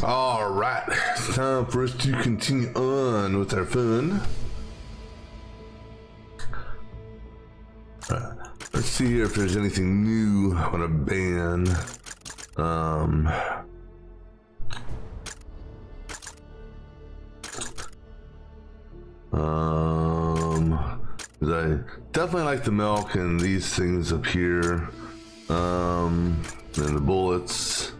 All right, it's time for us to continue on with our fun. Let's see here if there's anything new on a ban. I definitely like the milk and these things up here. And the bullets.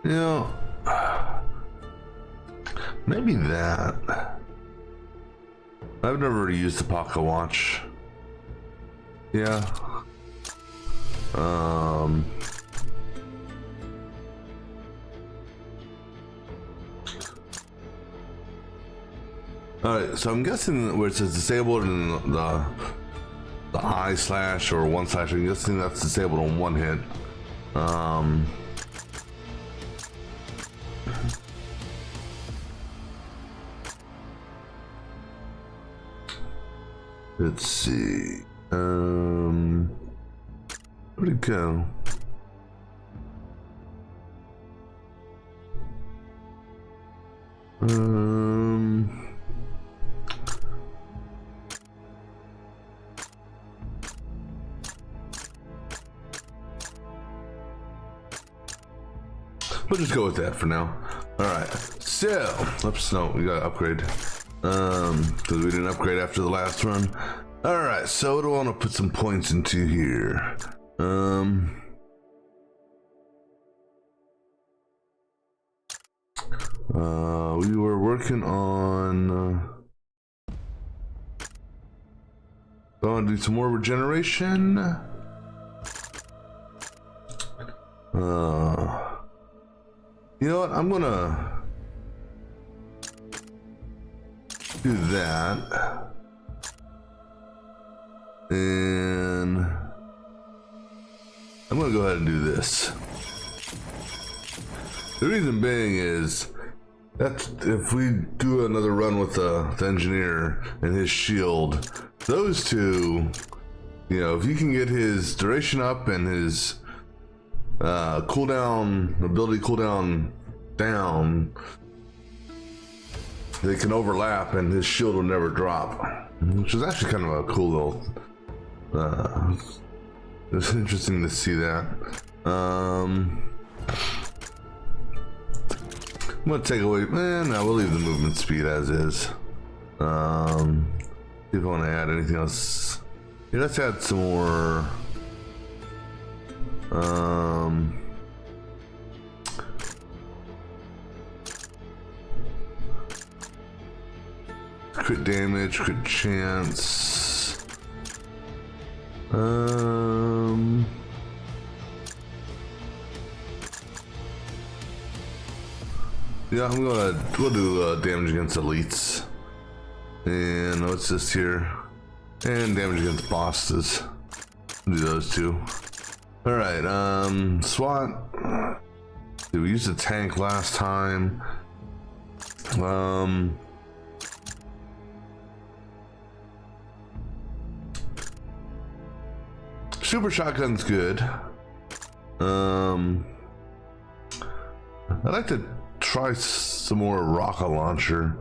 You know, maybe that. I've never really used the Pocket Watch. Yeah. Alright, so I'm guessing where it says disabled in the I slash or one slash, I'm guessing that's disabled on one hit. Let's see. Where'd it go? We'll just go with that for now. All right. So, oops, no, we gotta upgrade. Because we didn't upgrade after the last run. All right. So, what do I want to put some points into here? We were working on. Going to do some more regeneration. You know what? I'm gonna do that, and I'm gonna go ahead and do this. The reason being is that if we do another run with the engineer and his shield, those two, you know, if you can get his duration up and his cooldown ability cooldown down, they can overlap and his shield will never drop, which is actually kind of a cool little it's interesting to see that. I'm gonna take away, no, we'll leave the movement speed as is. See if I want to add anything else. Yeah, let's add some more. Crit damage, crit chance. Yeah, we'll do damage against elites. And what's this here? And damage against bosses. We'll do those two. Alright, SWAT. We used a tank last time. Super shotgun's good. I'd like to try some more rocket launcher.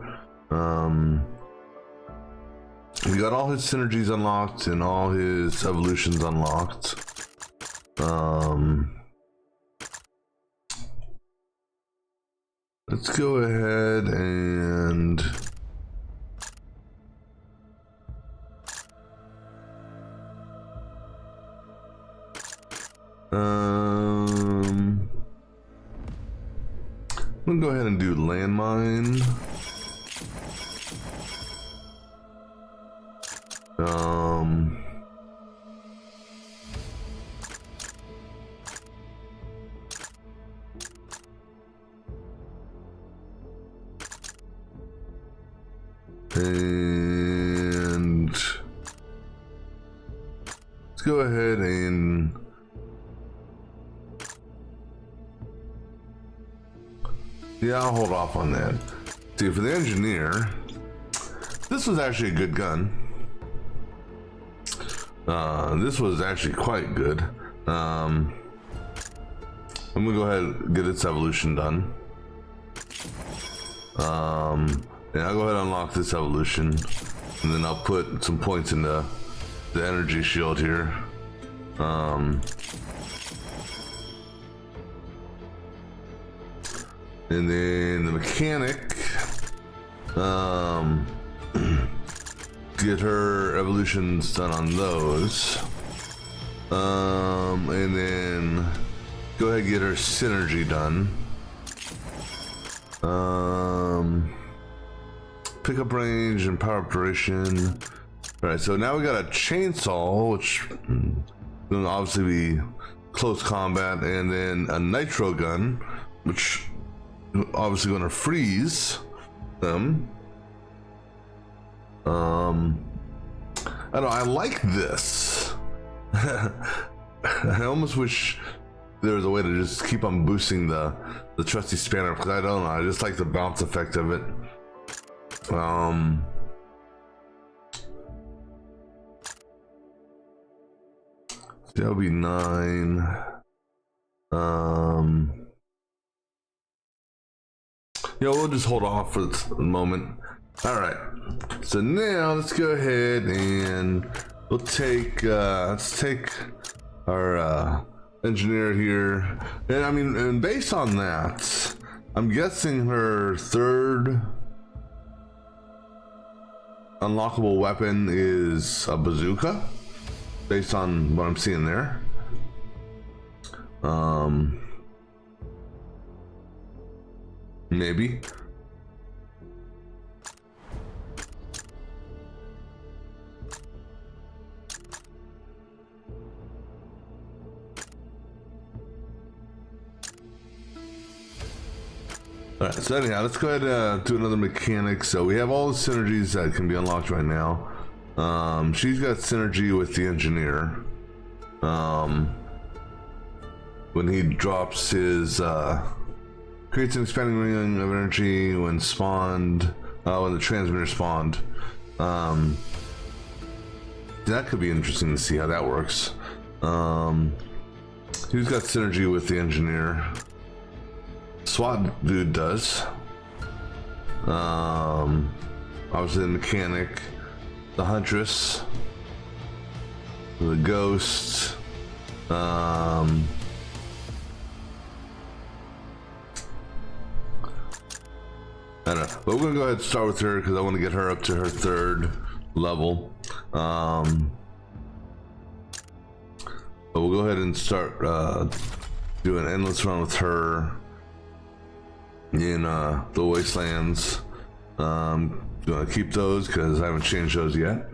We got all his synergies unlocked and all his evolutions unlocked. Let's go ahead and we'll go ahead and do landmine. And let's go ahead and yeah, I'll hold off on that. See, for the engineer, this was actually a good gun. This was actually quite good. I'm gonna go ahead and get its evolution done. And I'll go ahead and unlock this evolution, and then I'll put some points into the energy shield here. And then the mechanic, get her evolutions done on those. And then go ahead and get her synergy done. Pickup range and power up duration. Alright, so now we got a chainsaw, which will obviously be close combat, and then a nitro gun, which obviously going to freeze them. I don't know, I like this. I almost wish there was a way to just keep on boosting the trusty spanner, because I don't know, I just like the bounce effect of it. That'll be 9. Yeah, we'll just hold off for the moment. All right, so now let's go ahead and we'll take let's take our engineer here, and I mean, and based on that, I'm guessing her third unlockable weapon is a bazooka, based on what I'm seeing there. Maybe. Alright, so anyhow, let's go ahead and do another mechanic. So we have all the synergies that can be unlocked right now. She's got synergy with the engineer. When he drops his creates an expanding ring of energy when spawned, when the transmitter spawned. That could be interesting to see how that works. Who's got synergy with the engineer? SWAT dude does. Obviously the mechanic, the huntress, the ghost. I don't know, but we're gonna go ahead and start with her because I want to get her up to her third level. But we'll go ahead and start doing an endless run with her in the wastelands. Gonna keep those because I haven't changed those yet.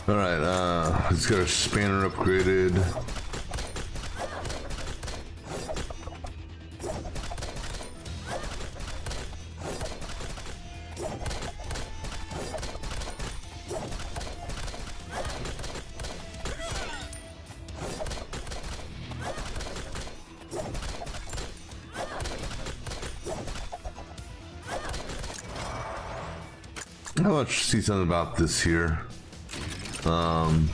Alright, let's get our spanner upgraded. I want to see something about this here. I'm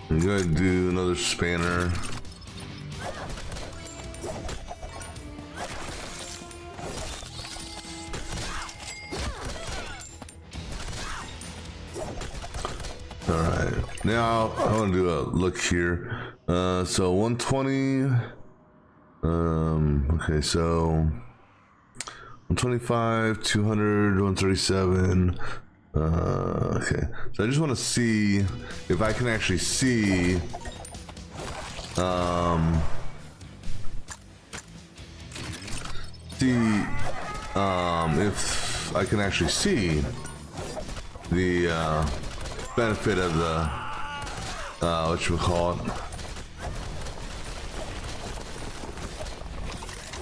gonna do another spanner. Alright, now I want to do a look here. So 120. Okay, so 125, 200, 137. Okay, so I just want to see if I can actually see if I can actually see the benefit of the what you would call it,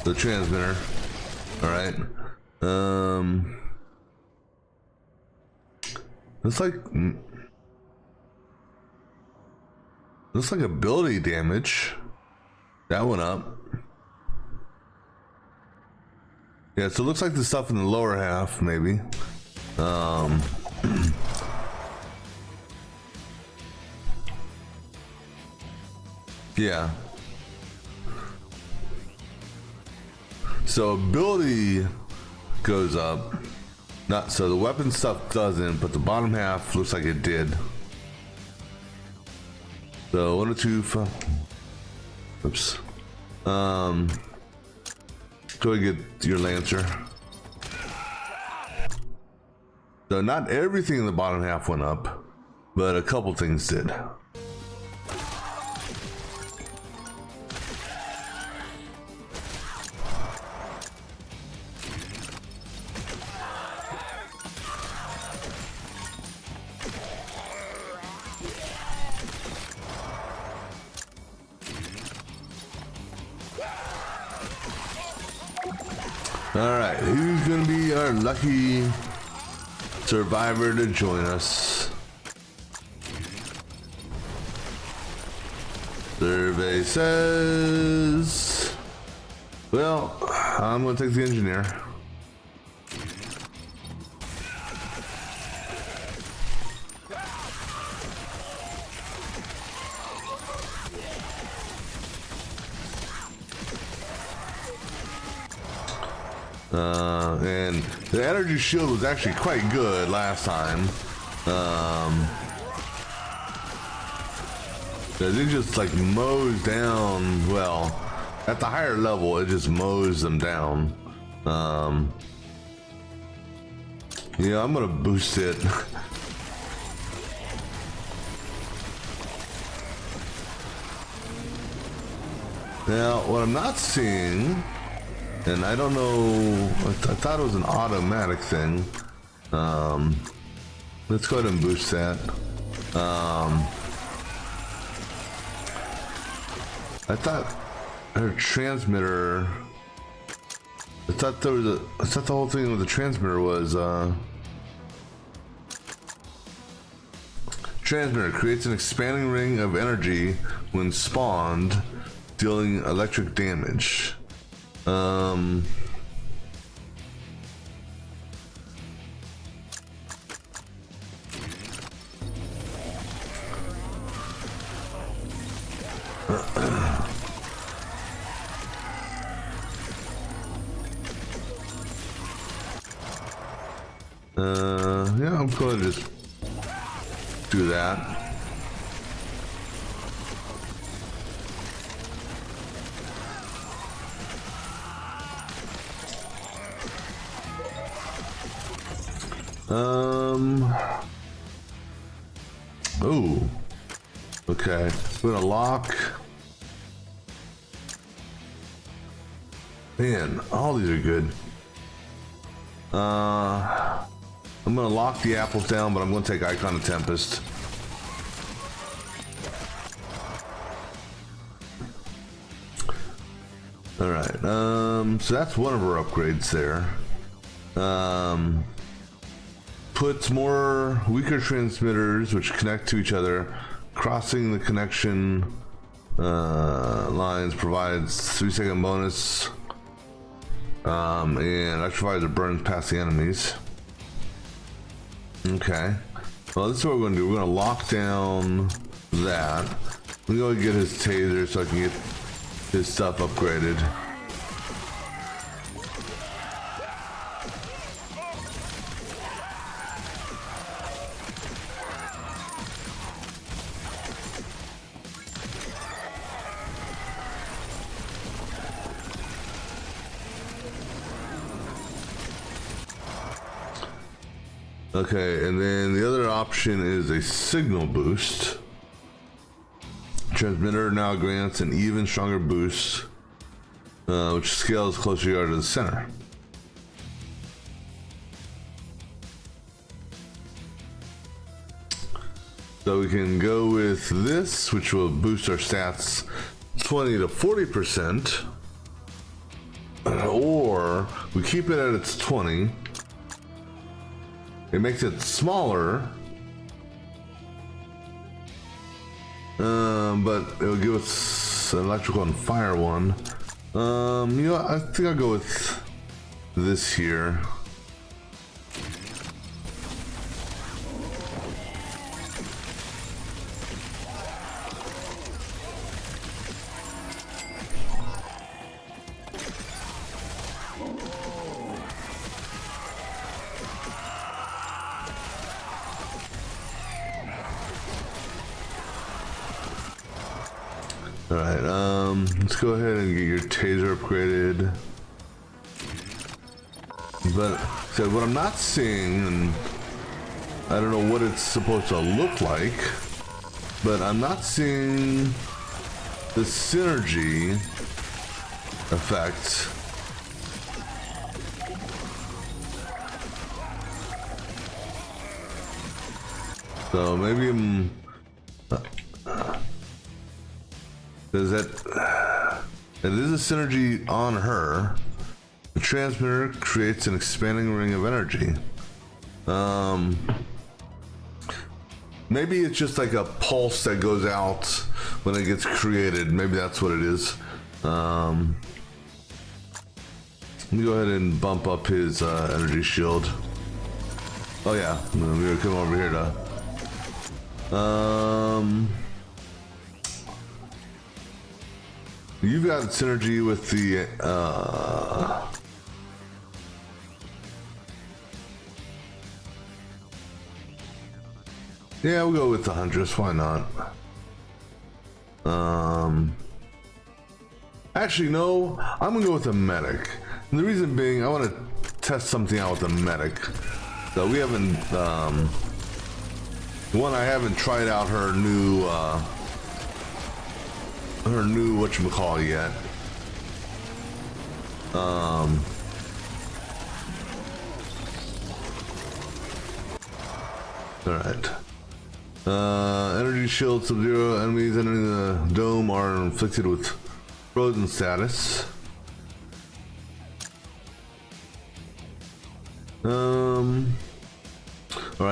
the transmitter. All right. Looks like ability damage. That went up. Yeah, so it looks like the stuff in the lower half, maybe. Yeah. So ability goes up. Not so the weapon stuff doesn't, but the bottom half looks like it did. So 1 or 2. Oops. Go and get your Lancer. So not everything in the bottom half went up, but a couple things did. Alright, who's gonna be our lucky survivor to join us? Survey says... Well, I'm gonna take the engineer. And the energy shield was actually quite good last time. It just like mows down, well, at the higher level, it just mows them down. Yeah, I'm gonna boost it. Now, what I'm not seeing, and I don't know, I thought it was an automatic thing. Let's go ahead and boost that. I thought her transmitter, I thought the whole thing with the transmitter was, transmitter creates an expanding ring of energy when spawned, dealing electric damage. Yeah, I'm going to just do that. Oh, okay. We're gonna lock. Man, all these are good. I'm gonna lock the apples down, but I'm gonna take Icon of Tempest. All right. So that's one of our upgrades there. Puts more weaker transmitters which connect to each other. Crossing the connection lines provides 3-second bonus. And Electrovisor burns past the enemies. Okay. Well, this is what we're going to do. We're going to lock down that. We're going to get his taser so I can get his stuff upgraded. Okay, and then the other option is a signal boost. Transmitter now grants an even stronger boost which scales closer you are to the center. So we can go with this, which will boost our stats 20 to 40%, or we keep it at its 20. It makes it smaller, but it'll give us an electrical and fire one. You know, I think I'll go with this here. Alright, let's go ahead and get your taser upgraded. But so what I'm not seeing, and I don't know what it's supposed to look like, but I'm not seeing the synergy effect. So maybe I'm... Does that... It is a synergy on her. The transmitter creates an expanding ring of energy. Maybe it's just like a pulse that goes out when it gets created. Maybe that's what it is. Let me go ahead and bump up his energy shield. Oh yeah, we're gonna come over here to... You've got synergy with the yeah, we'll go with the Huntress, why not? Actually no, I'm gonna go with the Medic. And the reason being I wanna test something out with the Medic. So we haven't one, I haven't tried out her new whatchamacallit yet. Alright. Energy shield sub-zero. Enemies entering the dome are inflicted with frozen status. Alright,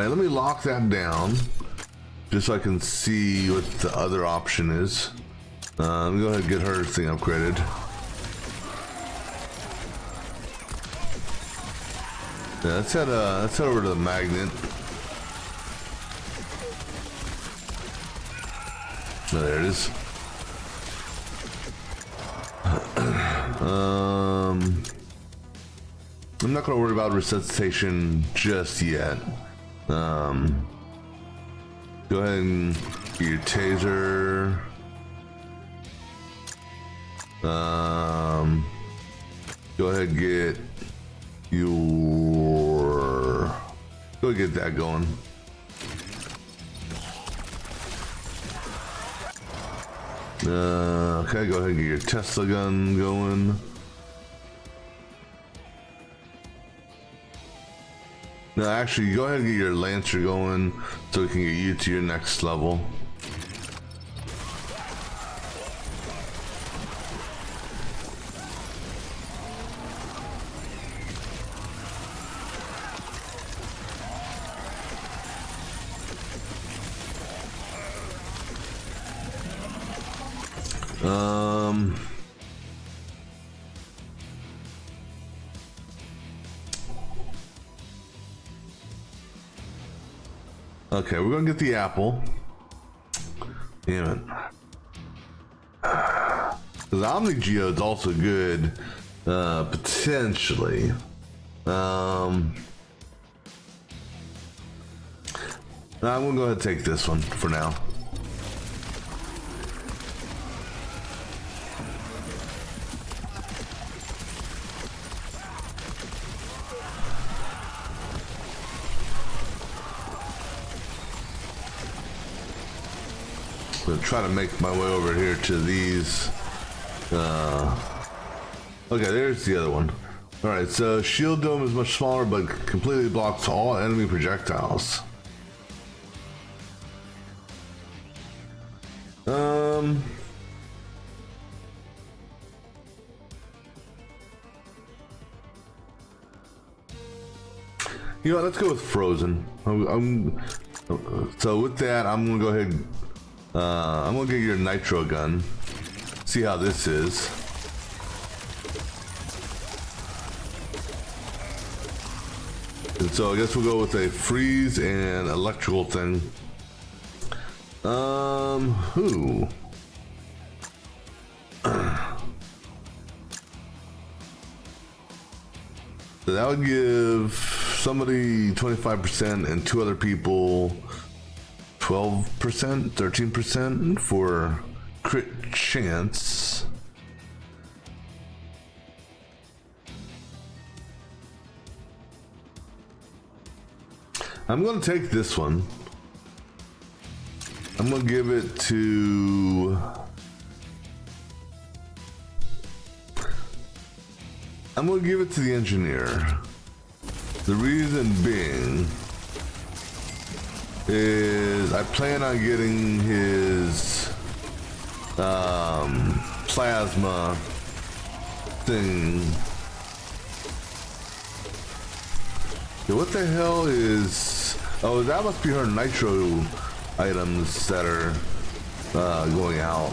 let me lock that down just so I can see what the other option is. Let me go ahead and get her thing upgraded. Yeah, let's head over to the magnet. Oh, there it is. I'm not gonna worry about resuscitation just yet. Go ahead and get your taser. Go ahead and get your... Go get that going. Okay, go ahead and get your Tesla gun going. No, actually, go ahead and get your Lancer going so we can get you to your next level. Okay, we're gonna get the apple. Damn it. The Omni Geode is also good, potentially. I'm gonna go ahead and take this one for now. I'm gonna try to make my way over here to these Okay, there's the other one. Alright, so shield dome is much smaller but completely blocks all enemy projectiles. You know what, let's go with frozen. So with that, I'm gonna go ahead. I'm gonna get your nitro gun. See how this is. And so I guess we'll go with a freeze and electrical thing. Who? So that would give somebody 25% and two other people 12%, 13% for crit chance. I'm gonna take this one. I'm gonna give it to... I'm gonna give it to the engineer. The reason being is I plan on getting his plasma thing. So what the hell is... Oh, that must be her nitro items that are going out.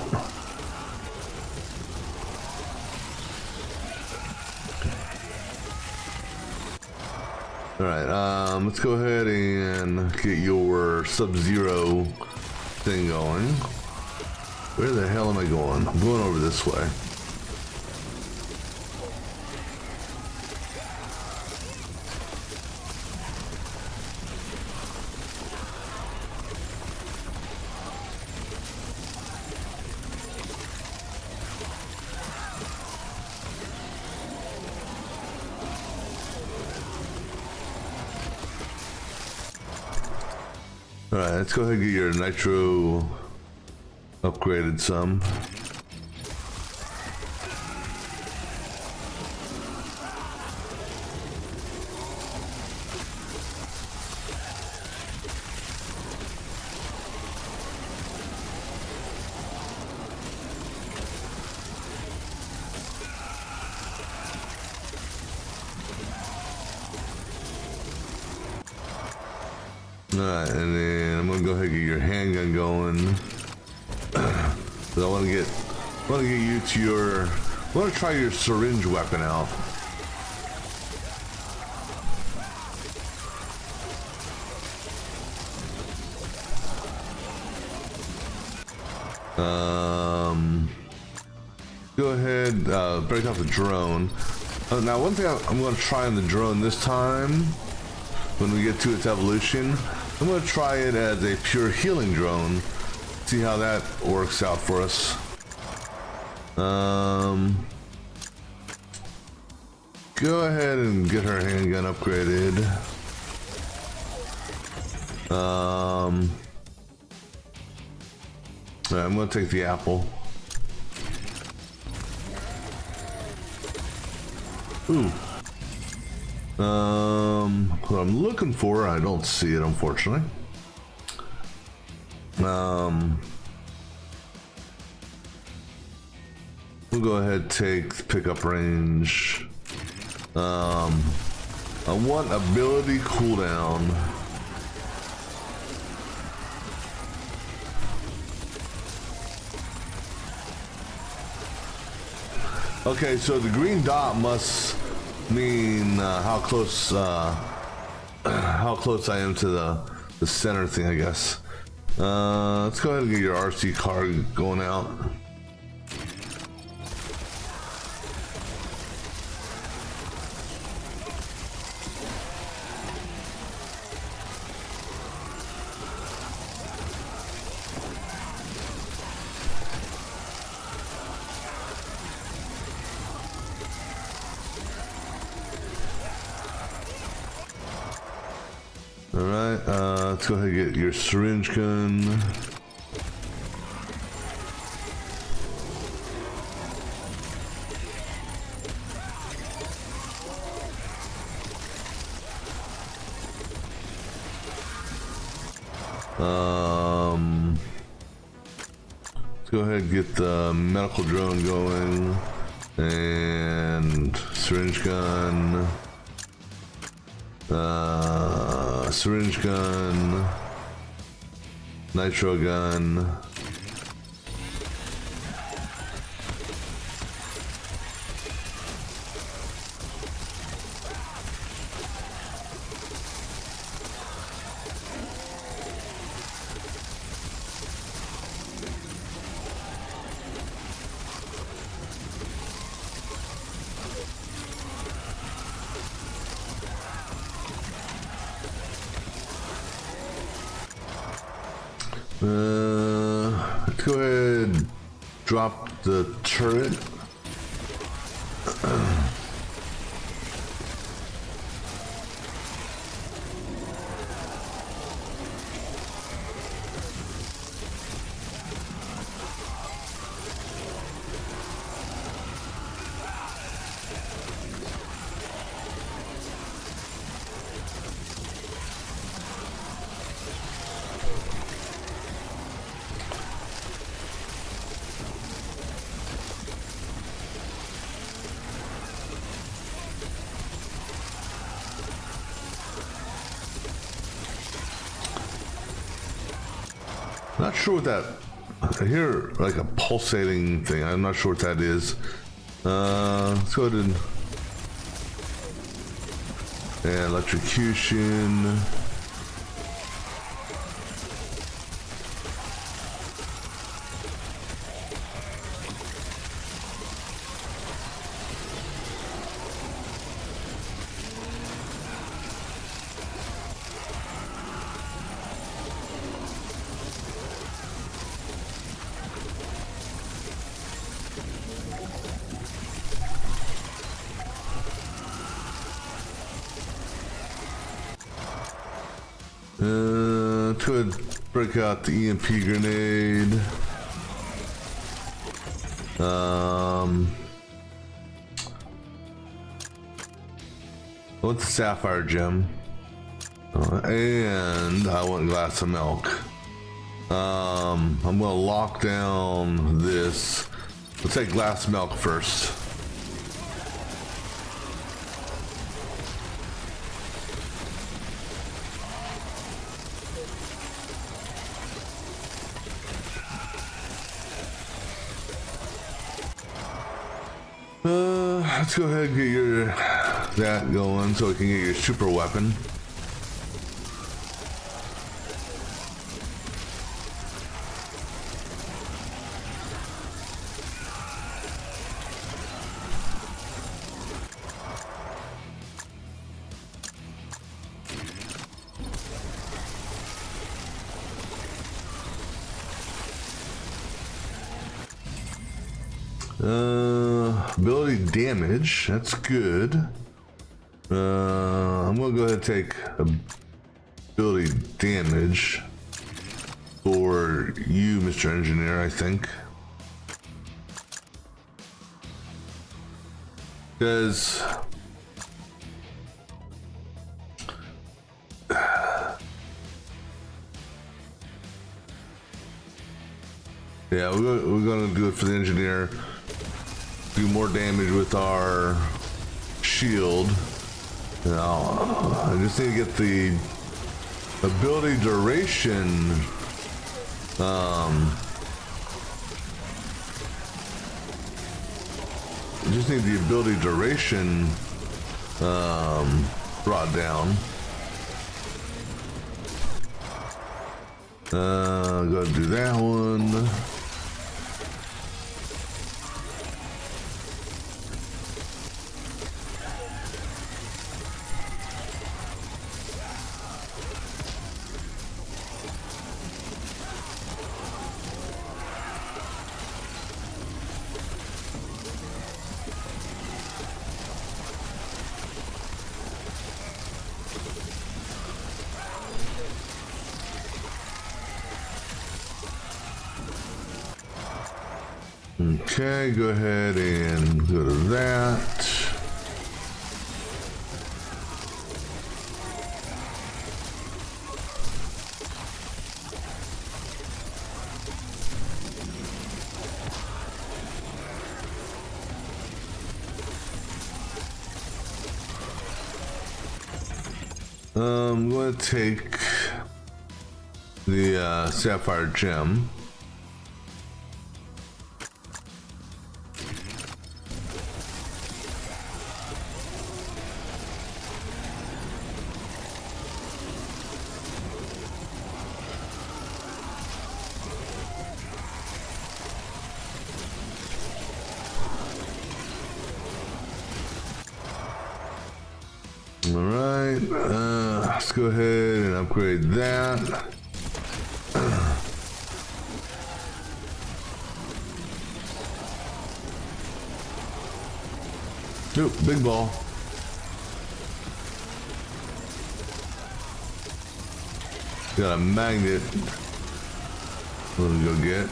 Alright, let's go ahead and get your Sub-Zero thing going. Where the hell am I going? I'm going over this way. Alright, let's go ahead and get your nitro upgraded some. Alright, and then I'm gonna go ahead and get your handgun going. But I wanna get you to your... I wanna try your syringe weapon out. Go ahead, break off the drone. Now one thing I'm gonna try on the drone this time, when we get to its evolution, I'm going to try it as a pure healing drone. See how that works out for us. Go ahead and get her handgun upgraded. Alright, I'm going to take the apple. Ooh. What I'm looking for, I don't see it, unfortunately. We'll go ahead and take pickup range. I want ability cooldown. Okay, so the green dot must mean how close I am to the center thing, I guess. Let's go ahead and get your RC car going out. Alright, let's go ahead and get your syringe gun. Let's go ahead and get the medical drone going. And syringe gun. Syringe gun. Nitro gun. Let's go ahead and drop the turret. Not sure what that. I hear like a pulsating thing. I'm not sure what that is. Let's go ahead and electrocution. Let's go ahead and break out the EMP grenade. What's the sapphire gem? And I want a glass of milk. I'm gonna lock down this. Let's take glass of milk first. Let's go ahead and get that going so we can get your super weapon. Ability damage, that's good. I'm gonna go ahead and take ability damage for you, Mr. Engineer, I think. Because yeah, we're gonna do it for the engineer. Do more damage with our shield. Now, I just need to get the ability duration. I just need the ability duration brought down. Go ahead and do that one. Okay, go ahead and go to that. I'm going to take the sapphire gem. Alright, let's go ahead and upgrade that. Nope, big ball. Got a magnet. Let me go get.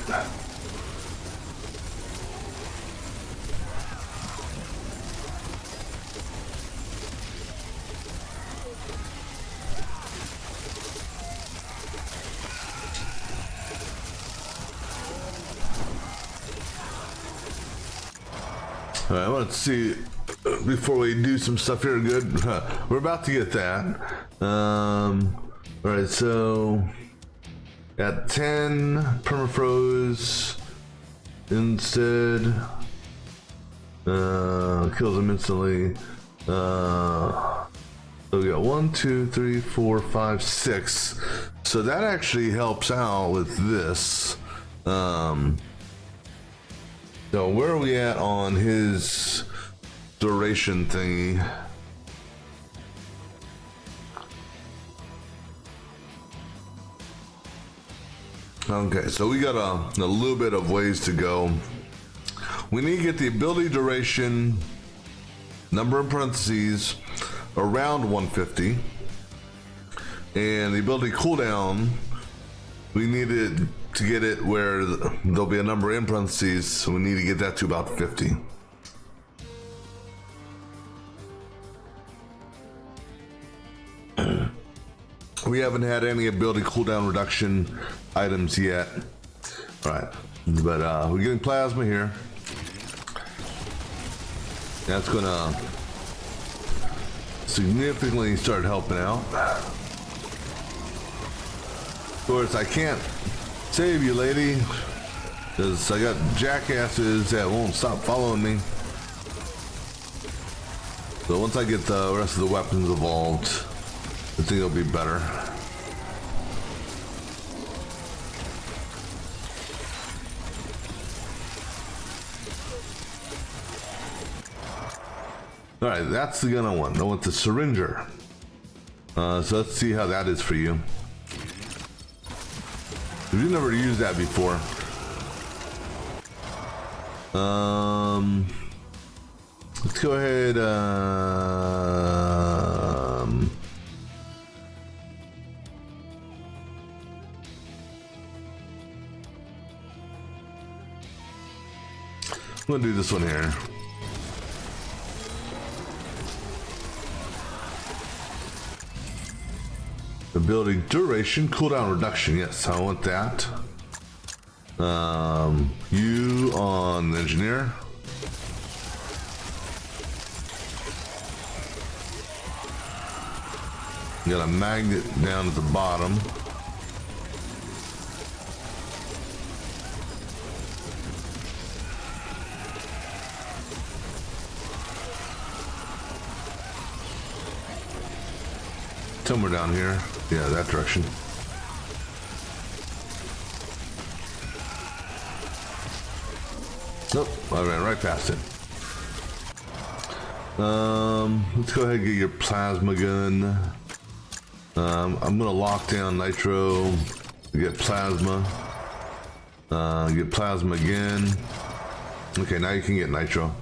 All right, let's see before we do some stuff here. Good, we're about to get that. All right, so at 10 permafroze instead kills them instantly. So we got 1, 2, 3, 4, 5, 6. So that actually helps out with this. So where are we at on his duration thingy? Okay, so we got a little bit of ways to go. We need to get the ability duration, number in parentheses, around 150. And the ability cooldown, we need it to get it where there'll be a number in parentheses, so we need to get that to about 50. We haven't had any ability cooldown reduction items yet. All right, but we're getting plasma here. That's gonna significantly start helping out. Of course, I can't save you, lady, because I got jackasses that won't stop following me. So once I get the rest of the weapons evolved, I think it'll be better. All right, that's the gun I want. I want the syringer. So let's see how that is for you. We've never used that before. Let's go ahead. I'm gonna do this one here. Ability duration, cooldown reduction. Yes, I want that. You on the engineer. Got a magnet down at the bottom. Somewhere down here. Yeah, that direction. Nope, I ran right past it. Let's go ahead and get your plasma gun. I'm gonna lock down nitro, get plasma, get plasma again. Okay, now you can get nitro.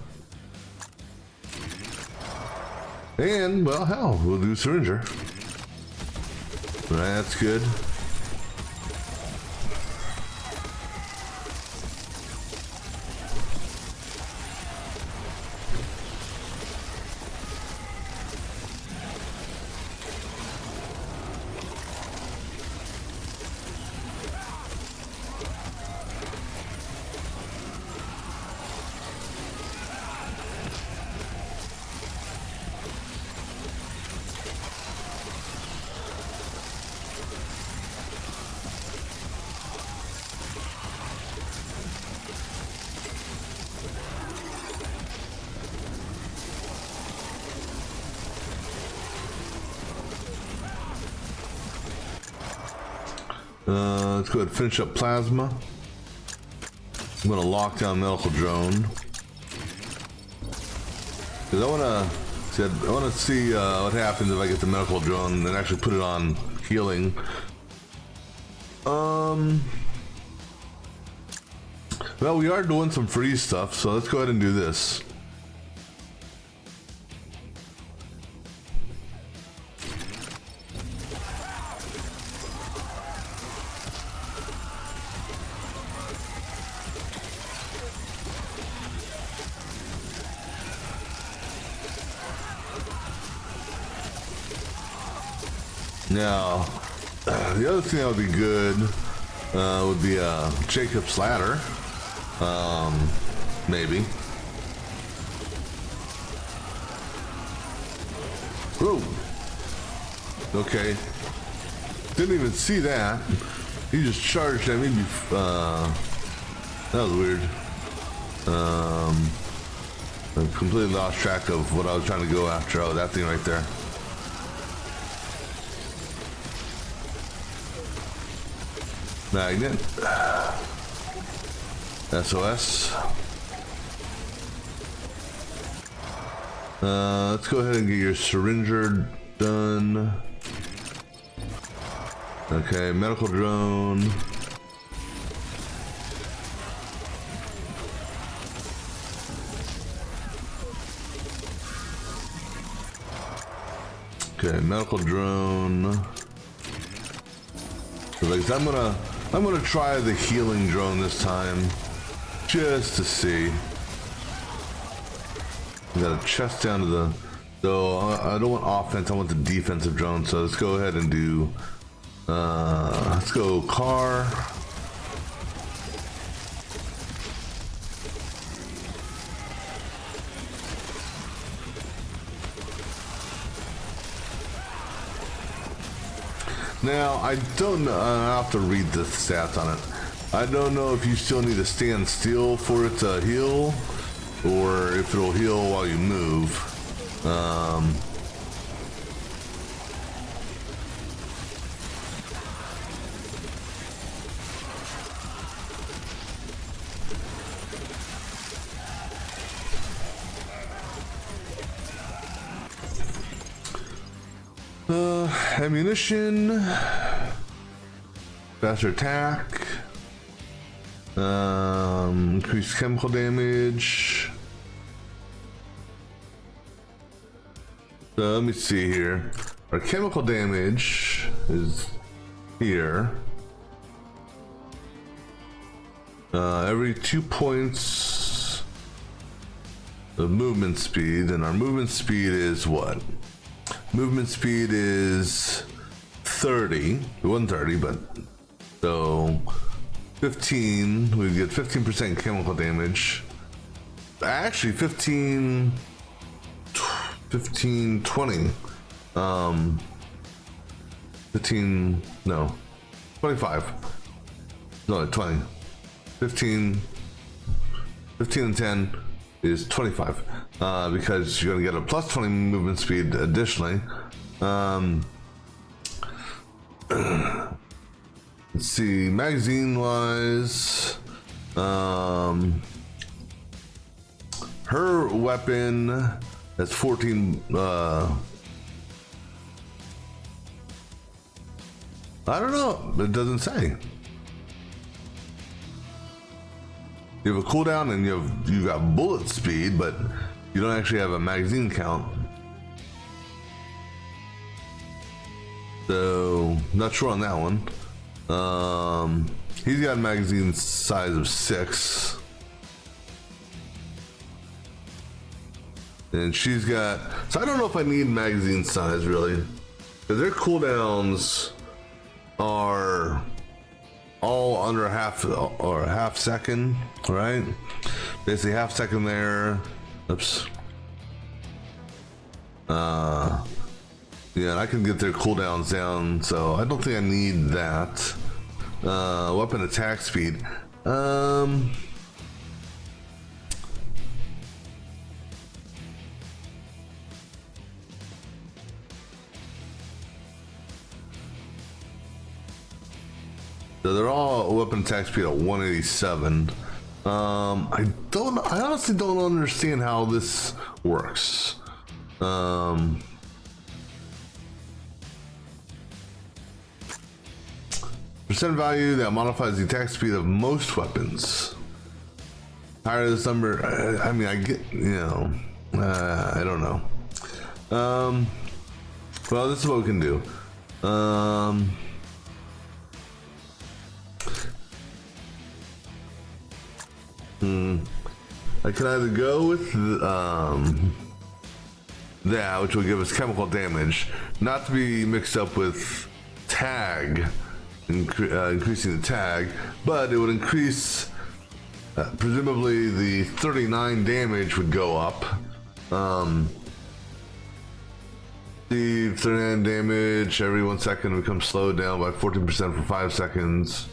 And, well, hell, we'll do syringer. That's good. Let's go ahead and finish up plasma. I'm gonna lock down medical drone. Cause I wanna see what happens if I get the medical drone and actually put it on healing. Well, we are doing some free stuff, so let's go ahead and do this. Now, the other thing that would be good would be a Jacob's Ladder. Maybe. Whoa. Okay. Didn't even see that. He just charged at me. That was weird. I completely lost track of what I was trying to go after. Oh, that thing right there. Magnet. SOS. Let's go ahead and get your syringer done. Okay, medical drone. Okay, medical drone. So like, I'm gonna try the healing drone this time, just to see. We got a chest down to the. So I don't want offense. I want the defensive drone. So let's go ahead and do. Let's go car. Now, I don't know, I'll have to read the stats on it. I don't know if you still need to stand still for it to heal, or if it'll heal while you move. Ammunition, faster attack, increased chemical damage. So let me see here. Our chemical damage is here. Every 2 points of movement speed, and our movement speed is what? Movement speed is 30. It wasn't 30, but so 15. We get 15% chemical damage. Actually, 15, 20. 15. No, 25. No, 20. 15 and 10 is 25. Because you're gonna get a plus 20 movement speed additionally. Let's see, magazine wise, her weapon has 14. I don't know. It doesn't say. You have a cooldown and you got bullet speed, but you don't actually have a magazine count. So, not sure on that one. He's got a magazine size of 6. And she's got... So I don't know if I need magazine size, really. Because their cooldowns are all under a half second, right? Basically half second there. Oops. Yeah, and I can get their cooldowns down, so I don't think I need that. Weapon attack speed. So they're all weapon attack speed at 187. I honestly don't understand how this works. Percent value that modifies the attack speed of most weapons. Higher this number, I mean, I get, you know, I don't know. Well, this is what we can do. I can either go with that, which will give us chemical damage, not to be mixed up with tag, increasing the tag, but it would increase, presumably the 39 damage would go up. The 39 damage every 1 second becomes slowed down by 14% for 5 seconds.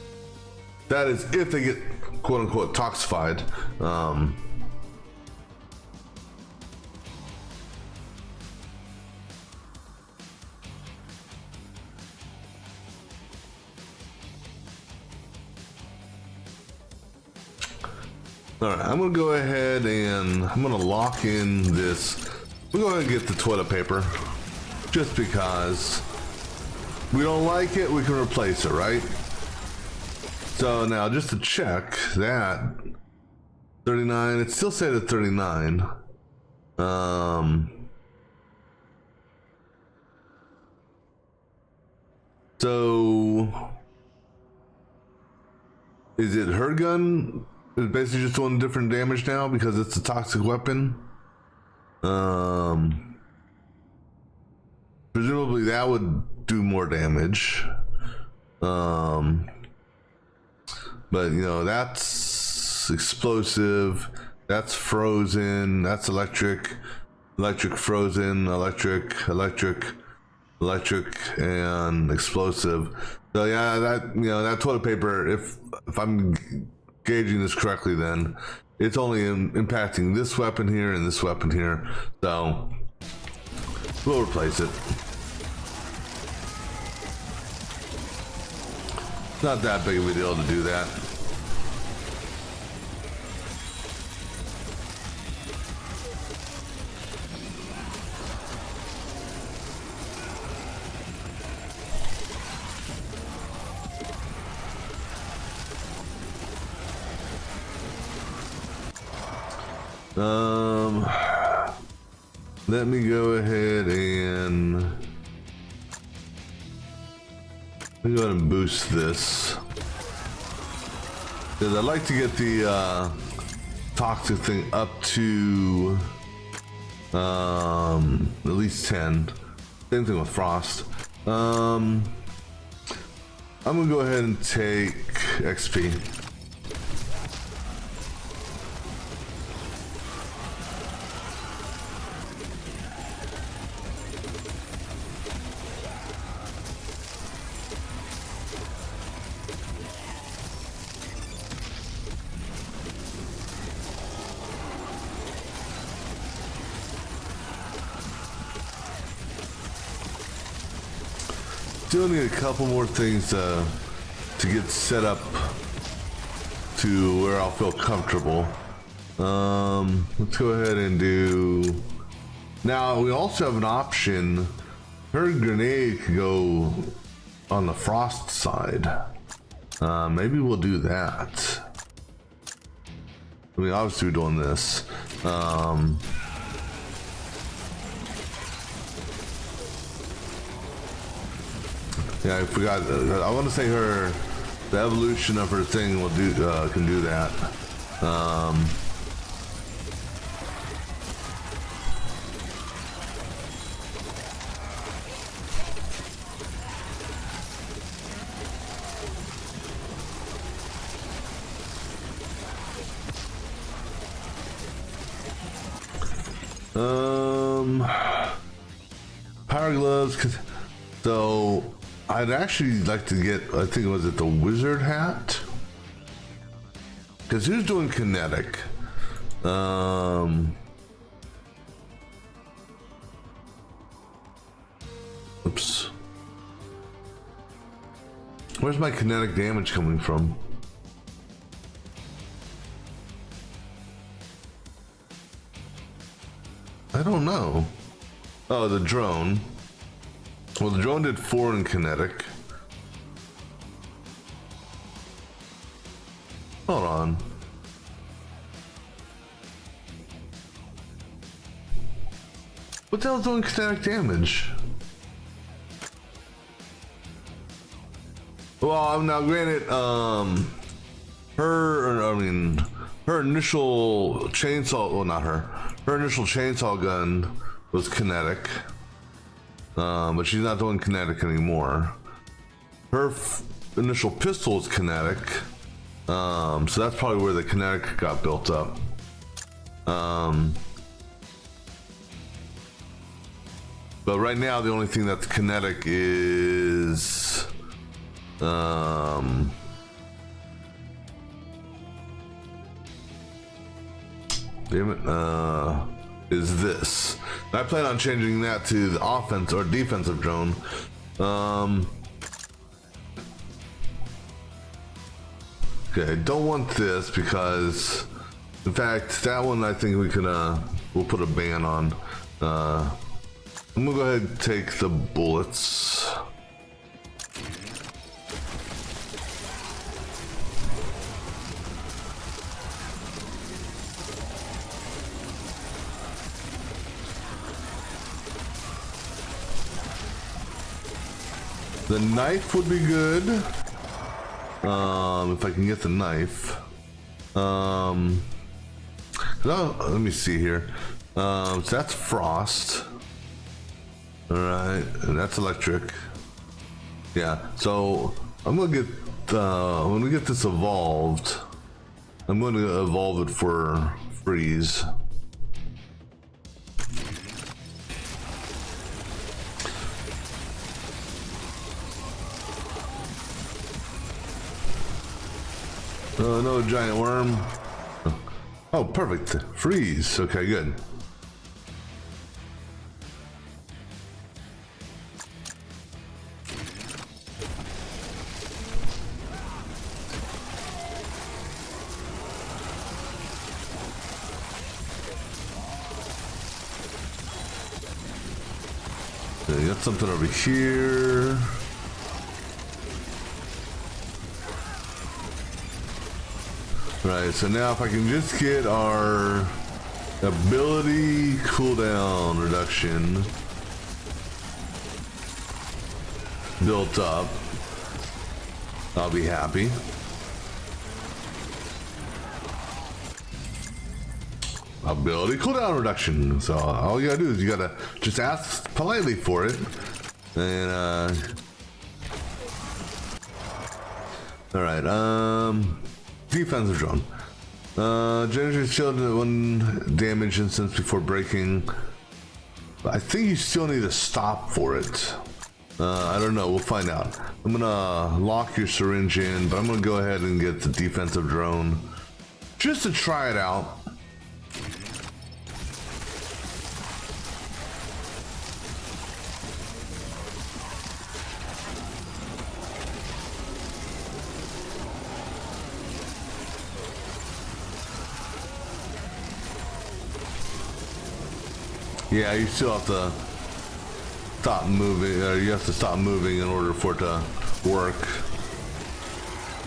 That is if they get quote unquote toxified. Alright, I'm gonna go ahead and I'm gonna lock in this. We'll go ahead and get the toilet paper. Just because we don't like it, we can replace it, right? So now just to check that 39, it still said at 39. So is it her gun? It's basically just doing different damage now because it's a toxic weapon. Presumably that would do more damage. But you know, that's explosive, that's frozen, that's electric, frozen, electric, and explosive. So yeah, that, you know, that toilet paper, if I'm gauging this correctly, then it's only impacting this weapon here and this weapon here. So we'll replace it. It's not that big of a deal to do that. Let me go ahead and boost this, because I'd like to get the toxic thing up to at least 10. Same thing with frost. I'm gonna go ahead and take XP. Still need a couple more things to get set up to where I'll feel comfortable. Let's go ahead and do. Now we also have an option. Her grenade can go on the frost side. Maybe we'll do that. I mean, obviously we're doing this. Yeah, I forgot. I want to say the evolution of her thing will can do that. Power gloves. So I'd actually like to get, I think it was the wizard hat, because who's doing kinetic? Oops. Where's my kinetic damage coming from? I don't know. Oh, the drone. Well, the drone did 4 in kinetic. Hold on. What the hell's doing kinetic damage? Well, now granted, her initial chainsaw, well, not her. Her initial chainsaw gun was kinetic, but she's not doing kinetic anymore. Her initial pistol is kinetic, so that's probably where the kinetic got built up. But right now, the only thing that's kinetic is damn it, is this. I plan on changing that to the offense or defensive drone. Okay, don't want this because, in fact, that one I think we can, we'll put a ban on. I'm gonna go ahead and take the bullets. The knife would be good. If I can get the knife. Let me see here. So that's frost. Alright, and that's electric. Yeah, so I'm gonna get when we get this evolved, I'm gonna evolve it for freeze. Oh, no giant worm. Oh, perfect. Freeze. Okay, good. Okay, got something over here. Right, so now if I can just get our ability cooldown reduction built up, I'll be happy. Ability cooldown reduction. So all you gotta do is you gotta just ask politely for it. And alright, defensive drone. Generates shield at 1 damage instance before breaking. I think you still need to stop for it. I don't know, we'll find out. I'm gonna lock your syringe in, but I'm gonna go ahead and get the defensive drone just to try it out. Yeah, you still have to stop moving, or you have to stop moving in order for it to work.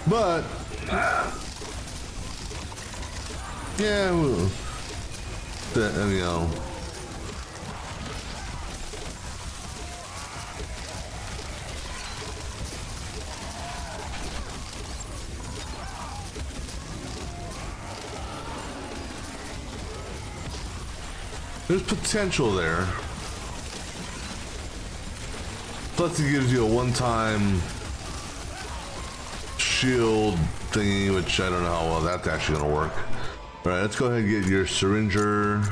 But yeah, well, you know. There's potential there. Plus it gives you a one-time shield thingy, which I don't know how well that's actually gonna work. Alright, let's go ahead and get your syringer.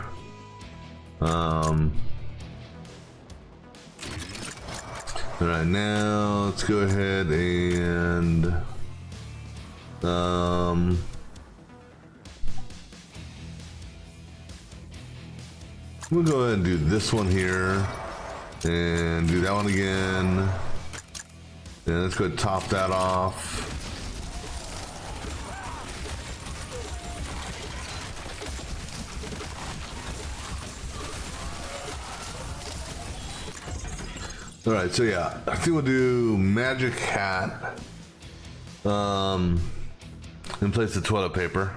Alright, now let's go ahead and we'll go ahead and do this one here, and do that one again, And let's go top that off. All right, so yeah, I think we'll do magic hat. And place the toilet paper.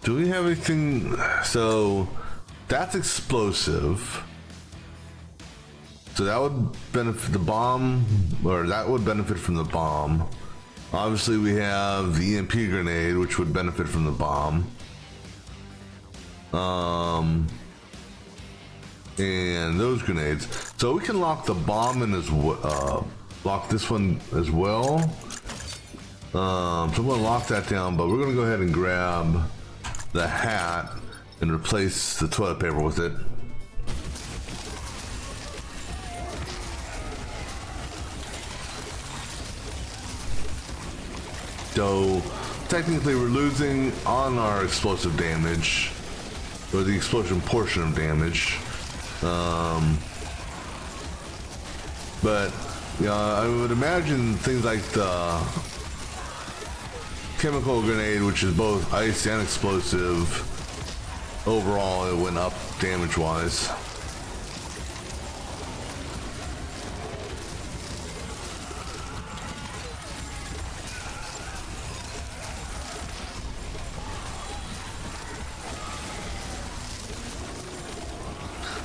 Do we have anything? So that's explosive. So that would benefit the bomb, or that would benefit from the bomb. Obviously, we have the EMP grenade, which would benefit from the bomb. And those grenades. So we can lock the bomb in as well. Lock this one as well. So I'm gonna lock that down, but we're gonna go ahead and grab the hat and replace the toilet paper with it. So technically we're losing on our explosive damage, or the explosion portion of damage. But yeah, I would imagine things like the chemical grenade, which is both ice and explosive, overall it went up damage wise.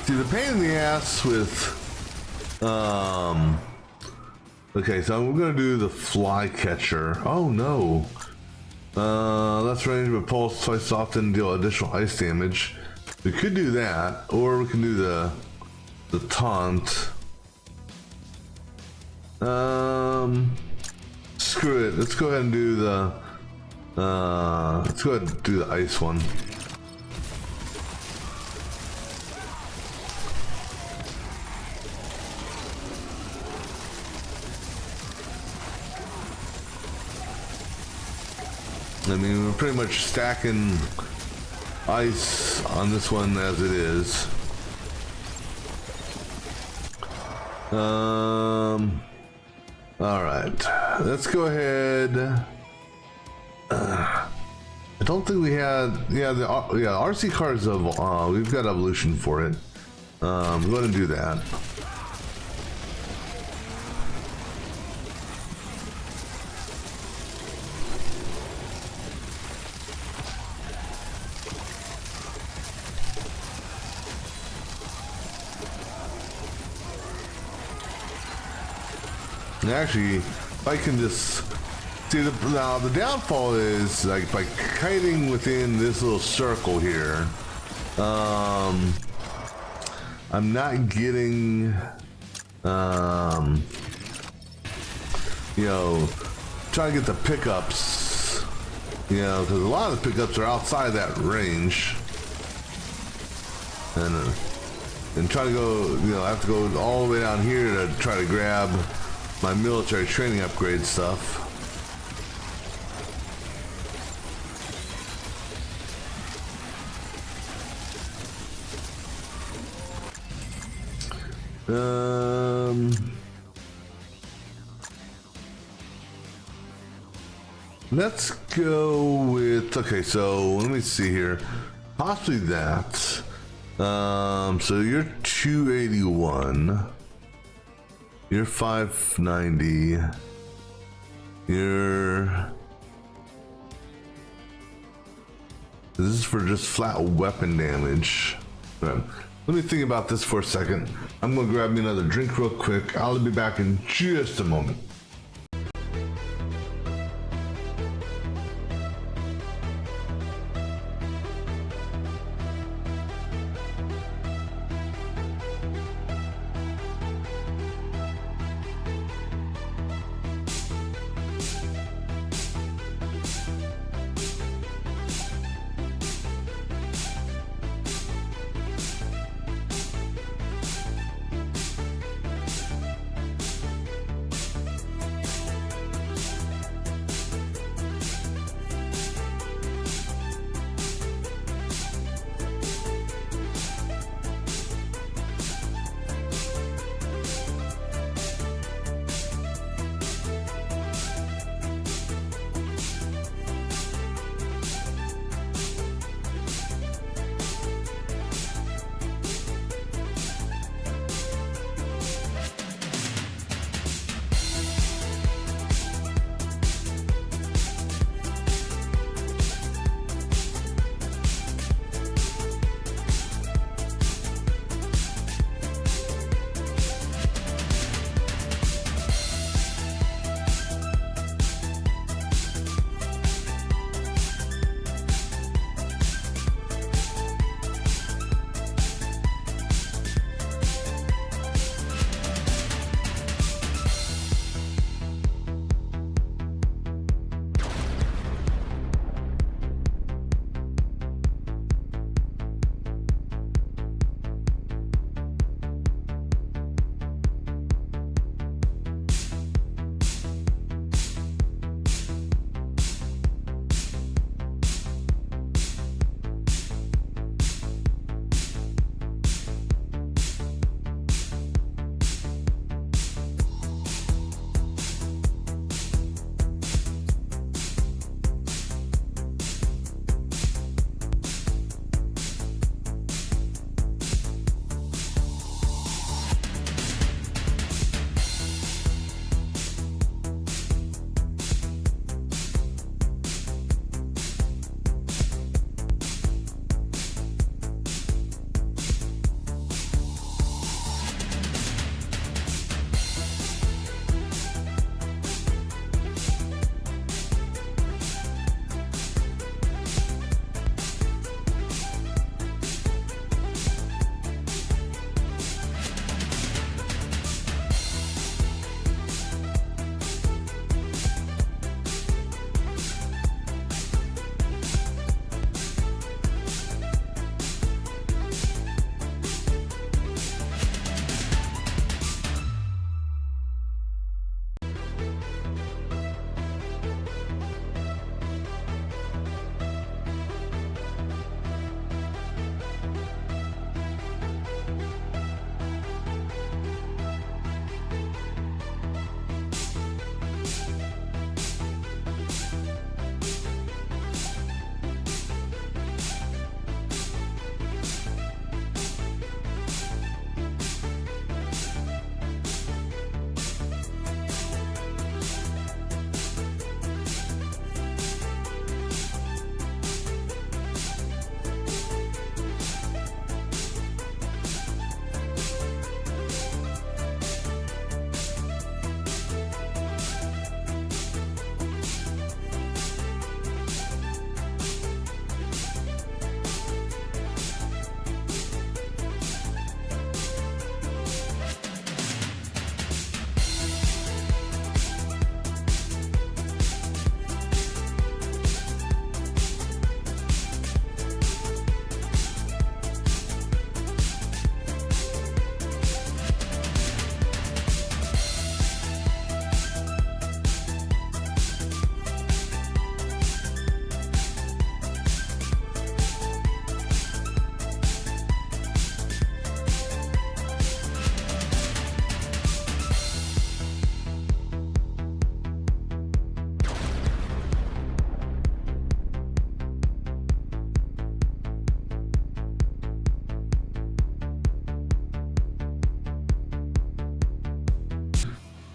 See, the pain in the ass with okay, so we're gonna do the fly catcher. Oh no. That's range but pulse twice often, deal additional ice damage. We could do that, or we can do the taunt. Screw it. Let's go ahead and do the let's go ahead and do the ice one. I mean, we're pretty much stacking ice on this one as it is. All right, let's go ahead. I don't think we had, the RC cars of, we've got evolution for it. Go ahead and do that. And actually, if I can just see now the downfall is like by kiting within this little circle here, I'm not getting, you know, trying to get the pickups, you know, because a lot of the pickups are outside that range, and try to go, you know, I have to go all the way down here to try to grab my military training upgrade stuff. Let's go with, okay, so let me see here. Possibly that. So you're 281. You're 590. This is for just flat weapon damage. Right. Let me think about this for a second. I'm gonna grab me another drink real quick. I'll be back in just a moment.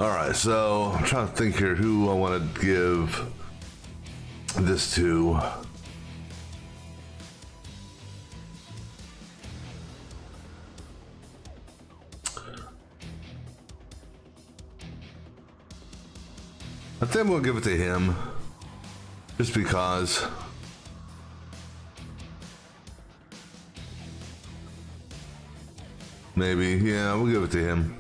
All right, so I'm trying to think here who I want to give this to. I think I'm gonna give it to him, just because. Maybe, yeah, we'll give it to him.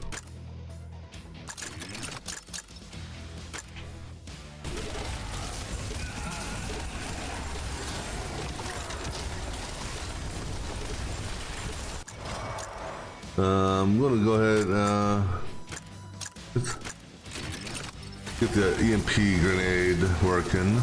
I'm gonna go ahead, let's get the EMP grenade working.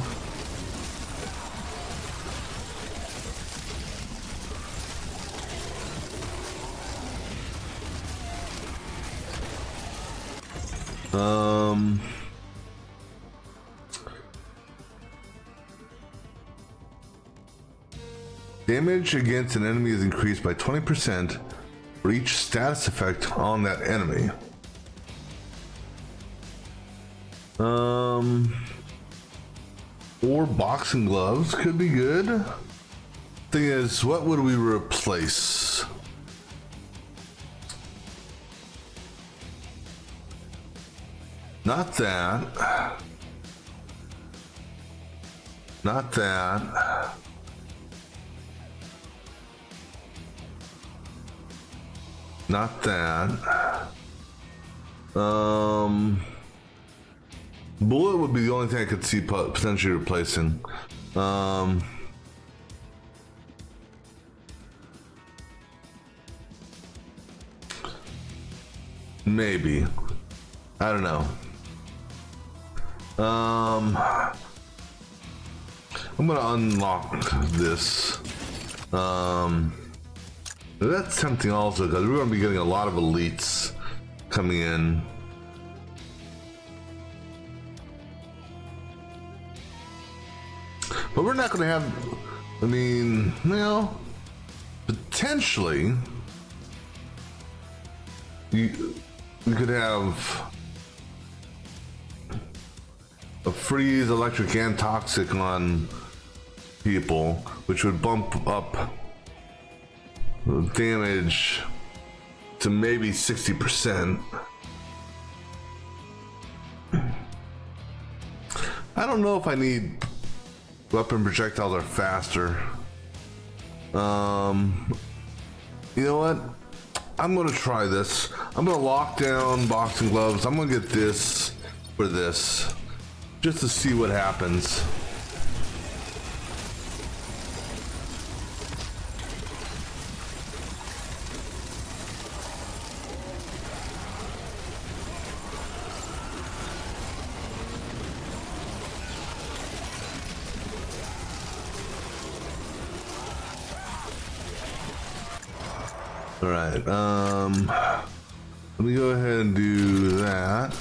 Damage against an enemy is increased by 20% for each status effect on that enemy. Or boxing gloves could be good. Thing is, what would we replace? Not that. Not that. Not that. Bullet would be the only thing I could see potentially replacing. Maybe. I don't know. I'm gonna unlock this. That's tempting also because we're gonna be getting a lot of elites coming in. But we're not gonna have, I mean, well, potentially, we could have a freeze, electric, and toxic on people, which would bump up damage to maybe 60%. I don't know if I need weapon projectiles are faster. You know what? I'm gonna try this. I'm gonna lock down boxing gloves. I'm gonna get this for this, just to see what happens. All right, let me go ahead and do that.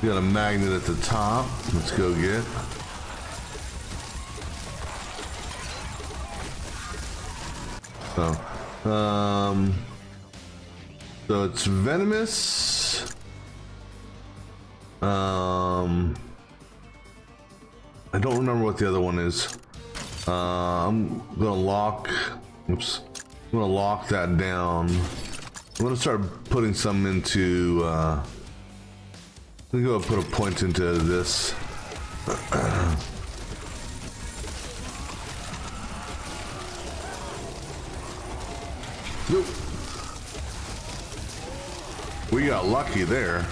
We got a magnet at the top. Let's go get. So it's venomous. I don't remember what the other one is. I'm gonna lock. Oops. I'm gonna lock that down. I'm gonna start putting some into. Let me go put a point into this. Nope. We got lucky there.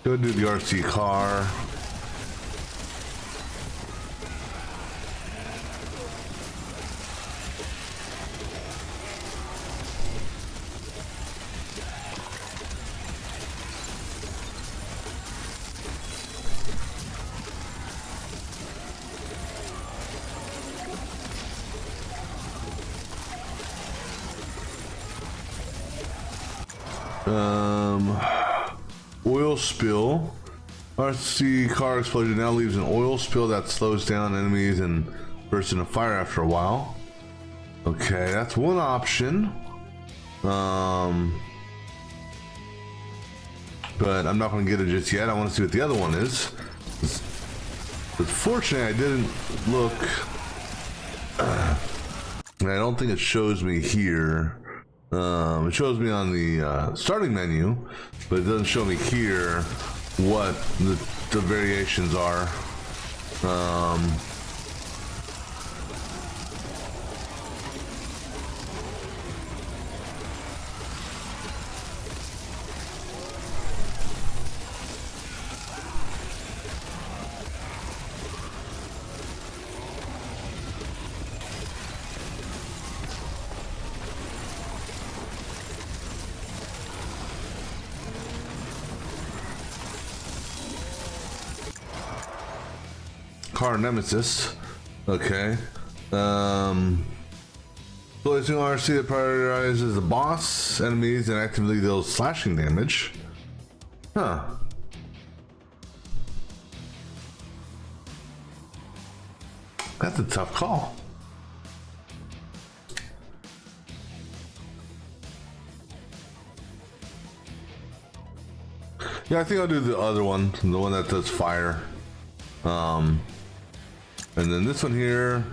Go do the RC car. Oil spill. RC car explosion now leaves an oil spill that slows down enemies and bursts into fire after a while. Okay, that's one option. But I'm not going to get it just yet. I want to see what the other one is. But fortunately, I didn't look. And I don't think it shows me here. It shows me on the starting menu, but it doesn't show me here what the variations are. Car Nemesis. Okay. Placing RC that prioritizes the boss, enemies, and actively deals slashing damage. Huh. That's a tough call. Yeah, I think I'll do the other one, the one that does fire. And then this one here,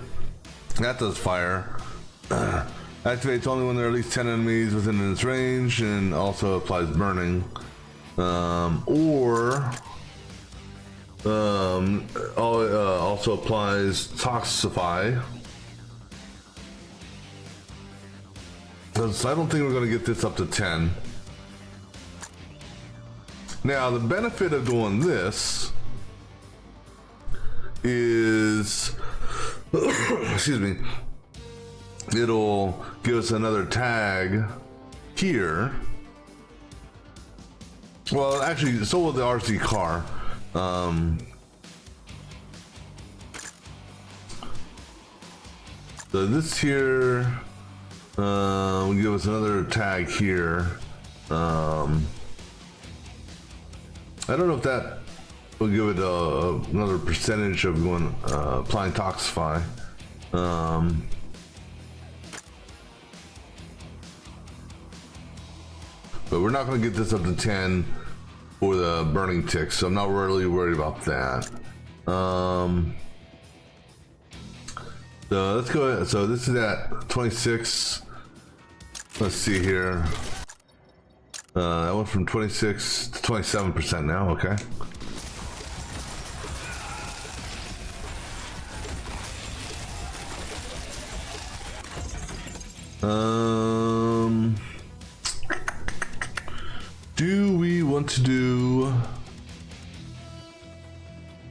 that does fire. Activates only when there are at least 10 enemies within its range, and also applies burning. Also applies Toxify. So I don't think we're going to get this up to 10. Now, the benefit of doing this is, excuse me, it'll give us another tag here. Well, actually, so will the RC car. So this here will give us another tag here. I don't know if that will give it another percentage of going applying Toxify. But we're not going to get this up to 10 for the burning tick, so I'm not really worried about that. So let's go ahead. So this is at 26. Let's see here. That went from 26 to 27% now. Okay. Do we want to do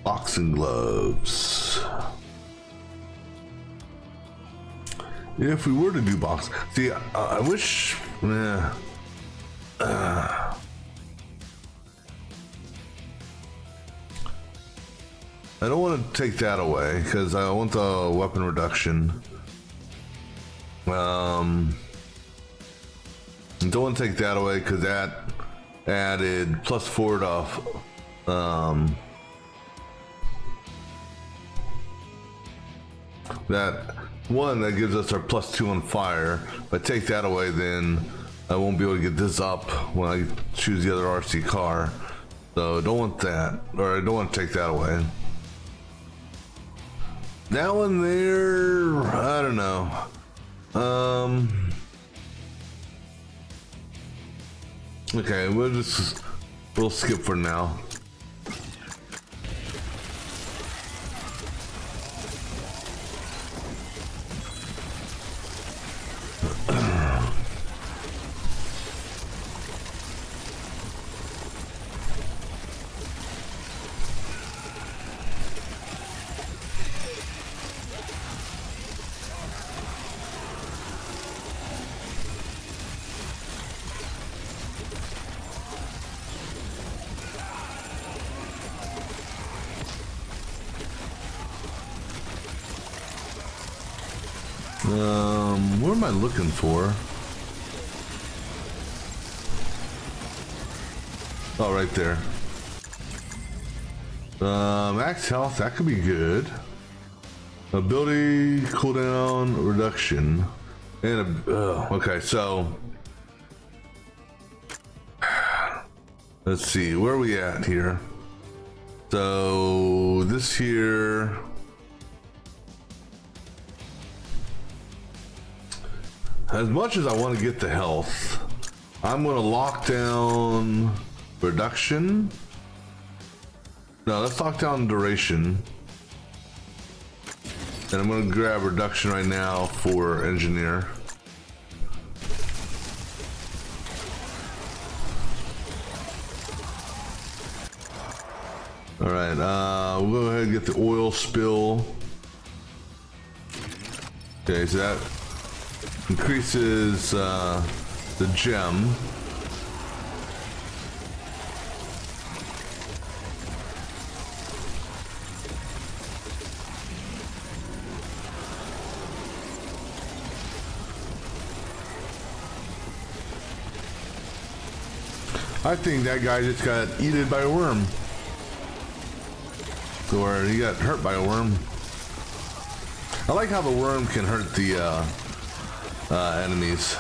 boxing gloves? If we were to do box, see, I wish. I don't want to take that away because I want the weapon reduction. Don't want to take that away because that added +4 off. That one that gives us our +2 on fire. If I take that away, then I won't be able to get this up when I choose the other RC car. So I don't want that, or I don't want to take that away. That one there, I don't know. Okay, we'll skip for now. What am I looking for? Oh, right there. Max health, that could be good. Ability cooldown reduction. And okay, so let's see, where are we at here? So this here, as much as I want to get the health, I'm going to lock down reduction. No, let's lock down duration. And I'm going to grab reduction right now for engineer. All right, we'll go ahead and get the oil spill. Okay, so that increases the gem. I think that guy just got eaten by a worm. Or he got hurt by a worm. I like how the worm can hurt the enemies.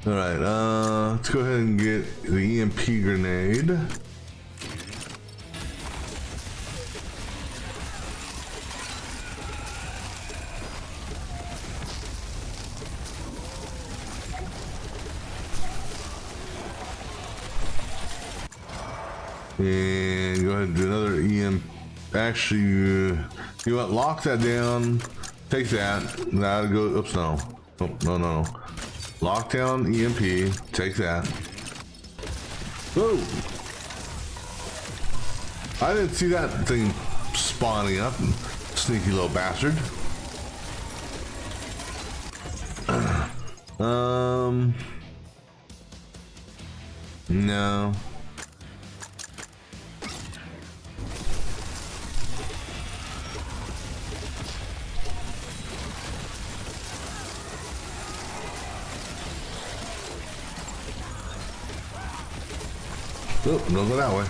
All right, let's go ahead and get the EMP grenade. And go ahead and do another EMP. Actually, you know what? Lock that down. Take that. Now go. Oops, no. Oh, no. Lockdown EMP, take that. Whoa! I didn't see that thing spawning up, sneaky little bastard. No. Oh, don't go that way.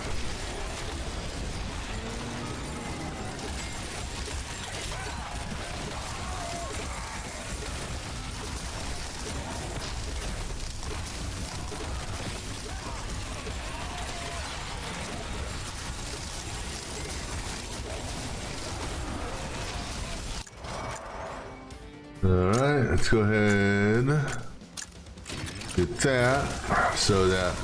All right, let's go ahead. Get that so that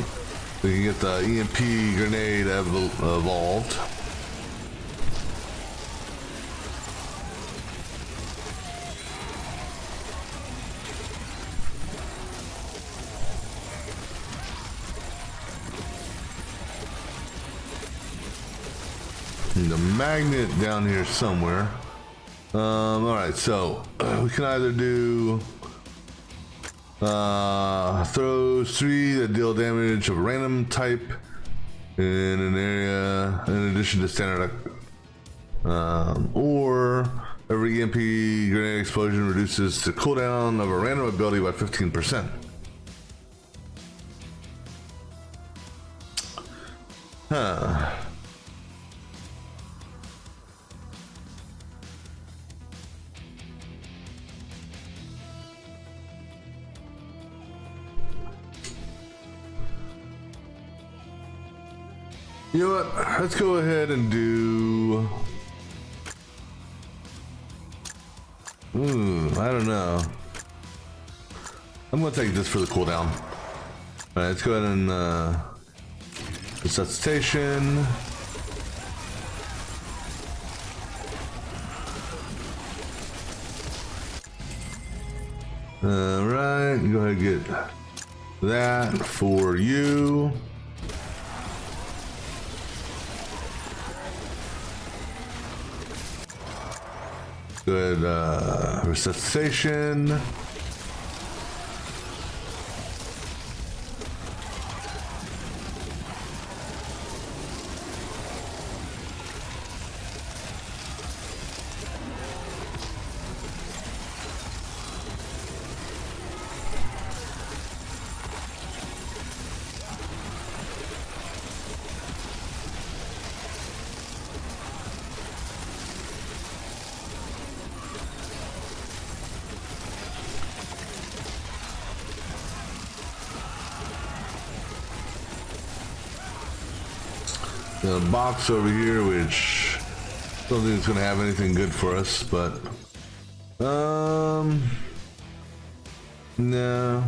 we can get the EMP grenade evolved. And the magnet down here somewhere. All right, so we can either do throws 3 that deal damage of a random type in an area in addition to standard, or every EMP grenade explosion reduces the cooldown of a random ability by 15%. Huh. You know what? Let's go ahead and do. I don't know. I'm gonna take this for the cooldown. All right, let's go ahead and resuscitation. All right, go ahead and get that for you. Good resuscitation. The box over here, which I don't think it's gonna have anything good for us, but no.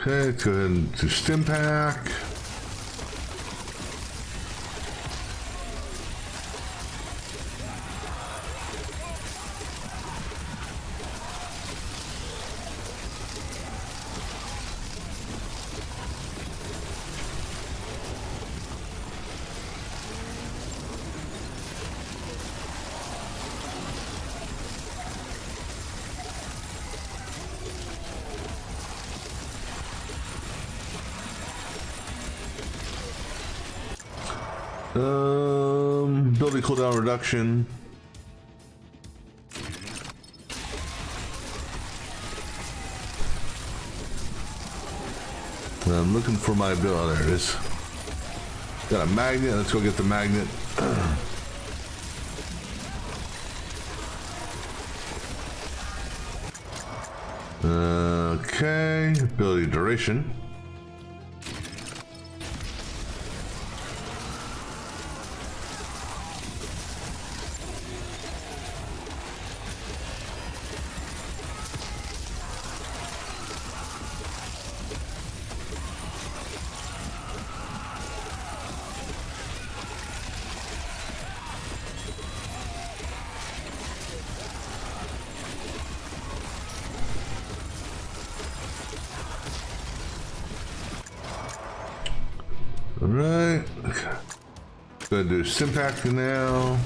Okay, let's go ahead and do stim pack. Ability cooldown reduction. I'm looking for my ability. Oh, there it is. Got a magnet. Let's go get the magnet. Okay. Ability duration. Alright. Gonna do Simpact now.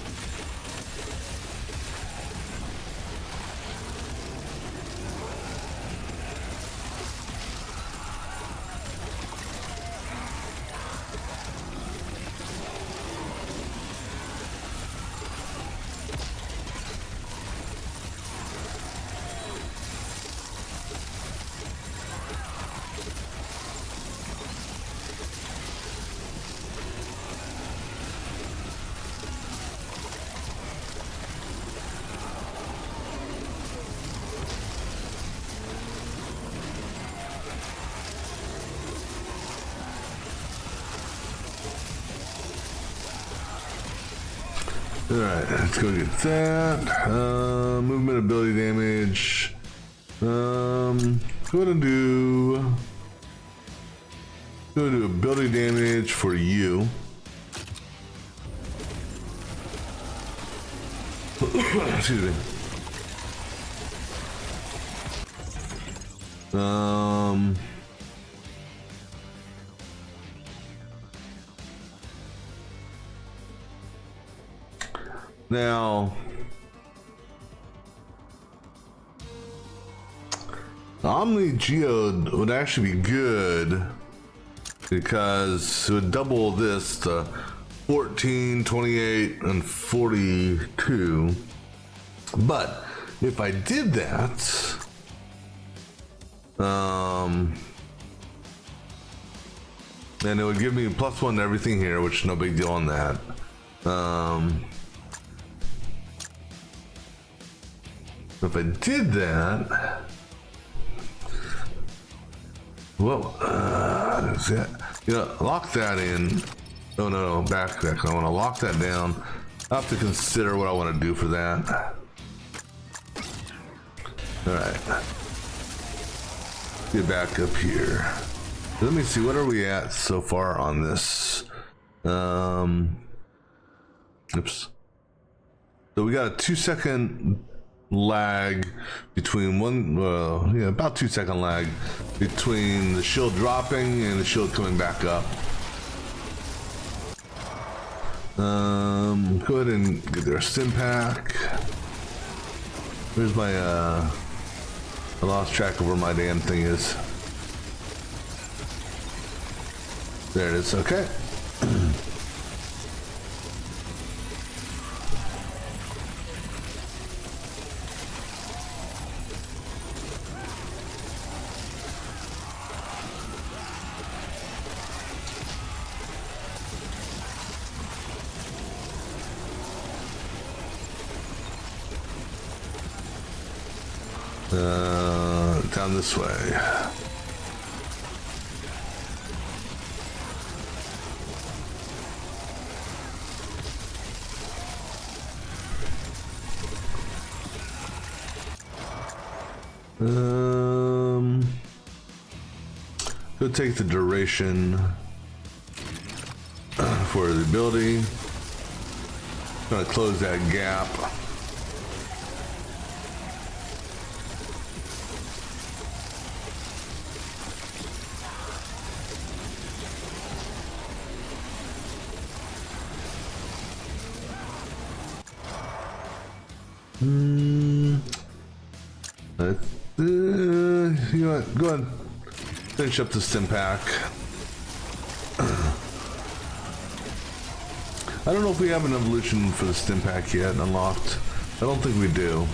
Alright, let's go get that. Movement ability damage. Go ahead and do ability damage for you. Excuse me. Now, Omni Geode would actually be good because it would double this to 14, 28, and 42. But if I did that, then it would give me +1 to everything here, which no big deal on that. If I did that, well, lock that in. No, back. I want to lock that down. I'll have to consider what I want to do for that. Alright. Get back up here. Let me see, what are we at so far on this? Oops. So we got a 2-second lag between about 2-second lag between the shield dropping and the shield coming back up. Go ahead and get their stim pack. Where's my I lost track of where my damn thing is. There it is. Okay. Down this way. Go take the duration for the ability. Gonna close that gap. You know what? Go ahead. Finish up the stim pack. I don't know if we have an evolution for the stim pack yet unlocked. I don't think we do.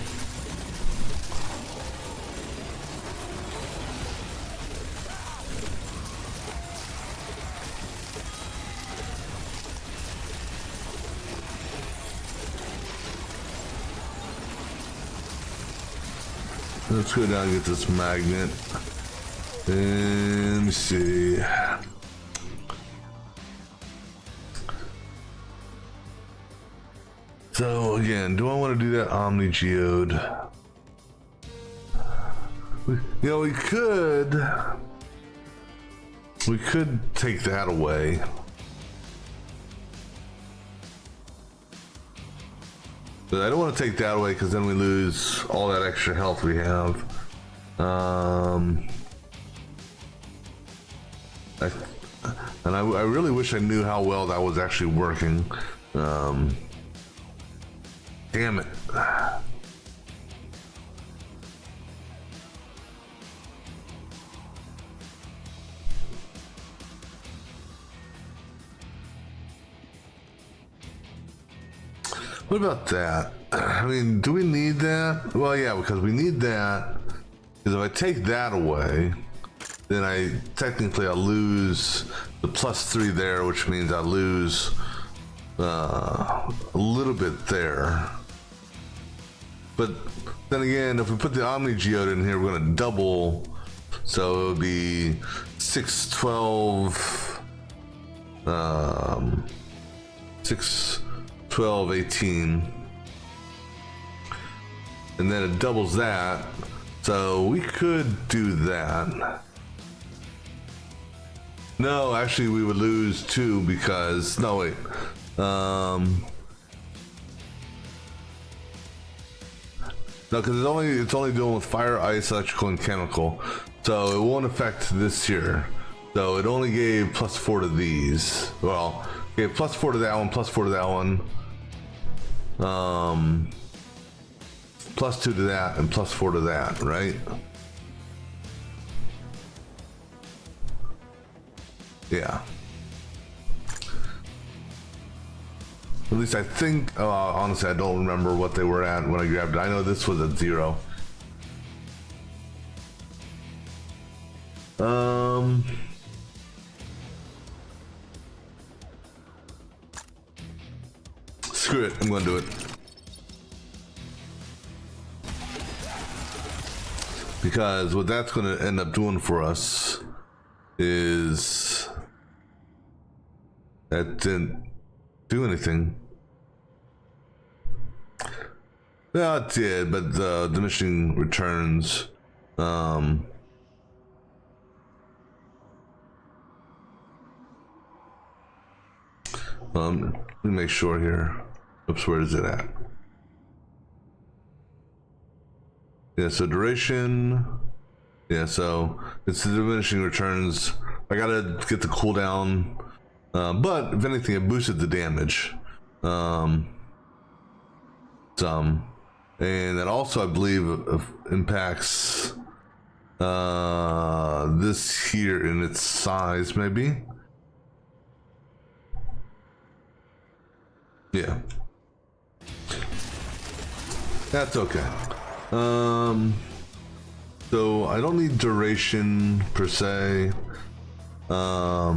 Let's go down and get this magnet. And let me see. So again, do I want to do that Omni Geode? You know, we could take that away. But I don't want to take that away because then we lose all that extra health we have. I really wish I knew how well that was actually working. Damn it. What about that? I mean, do we need that? Well, yeah, because we need that. Because if I take that away, then I lose the +3 there, which means I lose a little bit there. But then again, if we put the Omni Geode in here, we're going to double. So it would be 6, 12, 6, 12, 18. And then it doubles that. So we could do that. No, actually we would lose 2 because, no wait. No, because it's only dealing with fire, ice, electrical, and chemical. So it won't affect this here. So it only gave +4 to these. Well, gave +4 to that one, +4 to that one. +2 to that, and +4 to that, right? Yeah. At least I think, honestly, I don't remember what they were at when I grabbed it. I know this was at 0. Screw it, I'm gonna do it. Because what that's gonna end up doing for us is that didn't do anything. Yeah, it did, but the diminishing returns. Let me make sure here. Oops, where is it at? Yeah, so duration. Yeah, so it's the diminishing returns. I gotta get the cooldown, but if anything, it boosted the damage. Some, and that also, I believe, impacts this here in its size, maybe. Yeah, that's okay. So I don't need duration per se. Let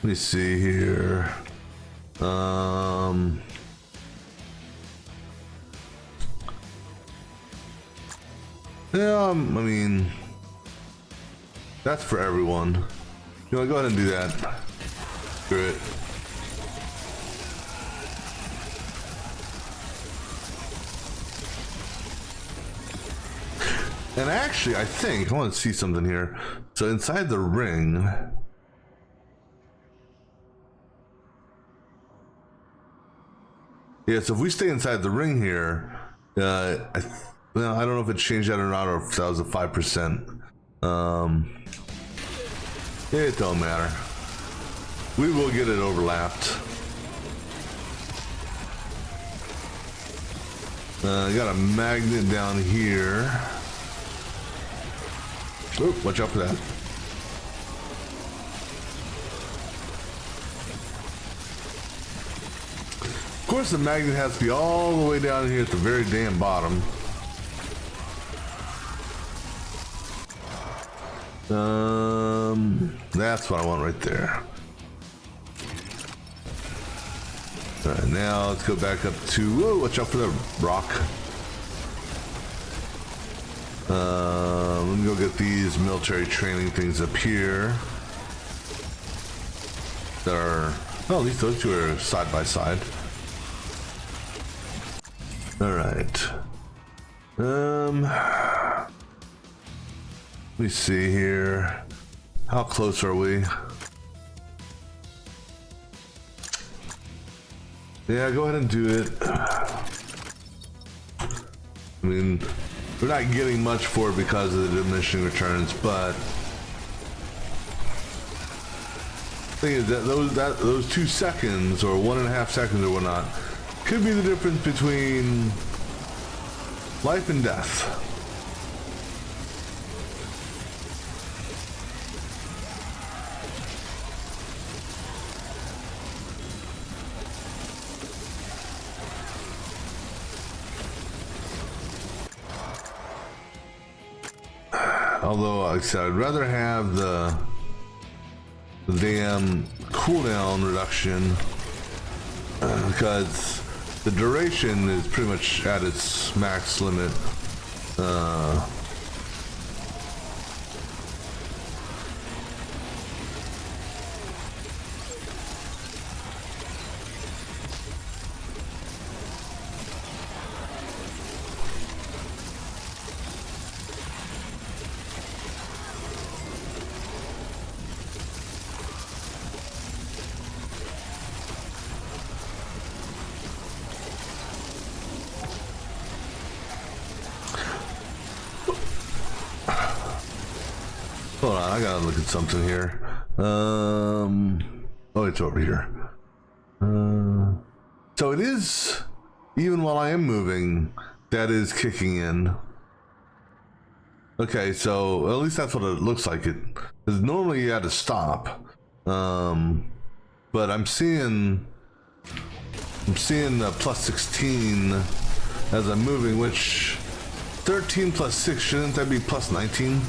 me see here. Yeah, I mean, that's for everyone. You know, go ahead and do that. Screw it. And actually, I think I want to see something here. So inside the ring, yeah. So if we stay inside the ring here, well, I don't know if it changed that or not, or if that was a 5%. It don't matter. We will get it overlapped. I got a magnet down here. Oh, watch out for that. Of course, the magnet has to be all the way down here at the very damn bottom. That's what I want right there. All right, now let's go back up to. Whoa, watch out for the rock. Let me go get these military training things up here. That are, oh, at least those two are side by side. All right. Let me see here. How close are we? Yeah, go ahead and do it. I mean, we're not getting much for it because of the diminishing returns, but the thing is that those 2 seconds or 1.5 seconds or whatnot could be the difference between life and death. Although, like I said, I'd rather have the damn cooldown reduction because the duration is pretty much at its max limit. Hold on, I gotta look at something here. Oh, it's over here. So it is, even while I am moving, that is kicking in. Okay, so at least that's what it looks like. Because normally you had to stop. But I'm seeing plus 16 as I'm moving, which 13 plus 6, shouldn't that be plus 19?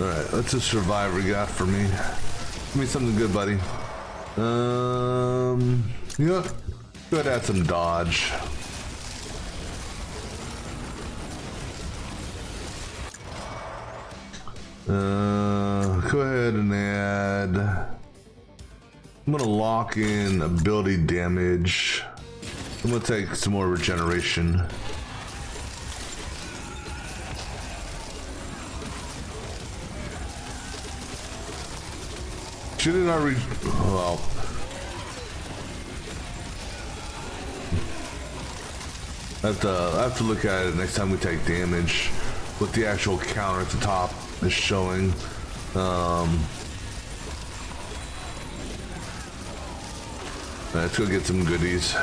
Alright, what's a survivor got for me? Give me something good, buddy. You know what? Go ahead and add some dodge. Go ahead and add. I'm gonna lock in ability damage. I'm gonna take some more regeneration. Shouldn't I well. I have to look at it next time we take damage. What the actual counter at the top is showing. Let's go get some goodies.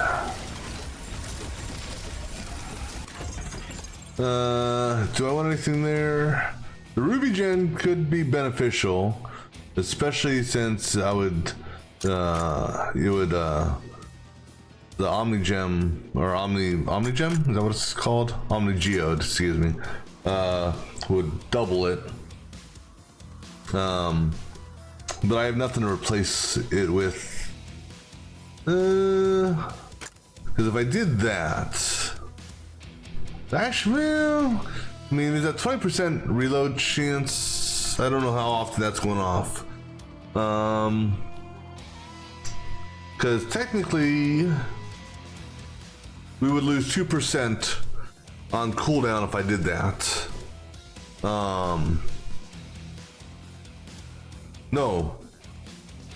Do I want anything there? The Ruby Gen could be beneficial, especially since I would, the Omni Gem or Omni Gem, is that what it's called? Omni Geode, excuse me, would double it. But I have nothing to replace it with. Because if I did that, actually, well, I mean, there's a 20% reload chance. I don't know how often that's going off. Because technically, we would lose 2% on cooldown if I did that. No.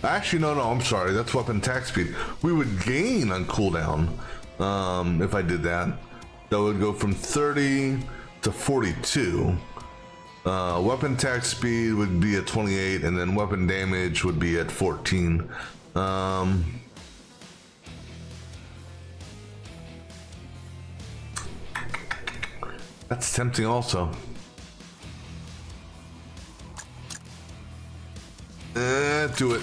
Actually, no, I'm sorry. That's weapon attack speed. We would gain on cooldown if I did that. That would go from 30 to 42. Weapon attack speed would be at 28, and then weapon damage would be at 14. That's tempting also. Do it.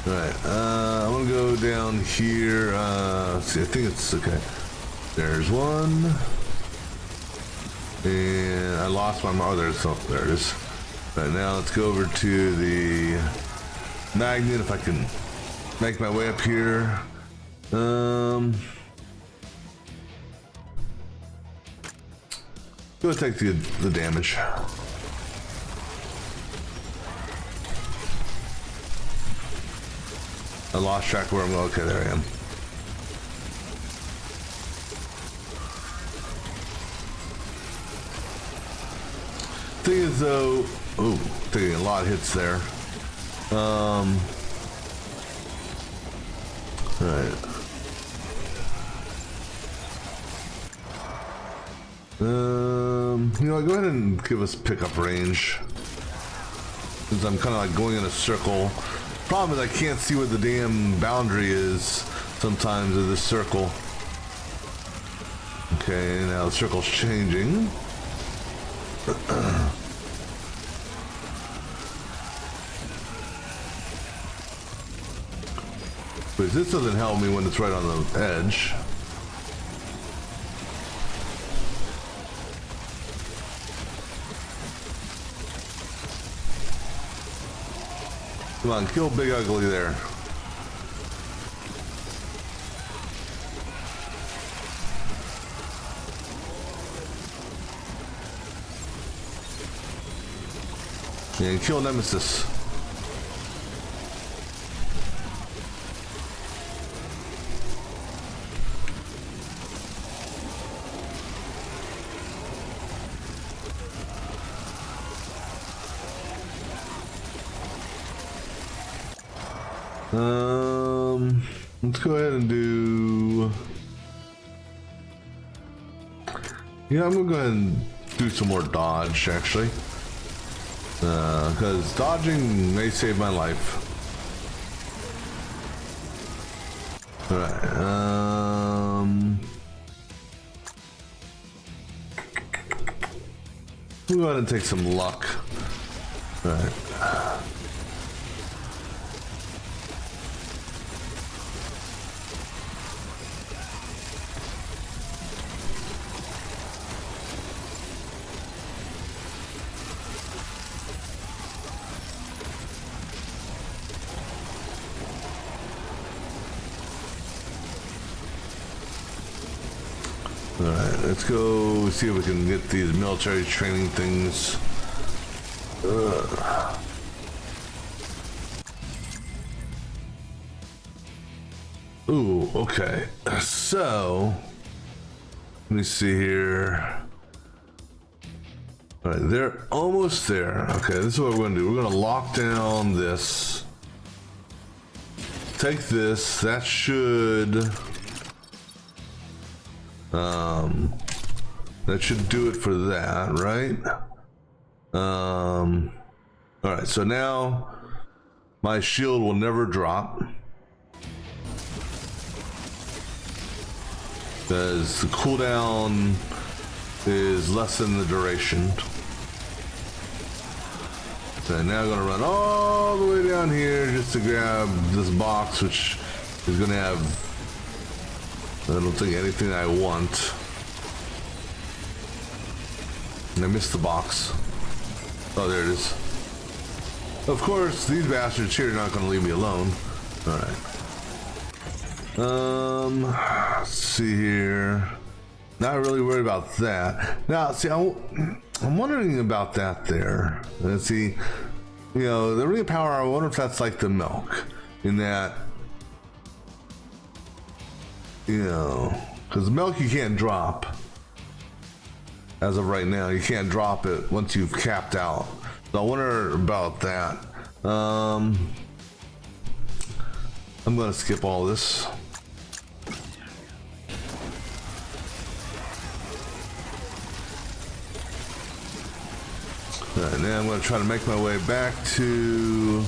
Alright, I'm gonna go down here. Let's see, I think it's okay. There's one. And I lost my there it is. Right, now let's go over to the magnet if I can make my way up here. Go take the damage. I lost track of where I'm going. Okay, there I am. Thing is though, oh, taking a lot of hits there. Alright. You know, go ahead and give us pickup range. Since I'm kind of like going in a circle. Problem is I can't see what the damn boundary is sometimes of this circle. Okay, now the circle's changing. But this doesn't help me when it's right on the edge. Come on, kill Big Ugly there. And kill Nemesis. Let's go ahead and do. Yeah, I'm gonna go ahead and do some more dodge actually, because dodging may save my life. All right. We'll go ahead and take some luck. All right. Alright, let's go see if we can get these military training things. Ooh, okay. So, let me see here. All right, they're almost there. Okay, this is what we're gonna do. We're gonna lock down this. Take this. That should do it for that, right? All right, so now my shield will never drop because the cooldown is less than the duration. And now I'm gonna run all the way down here just to grab this box, which is gonna have, I don't think, anything I want. And I missed the box. Oh, there it is. Of course, these bastards here are not gonna leave me alone. All right. Let's see here. Not really worried about that. Now, see, I'm wondering about that there. Let's see, you know, the ring of power, I wonder if that's like the milk, in that, you know, because milk you can't drop. As of right now, you can't drop it once you've capped out. So I wonder about that. I'm gonna skip all this. Right, now I'm going to try to make my way back to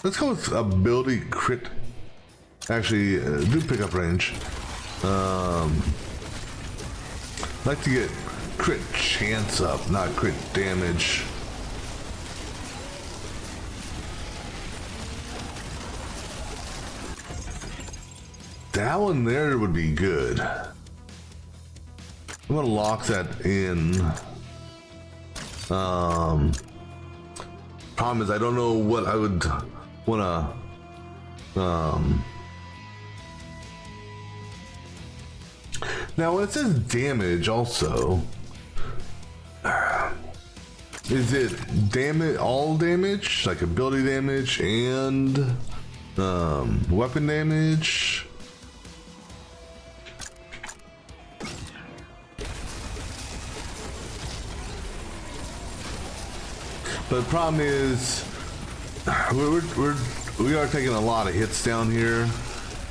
let's go with ability crit. Actually, do pickup range. I'd like to get crit chance up, not crit damage. That one there would be good. I'm gonna lock that in. Problem is I don't know what I would wanna now when it says damage also, is it damage, all damage, like ability damage and weapon damage? But the problem is, we are taking a lot of hits down here,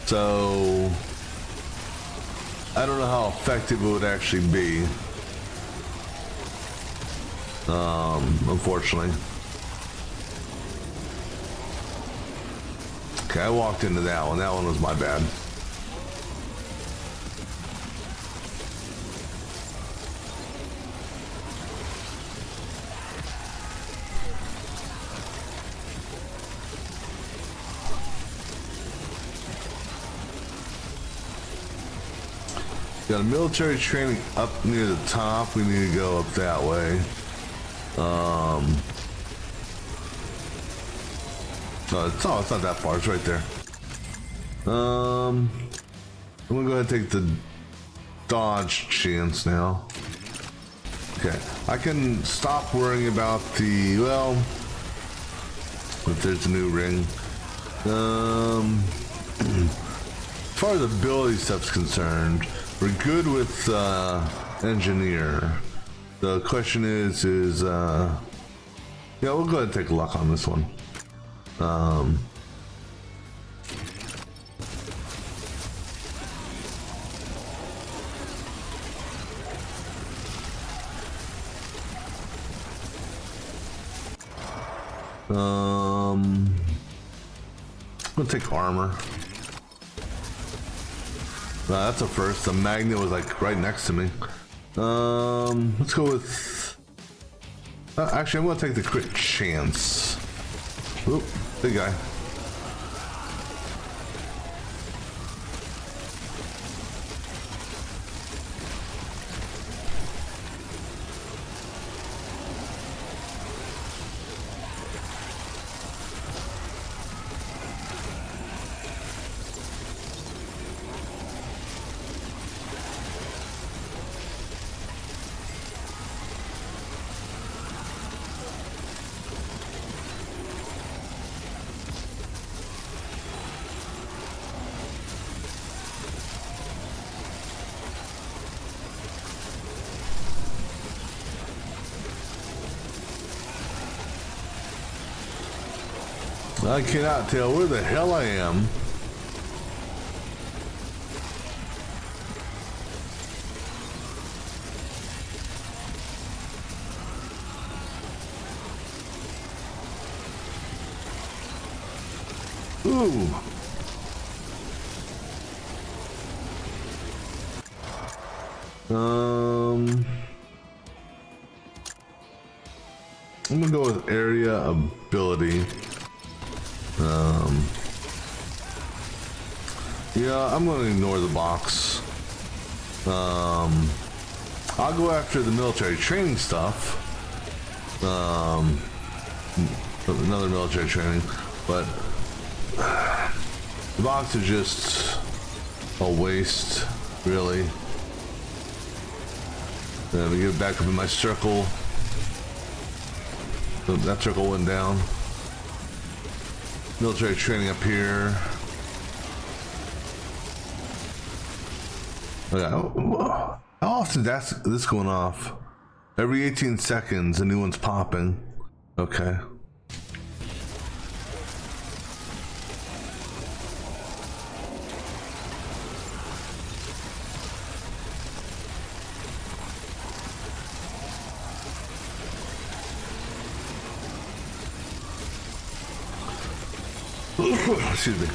so I don't know how effective it would actually be. Unfortunately. Okay, I walked into that one. That one was my bad. Got a military training up near the top. We need to go up that way. No, it's not that far. It's right there. I'm gonna go ahead and take the dodge chance now. Okay, I can stop worrying about the, well, if there's a new ring. As far as ability stuff's concerned, we're good with engineer. The question is yeah, we'll go ahead and take a look on this one. I'm gonna take armor. That's a first. The magnet was like right next to me. Let's go with. Actually, I'm gonna take the crit chance. Oop, big guy. I cannot tell where the hell I am. Ooh. I'm gonna go with area ability. Yeah, I'm gonna ignore the box. I'll go after the military training stuff. Another military training, but the box is just a waste, really. Let me get back up in my circle. So that circle went down. Military training up here. Okay. How often is this going off? Every 18 seconds, a new one's popping. Okay. Excuse me.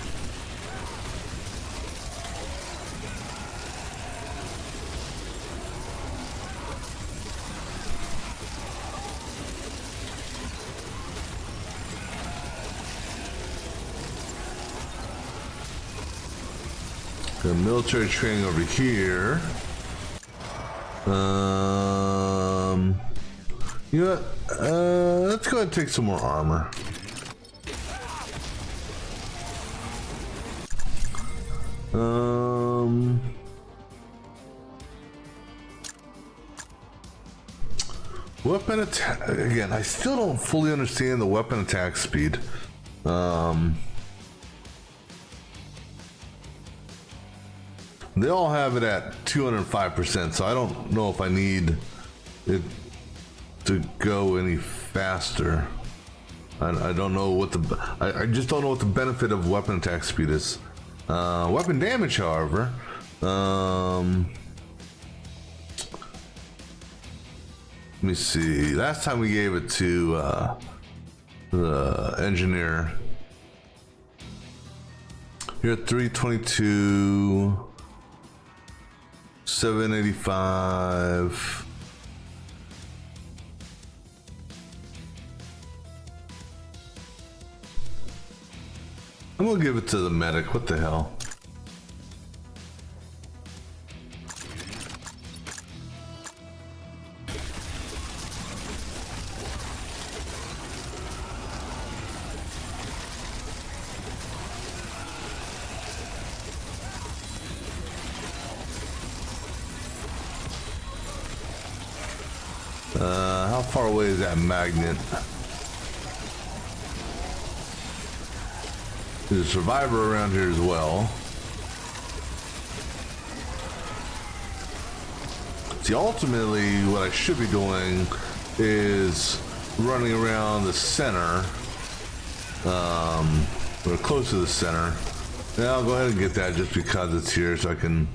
The military training over here. You know what? Let's go ahead and take some more armor. Weapon attack. Again, I still don't fully understand the weapon attack speed. They all have it at 205%, so I don't know if I need it to go any faster. I don't know what the... I just don't know what the benefit of weapon attack speed is. Weapon damage, however, let me see. Last time we gave it to the engineer. You're at 322, 785. I'm gonna give it to the medic. What the hell? How far away is that magnet? There's a survivor around here as well. See, ultimately, what I should be doing is running around the center, or close to the center. And I'll go ahead and get that just because it's here, so I can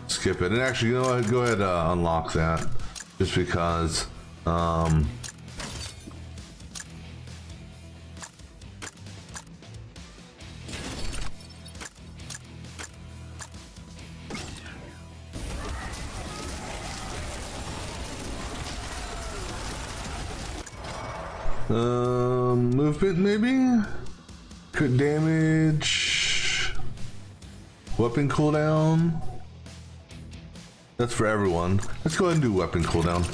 skip it. And actually, you know what? Go ahead, unlock that, just because. Movement maybe? Crit damage. Weapon cooldown. That's for everyone. Let's go ahead and do weapon cooldown.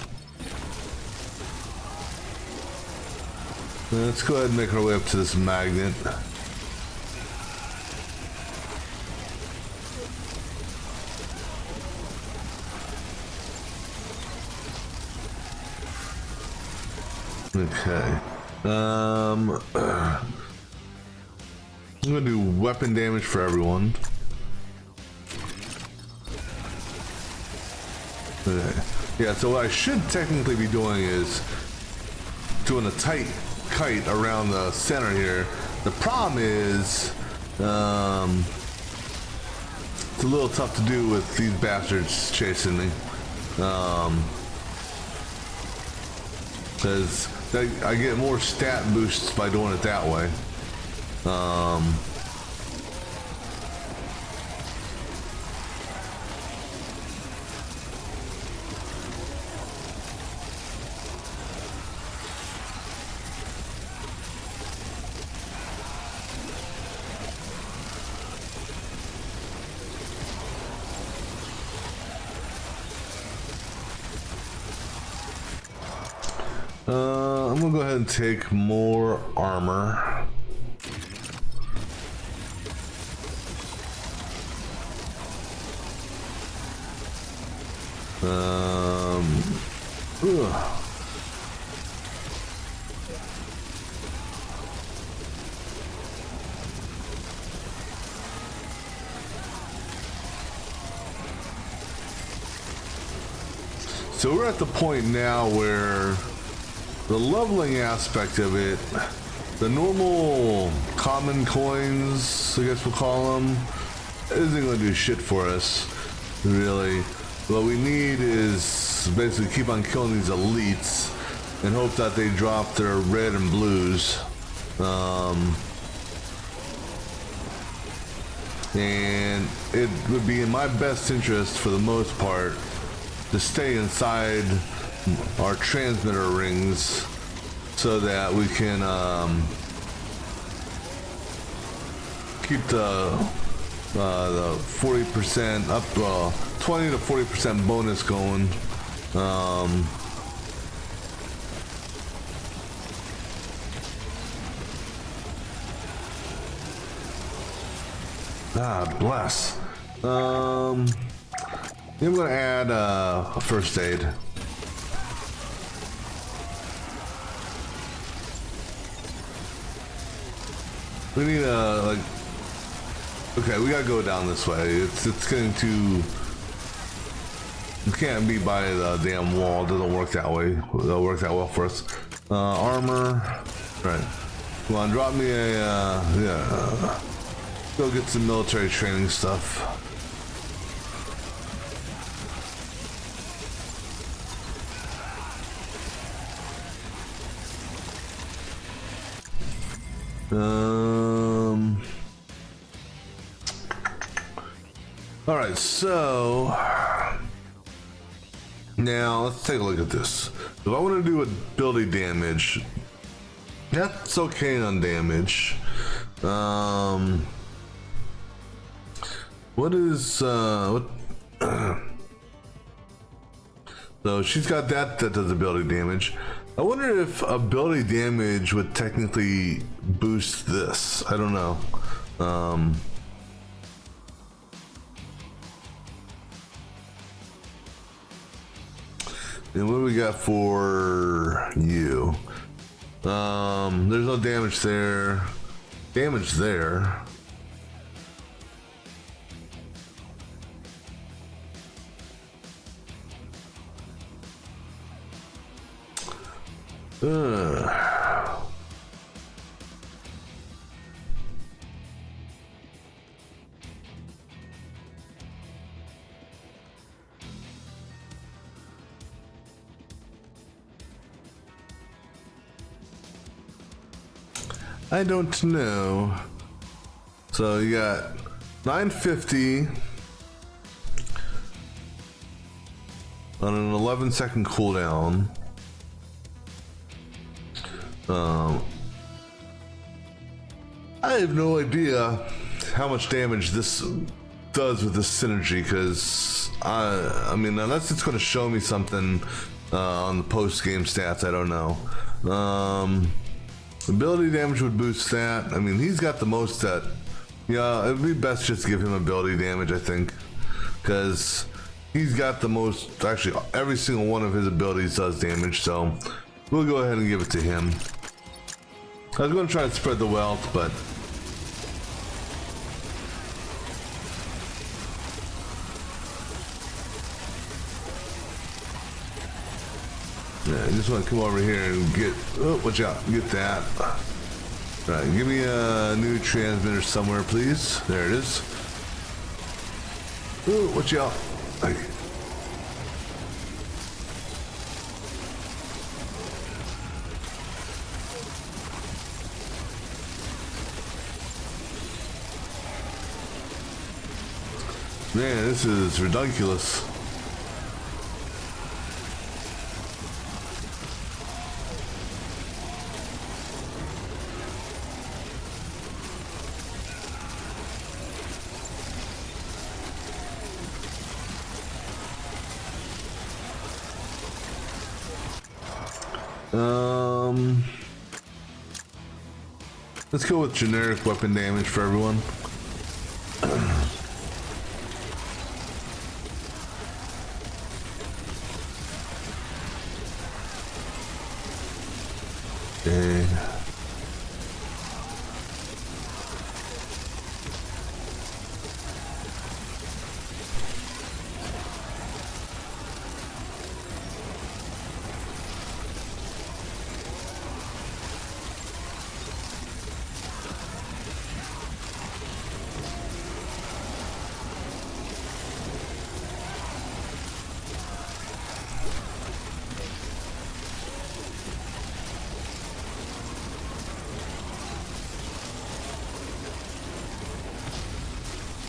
Let's go ahead and make our way up to this magnet. Okay. I'm gonna do weapon damage for everyone. Okay. Yeah, so what I should technically be doing is doing a tight kite around the center here, The problem is, it's a little tough to do with these bastards chasing me. Because I get more stat boosts by doing it that way. I'm gonna go ahead and take more armor. Ugh. So we're at the point now where the leveling aspect of it, the normal common coins, I guess we'll call them, isn't going to do shit for us, really. What we need is basically keep on killing these elites and hope that they drop their red and blues. And it would be in my best interest, for the most part, to stay inside our transmitter rings so that we can keep the 40% up, 20 to 40% bonus going. Bless. I'm gonna add a first aid. We need a, okay, we gotta go down this way. It's getting too, you can't be by the damn wall. It doesn't work that way. It'll work that well for us. Armor, right. Come on, drop me a, yeah. Go get some military training stuff. All right, so now let's take a look at this. If I want to do ability damage, that's okay on damage. What is what? So she's got that does ability damage. I wonder if ability damage would technically boost this. I don't know. And what do we got for you? There's no damage there. Damage there. I don't know. So you got 950 on an 11-second cooldown. I have no idea how much damage this does with this synergy, because I mean, unless it's going to show me something on the post-game stats, I don't know. Ability damage would boost that. I mean, he's got the most that, yeah, it'd be best just to give him ability damage, I think, because he's got the most. Actually, every single one of his abilities does damage, so we'll go ahead and give it to him. I was going to try to spread the wealth, but yeah, I just want to come over here and get, oh, watch out, get that. Alright, give me a new transmitter somewhere, please. There it is. Ooh, watch out. Man, this is ridiculous. Let's go with generic weapon damage for everyone. Okay.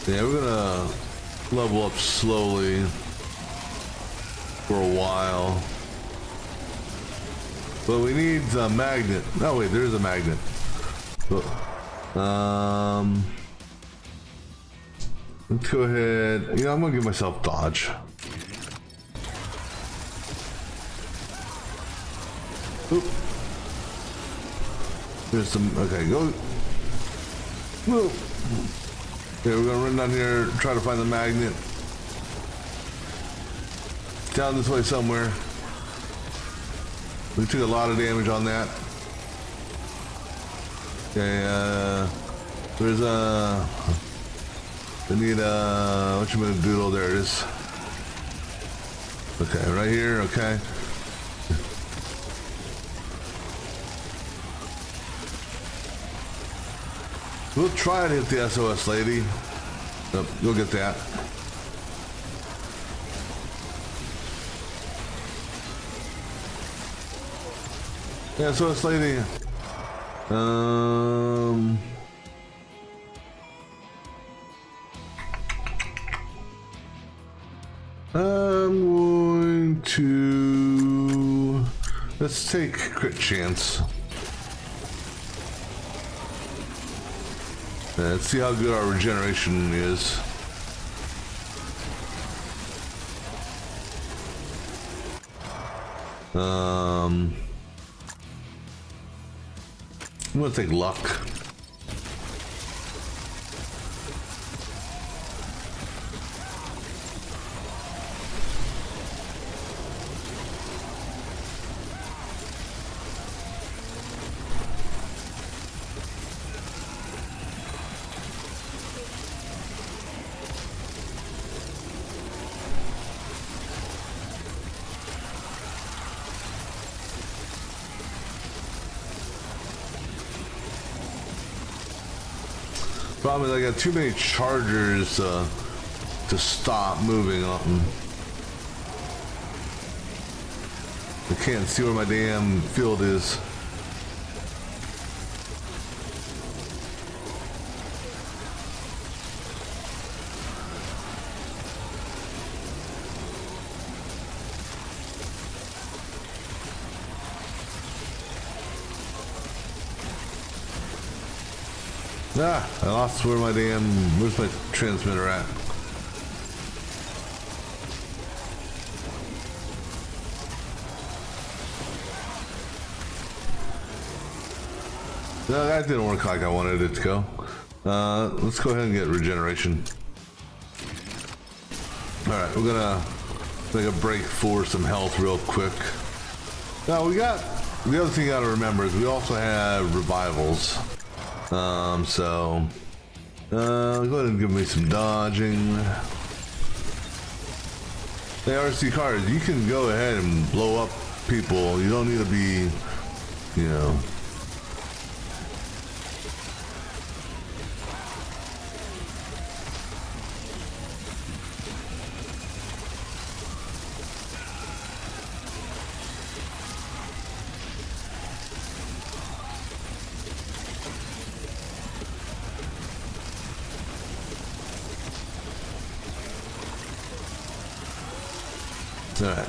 Yeah, we're gonna level up slowly for a while. But we need a magnet. No, wait, there's a magnet. Let's go ahead. You know, I'm gonna give myself dodge. Oop. There's some. Okay, go. Whoa. Okay, we're gonna run down here, try to find the magnet. Down this way somewhere. We took a lot of damage on that. Okay, there's a... I need a... whatchamadoodle, there it is. Okay, right here, okay. We'll try to hit the SOS lady. Nope, you'll get that. Yeah, SOS lady. I'm going to... let's take crit chance. Let's see how good our regeneration is. I'm gonna take luck. Problem is I got too many chargers to stop moving on them. I can't see where my damn field is. Ah, I lost where my damn... where's my transmitter at? No, that didn't work like I wanted it to go. Let's go ahead and get regeneration. Alright, we're gonna make a break for some health real quick. Now we got... the other thing you gotta remember is we also have revivals. Go ahead and give me some dodging. The RC cars, you can go ahead and blow up people. You don't need to be, you know. All right.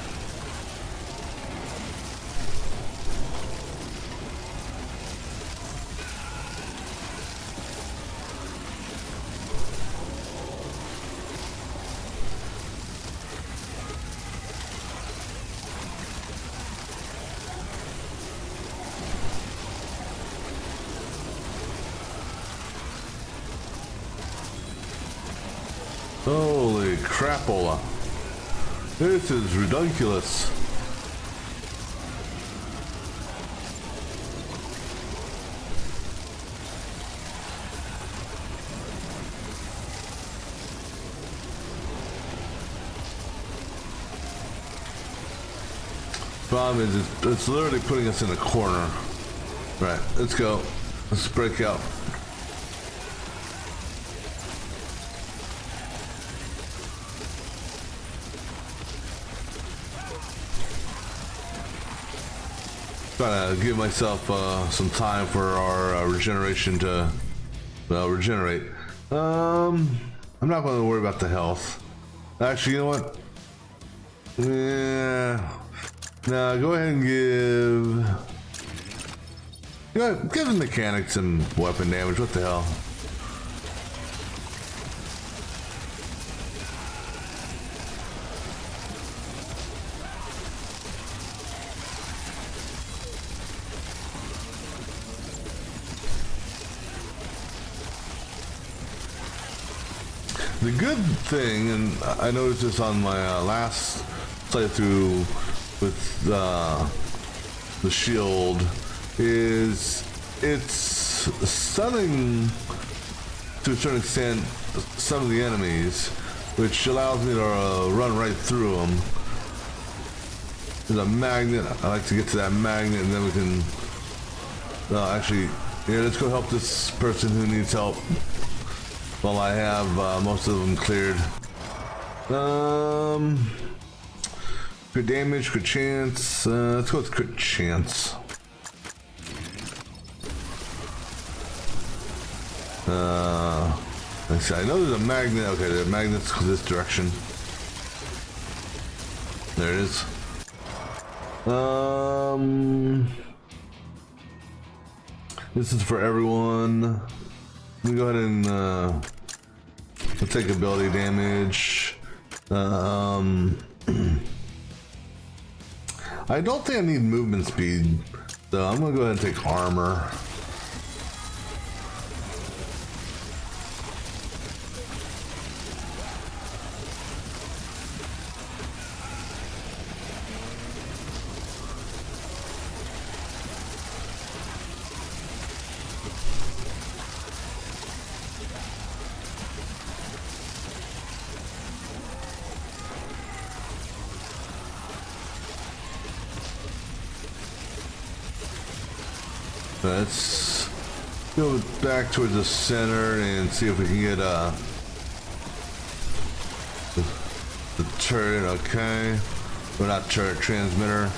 Holy crapola. This is ridiculous. Problem is, it's literally putting us in a corner. Right, let's go. Let's break out. Trying to give myself some time for our regeneration to regenerate. I'm not going to worry about the health. Actually, you know what? Yeah. Now go ahead and give the mechanics some weapon damage. What the hell? The good thing, and I noticed this on my last playthrough with the shield, is it's stunning to a certain extent some of the enemies, which allows me to run right through them. There's a magnet. I like to get to that magnet, and then we can actually, yeah, let's go help this person who needs help. Well, I have most of them cleared. Good damage, good chance. Let's go with crit chance. Let's see. I know there's a magnet. Okay, the magnet's this direction. There it is. This is for everyone. Let me go ahead and we'll take ability damage. I don't think I need movement speed, so I'm gonna go ahead and take armor. Let's go back towards the center and see if we can get the turret. Okay, we're not turret, transmitter.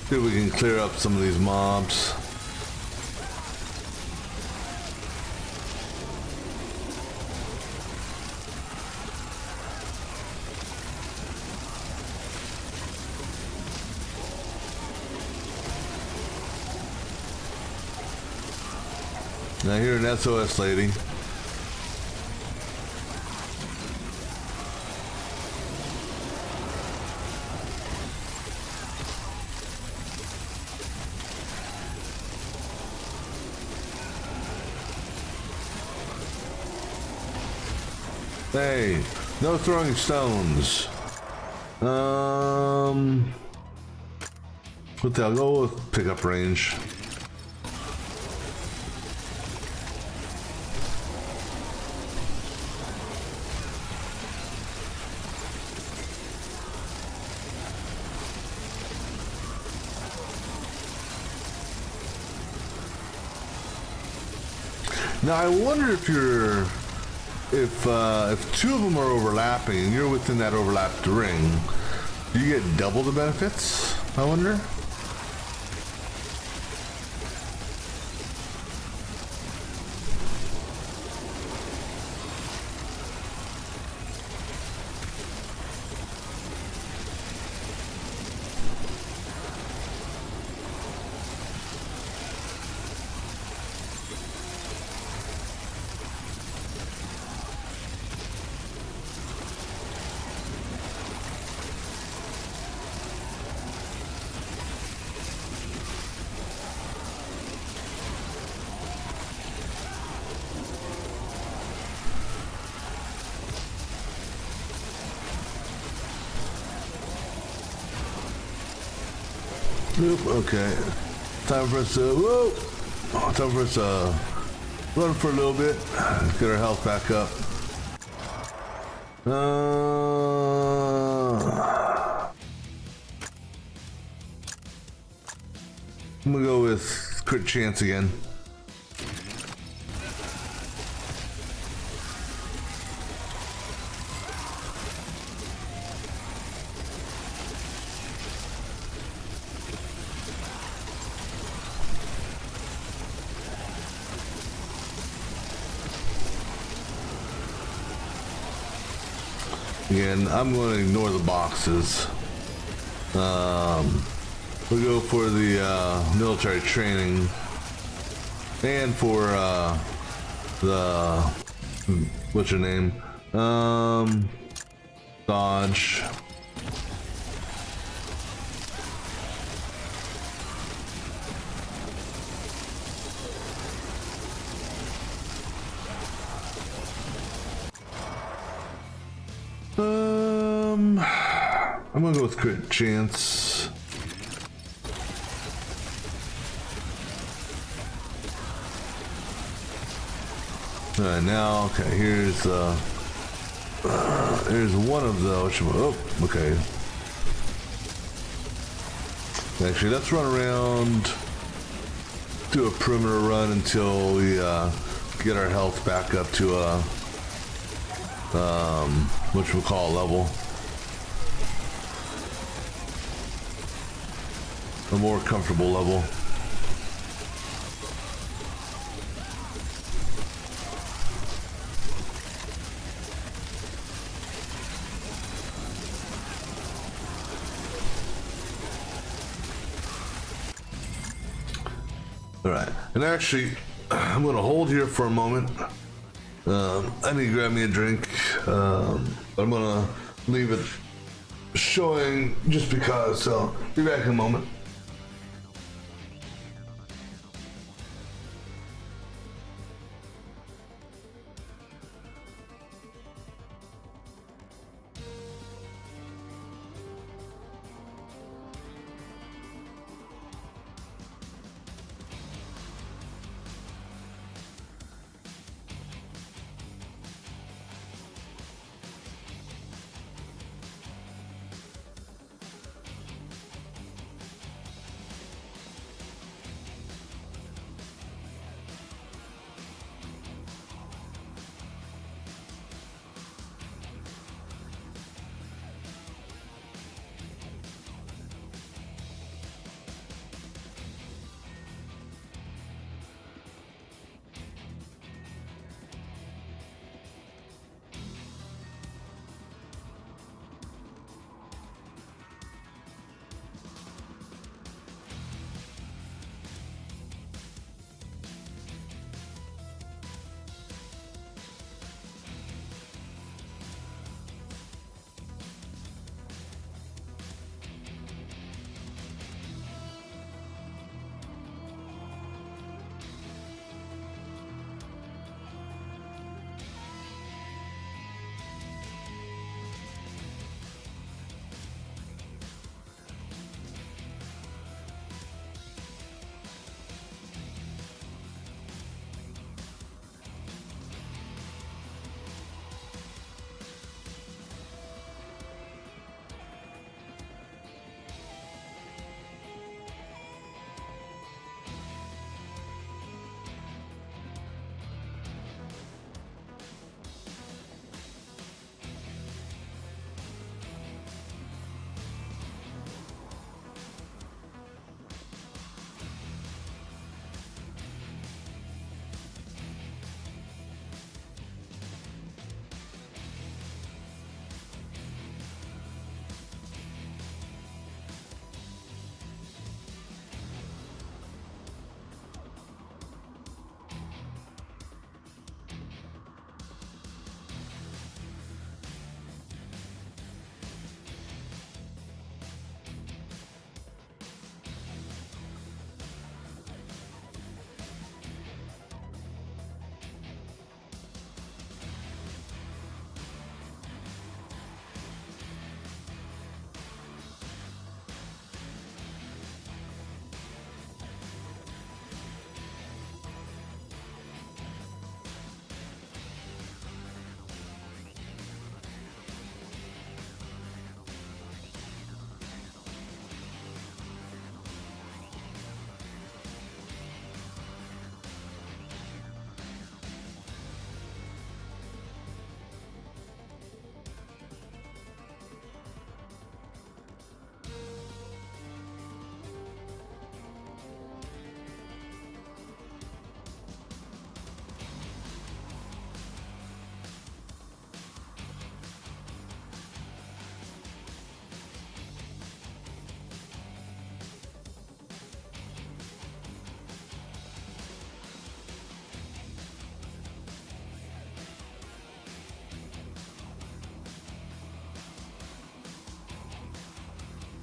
See if we can clear up some of these mobs. Now here an SOS lady. Hey, no throwing stones. What the hell? Go with pickup range. Now I wonder if if two of them are overlapping and you're within that overlapped ring, do you get double the benefits? I wonder. Nope. Okay. Time for us to. Whoa! Time for us to run for a little bit. Get our health back up. I'm gonna go with crit chance again. Again, I'm going to ignore the boxes. We'll go for the military training and for the what's your name? Dodge. I'm gonna go with crit chance. Alright, now, okay, here's one of those. Oh, okay. Actually, let's run around, do a perimeter run until we get our health back up to a which we'll call level. A more comfortable level. All right, and actually, I'm gonna hold here for a moment. I need to grab me a drink. I'm gonna leave it showing just because, so be back in a moment.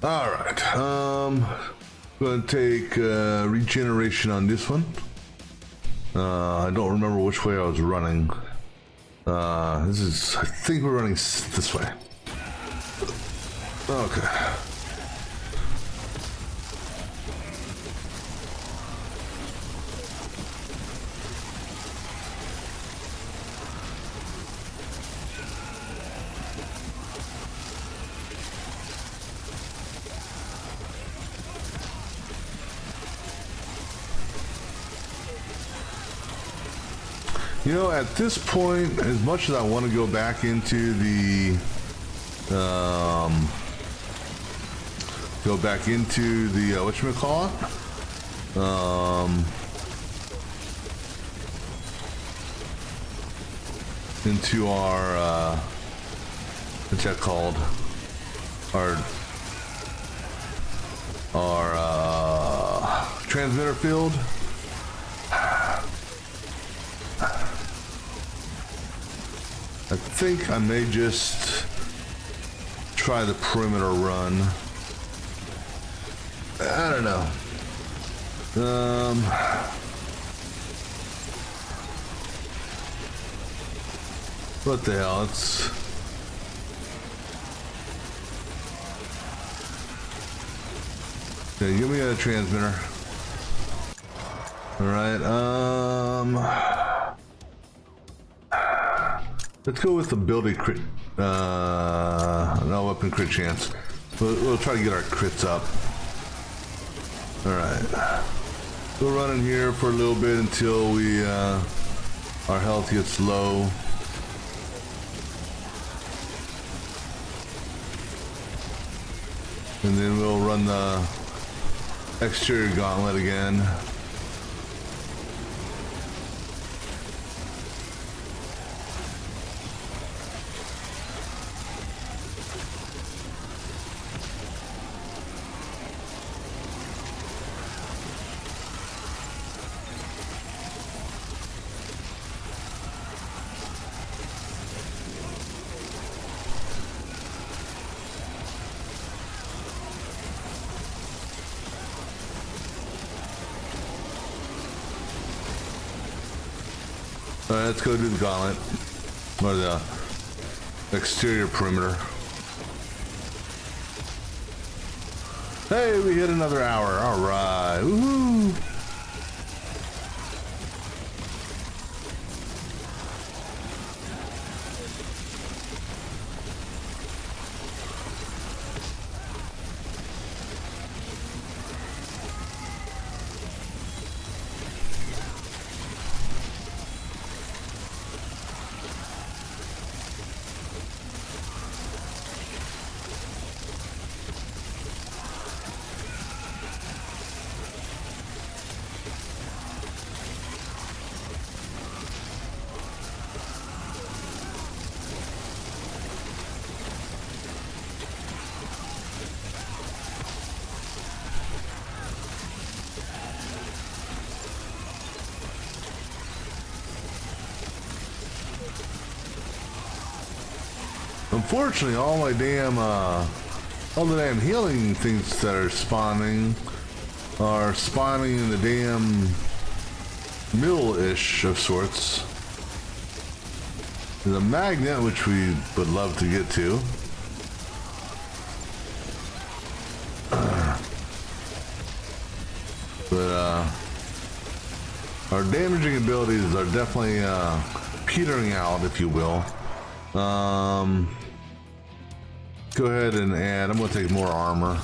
All right. Gonna take regeneration on this one. I don't remember which way I was running. This is, I think we're running this way. Okay. You know, at this point, as much as I want to go back into the, whatchamacallit? Into our, what's that called? Our transmitter field. I think I may just try the perimeter run. I don't know. What the hell? It's okay, give me a transmitter. All right. Let's go with the ability crit. No weapon crit chance. We'll try to get our crits up. All right. We'll run in here for a little bit until we our health gets low. And then we'll run the exterior gauntlet again. Alright, let's go do the gauntlet. Or the exterior perimeter. Hey, we hit another hour. Alright. Woohoo! Unfortunately, all the damn healing things that are spawning in the damn middle-ish of sorts. There's a magnet, which we would love to get to. But, our damaging abilities are definitely, petering out, if you will. Go ahead and add, I'm going to take more armor.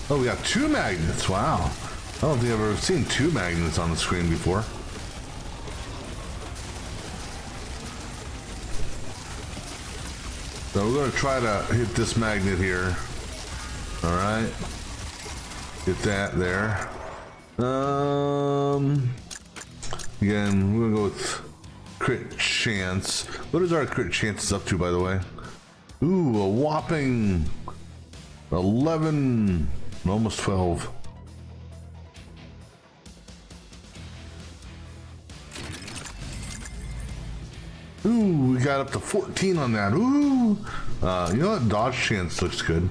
Oh, we got 2 magnets, wow. I don't think I've ever seen 2 magnets on the screen before. So we're going to try to hit this magnet here. All right. Get that there. Again, we're gonna go with crit chance. What is our crit chances up to, by the way? Ooh, a whopping 11, almost 12. Ooh, we got up to 14 on that. Ooh. You know what? Dodge chance looks good.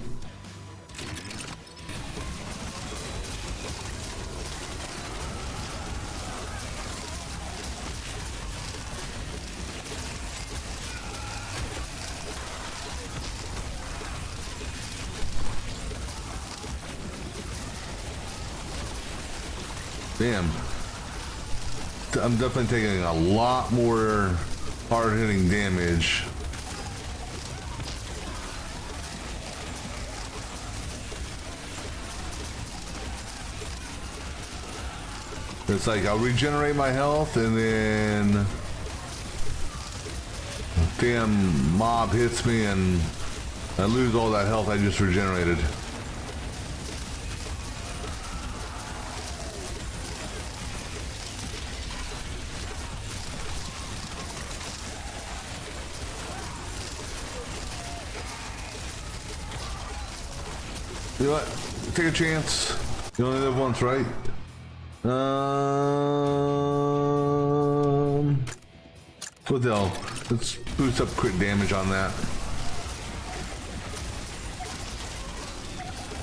Damn. I'm definitely taking a lot more hard-hitting damage. It's like I'll regenerate my health and then damn mob hits me and I lose all that health I just regenerated. You know what? Take a chance. You only live once, right? What the hell? Let's boost up crit damage on that.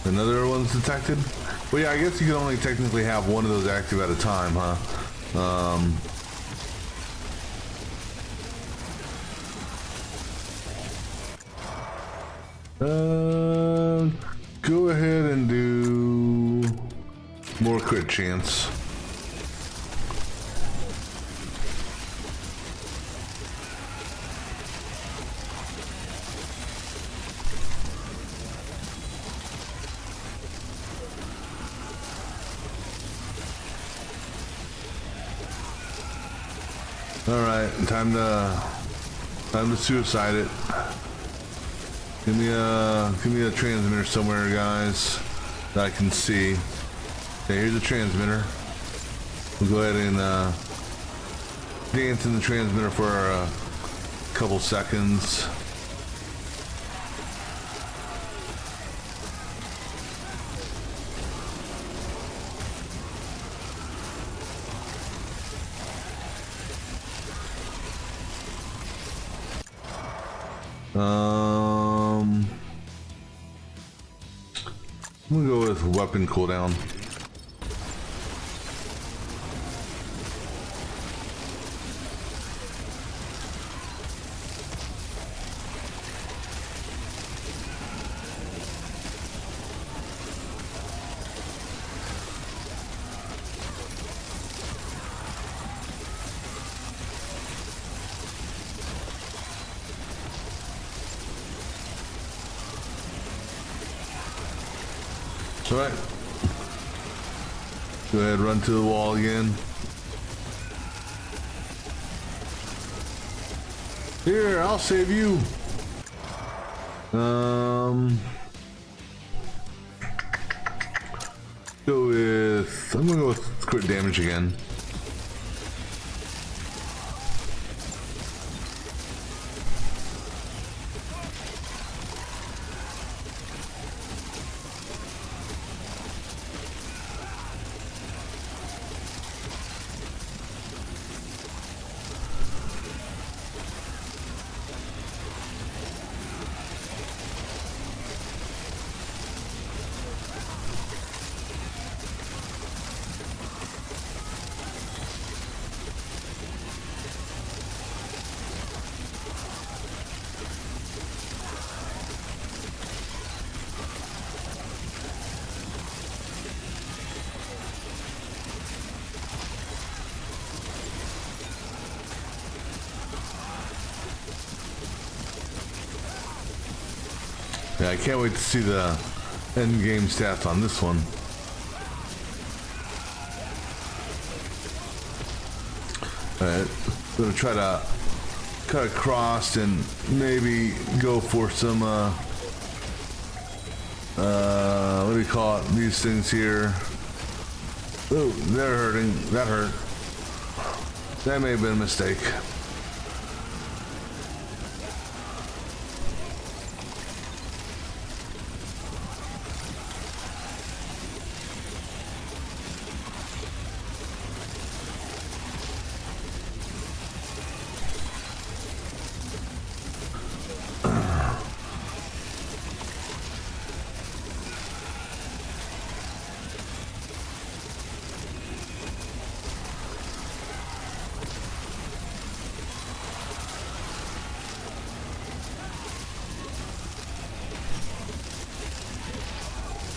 Another one's detected? Well, yeah, I guess you can only technically have one of those active at a time, huh? Go ahead and do more crit chance. All right, time to suicide it. Give me a transmitter somewhere, guys, that I can see. Okay, here's a transmitter. We'll go ahead and dance in the transmitter for a couple seconds. I'm gonna go with weapon cooldown. All right. Go ahead, run to the wall again. Here, I'll save you. I'm gonna go with crit damage again. Yeah, I can't wait to see the end game stats on this one. Alright, gonna try to cut across and maybe go for some what do you call it? These things here. Oh, they're hurting. That hurt. That may have been a mistake.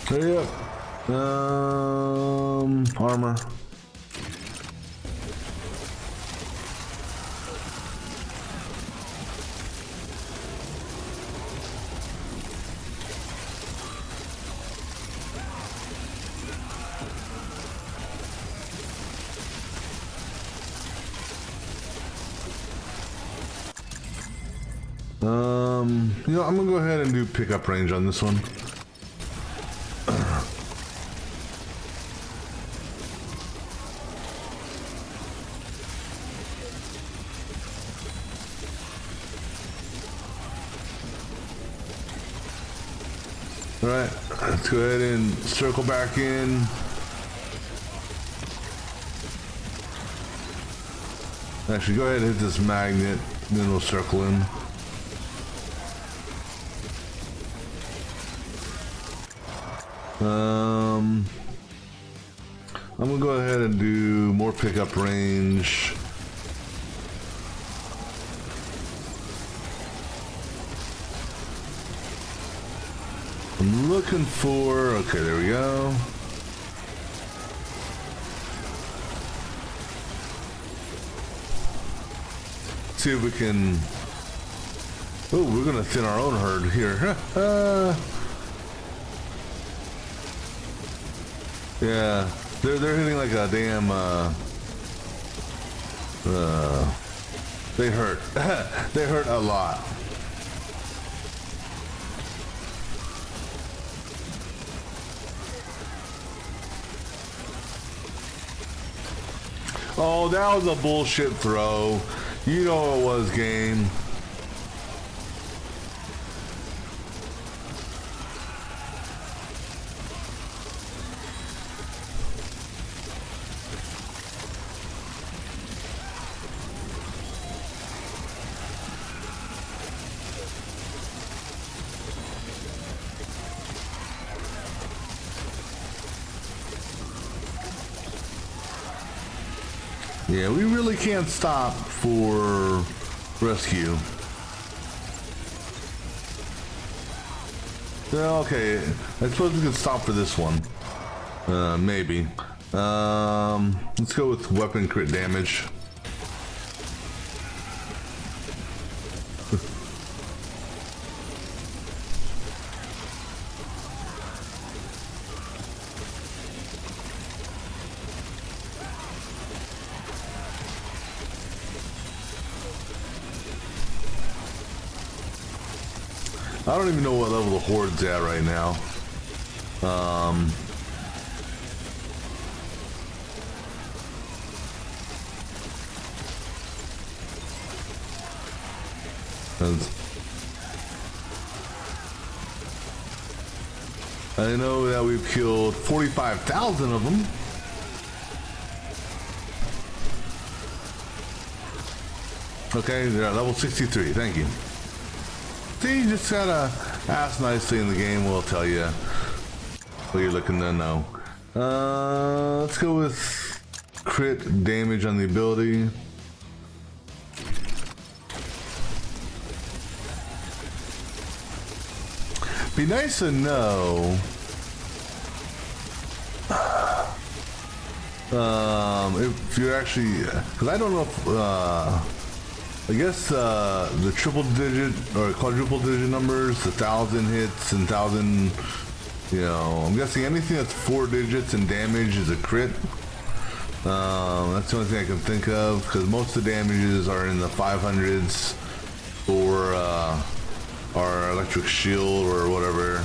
Hurry up. Armor. You know, I'm gonna go ahead and do pickup range on this one. All right, let's go ahead and circle back in. Actually, go ahead and hit this magnet, then we'll circle in. I'm gonna go ahead and do more pickup range. I'm looking for, okay, there we go. See if we can, oh, we're gonna thin our own herd here. Yeah, they're hitting like a damn, they hurt. They hurt a lot. Oh, that was a bullshit throw. You know it was, game. Yeah, we really can't stop for rescue. Okay, I suppose we could stop for this one. Maybe. Let's go with weapon crit damage. I don't even know what level the Horde's at right now. I know that we've killed 45,000 of them. Okay, they're at level 63. Thank you. See, you just gotta ask nicely in the game. We'll tell you what you're looking to know. Let's go with crit damage on the ability. Be nice to know if you're actually, because I don't know if I guess the triple digit or quadruple digit numbers, the 1,000 hits and 1,000, you know, I'm guessing anything that's 4 digits in damage is a crit. That's the only thing I can think of, because most of the damages are in the 500s for our electric shield or whatever.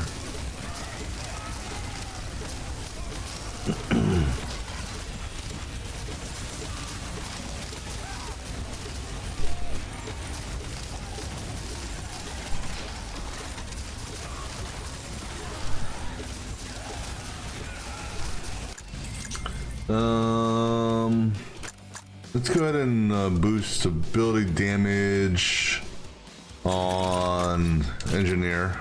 Let's go ahead and boost ability damage on Engineer.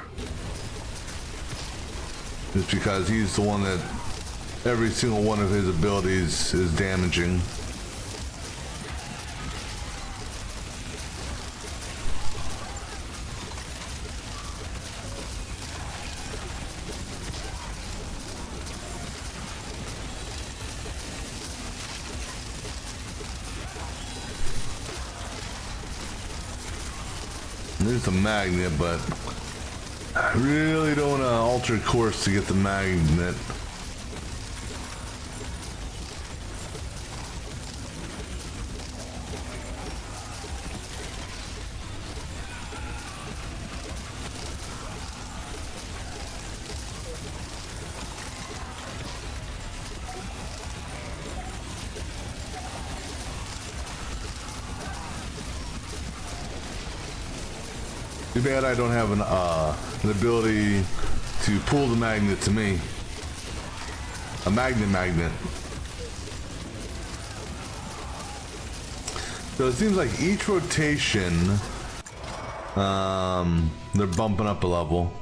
Just because he's the one that every single one of his abilities is damaging. There's a magnet, but I really don't want to alter course to get the magnet. Too bad I don't have an ability to pull the magnet to me. A magnet. So it seems like each rotation, they're bumping up a level.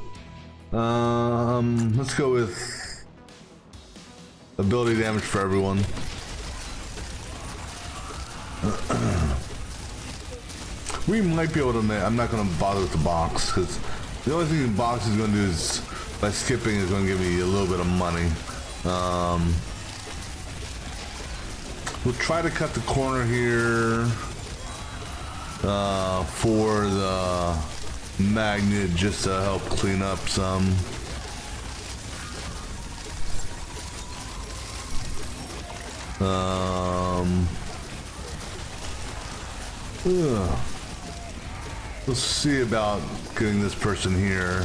Let's go with ability damage for everyone. We might be able to make, I'm not going to bother with the box, because the only thing the box is going to do is, by skipping, is going to give me a little bit of money. We'll try to cut the corner here for the magnet, just to help clean up some. Let's see about getting this person here.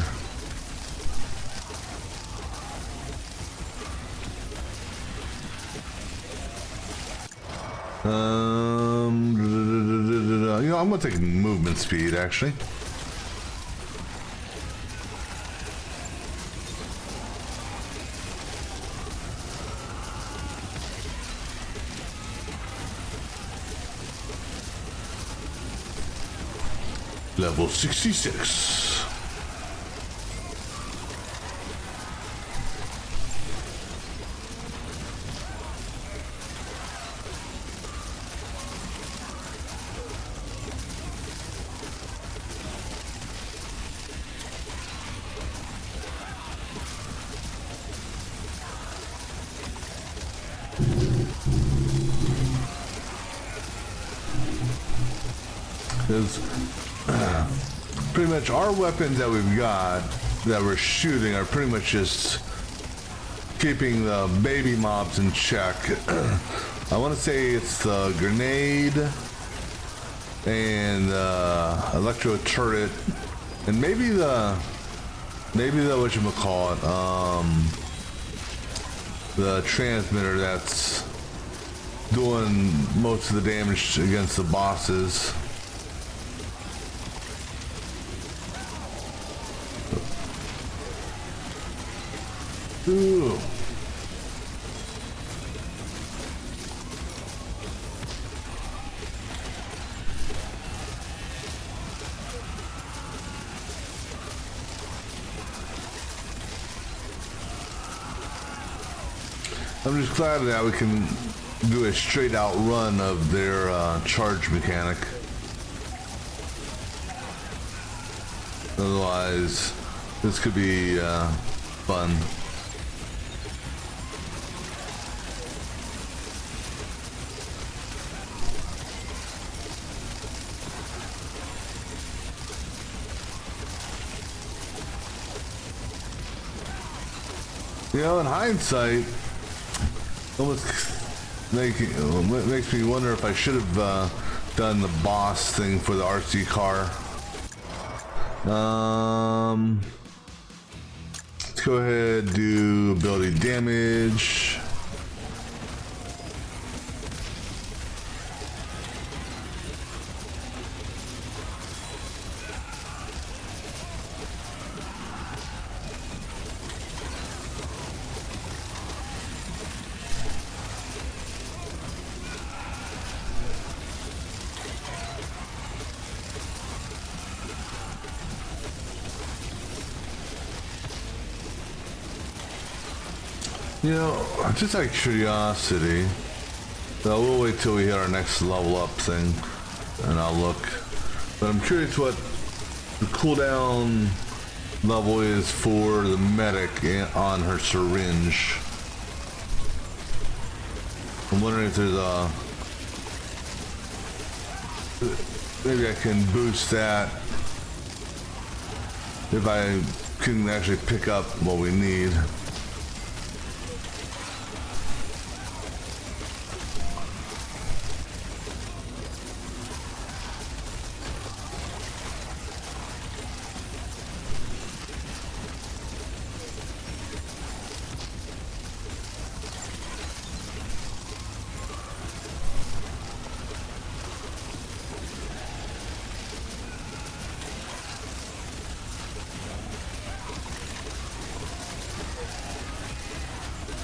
You know, I'm gonna take movement speed actually. Level 66. Pretty much our weapons that we've got that we're shooting are pretty much just keeping the baby mobs in check. I want to say it's the grenade and electro turret and maybe the whatchamacallit, the transmitter that's doing most of the damage against the bosses. Ooh. I'm just glad that we can do a straight out run of their charge mechanic. Otherwise, this could be fun. You know, in hindsight, almost makes me wonder if I should have done the boss thing for the RC car. Let's go ahead and do ability damage. You know, just out of curiosity, so we'll wait till we hit our next level up thing, and I'll look. But I'm curious what the cooldown level is for the medic on her syringe. I'm wondering if there's a... maybe I can boost that if I can actually pick up what we need.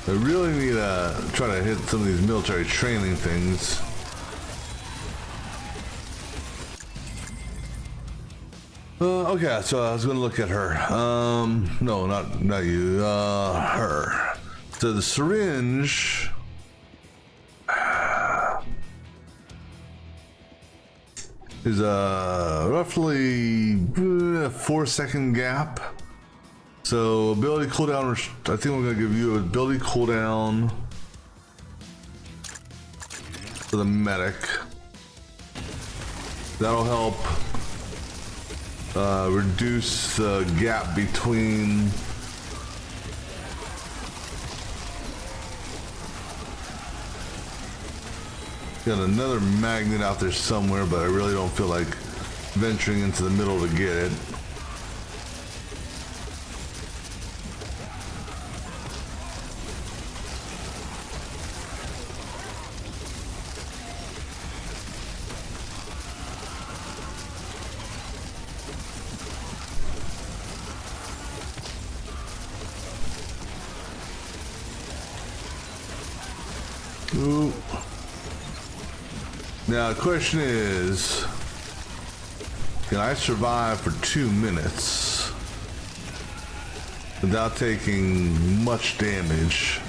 I really need to try to hit some of these military training things. Okay, so I was gonna look at her. No, not you. Her. So the syringe. Is a roughly 4-second gap. So ability cooldown, I think I'm gonna give you an ability cooldown for the medic. That'll help reduce the gap between got another magnet out there somewhere, but I really don't feel like venturing into the middle to get it. Ooh. Now the question is, can I survive for 2 minutes without taking much damage?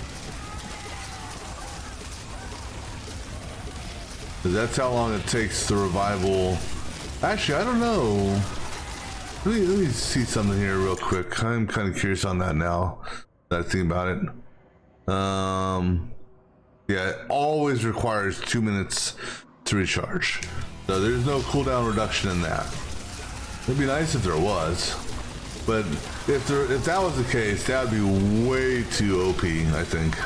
Because that's how long it takes the revival. Actually, I don't know. Let me see something here real quick. I'm kind of curious on that now that I think about it. Yeah, it always requires 2 minutes to recharge. So there's no cooldown reduction in that. It'd be nice if there was. But if that was the case, that would be way too OP, I think.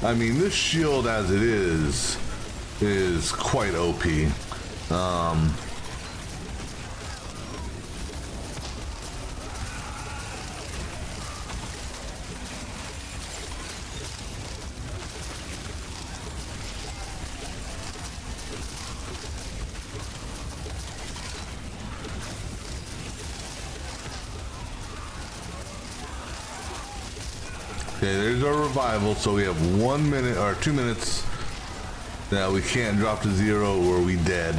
I mean, this shield as it is quite OP. Okay, there's our revival, so we have 1 minute or 2 minutes that we can't drop to 0 or we dead.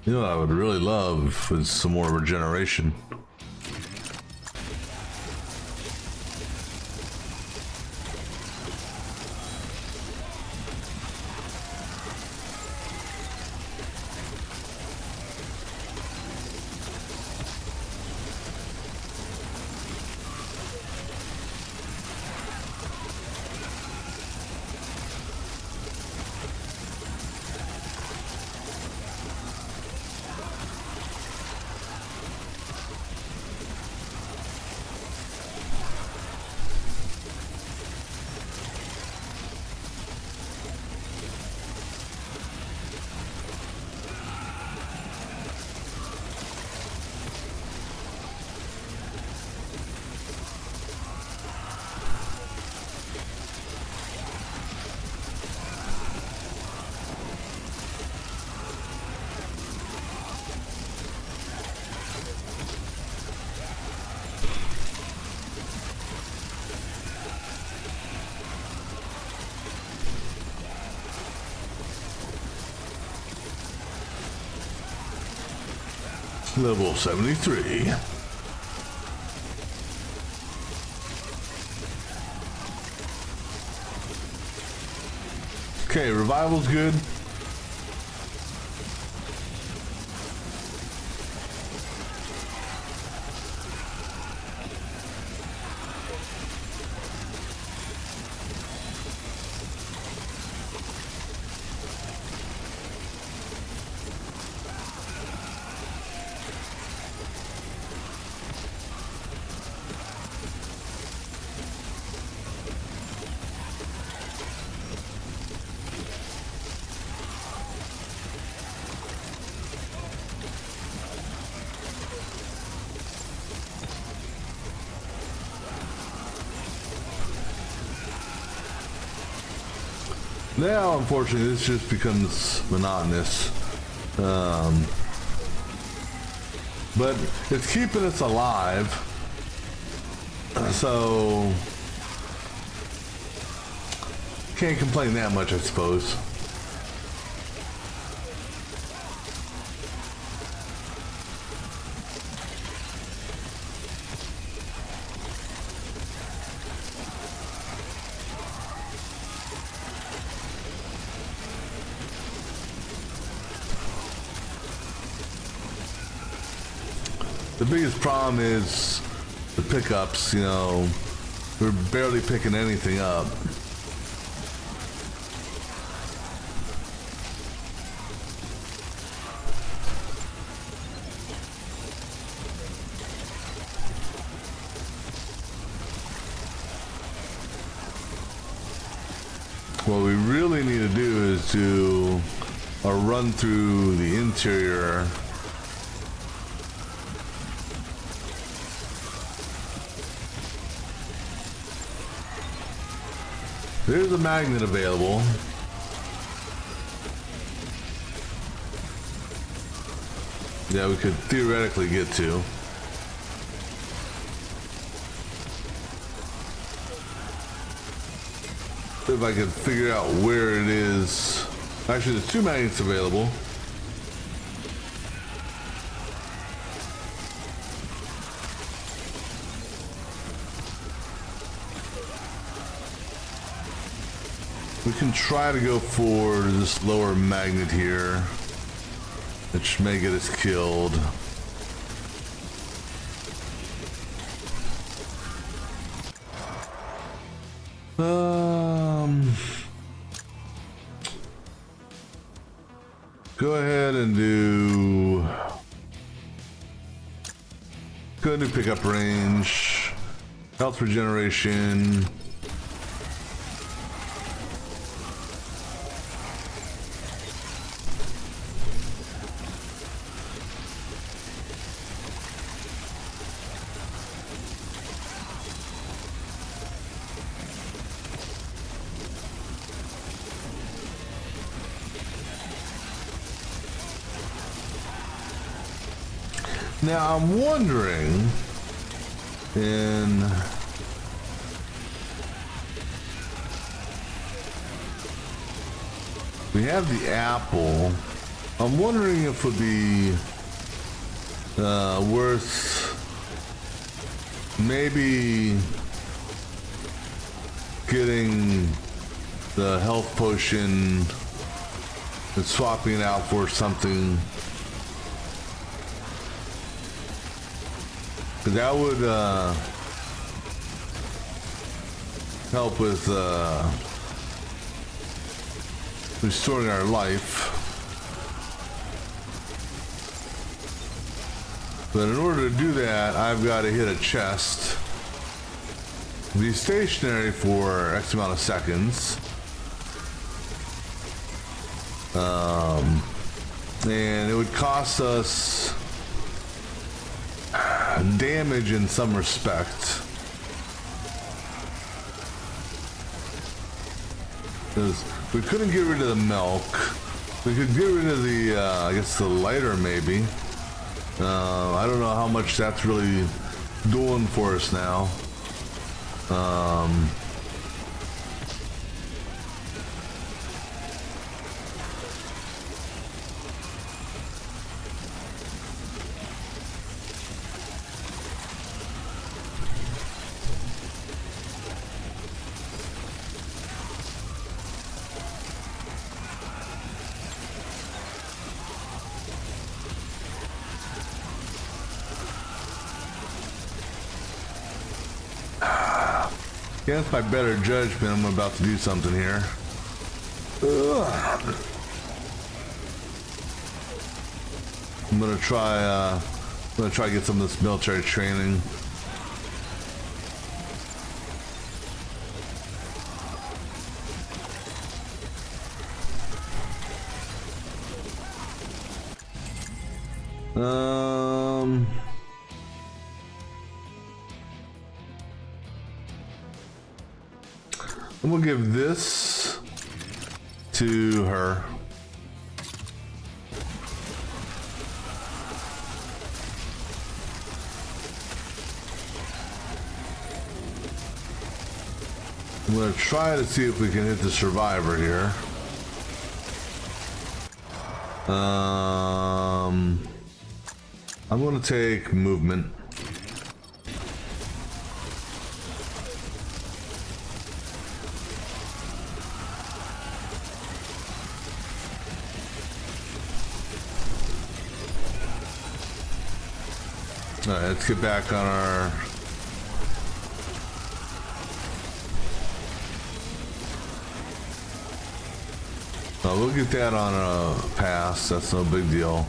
You know what I would really love is some more regeneration. Level 73. Okay, revival's good. Now, unfortunately, this just becomes monotonous. But it's keeping us alive. So, can't complain that much, I suppose. The biggest problem is the pickups, you know, we're barely picking anything up. What we really need to do is do a run through the interior. There's a magnet available. Yeah, we could theoretically get to. If I could figure out where it is. Actually, there's two magnets available. We can try to go for this lower magnet here, which may get us killed. Go ahead and do pickup range, health regeneration. Now I'm wondering, we have the apple. I'm wondering if it would be worth maybe getting the health potion and swapping it out for something. That would help with restoring our life. But in order to do that, I've got to hit a chest, be stationary for X amount of seconds, and it would cost us damage in some respect. Because we couldn't get rid of the milk. We could get rid of the, I guess the lighter maybe. I don't know how much that's really doing for us now. Against my better judgment, I'm about to do something here. Ugh. I'm gonna try to get some of this military training. I'm gonna give this to her. I'm gonna try to see if we can hit the survivor here. I'm gonna take movement. Alright, let's get back on our... Oh, we'll get that on a pass, that's no big deal.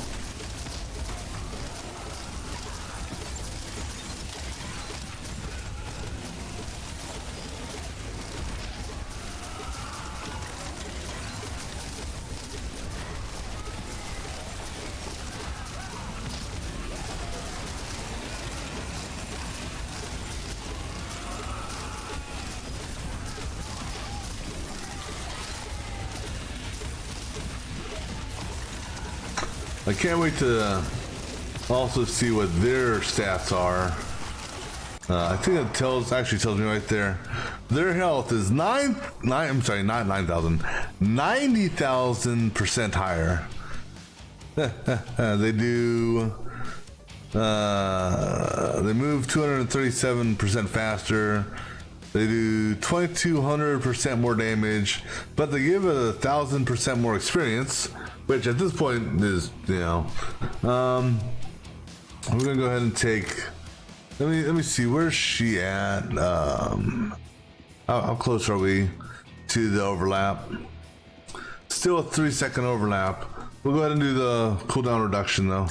I can't wait to also see what their stats are. I think it actually tells me right there. Their health is 90,000% higher. They do, they move 237% faster. They do 2,200% more damage, but they give it 1,000% more experience. Which at this point is, you know, we're gonna go ahead and take. Let me see, where's she at? How close are we to the overlap? Still a 3-second overlap. We'll go ahead and do the cooldown reduction though.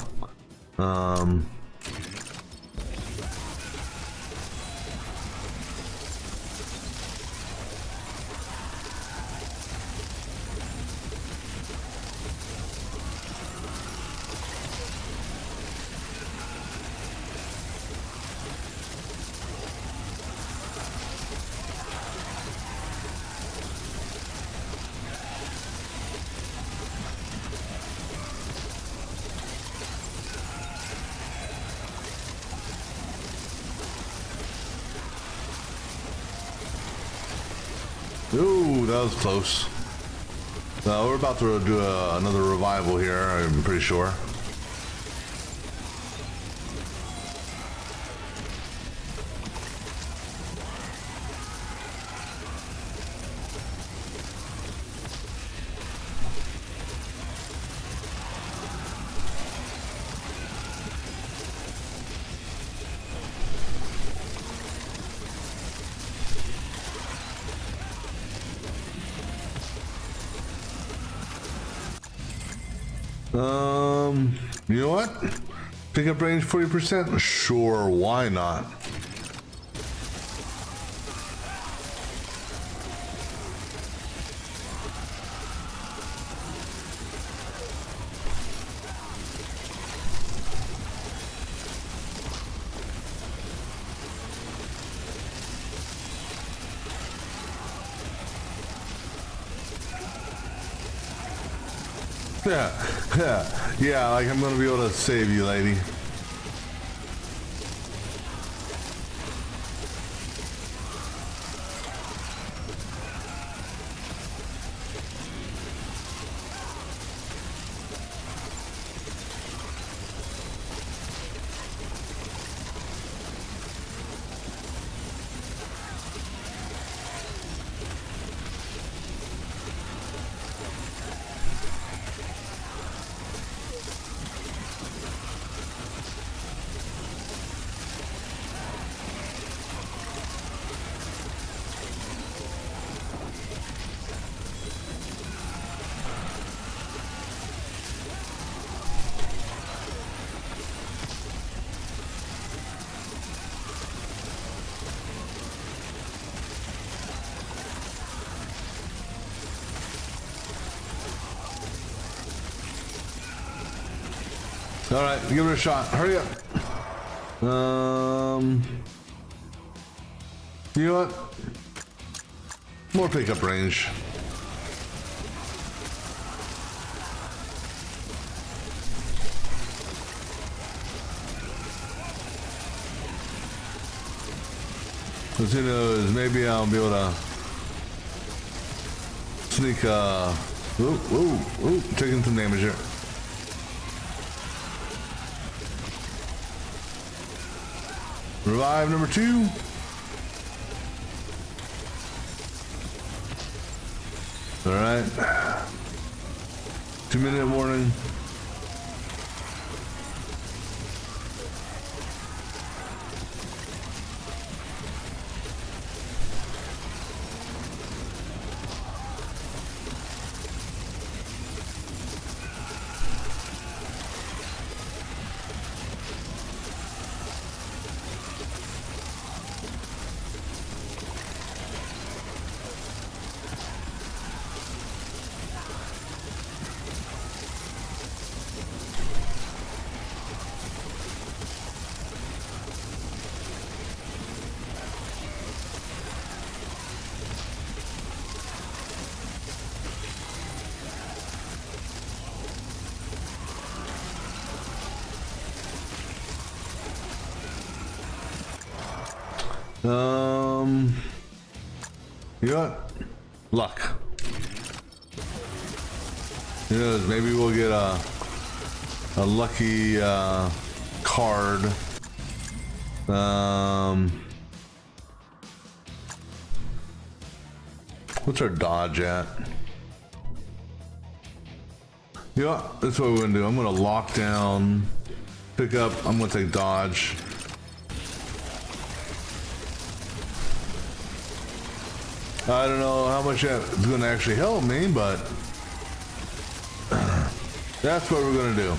Ooh, that was close. We're about to do another revival here, I'm pretty sure. You know what? Pick up range 40%? Sure, why not? Yeah, like I'm gonna be able to save you, lady. All right, give it a shot. Hurry up. You know what? More pickup range. Because who knows, maybe I'll be able to sneak, ooh, taking some damage here. Revive number 2. All right. 2-minute warning. You know what? Luck. Who knows? Maybe we'll get a lucky card. What's our dodge at? You know what? That's what we're gonna do. I'm gonna lock down, pick up. I'm gonna take dodge. I don't know how much that's going to actually help me, but that's what we're going to do.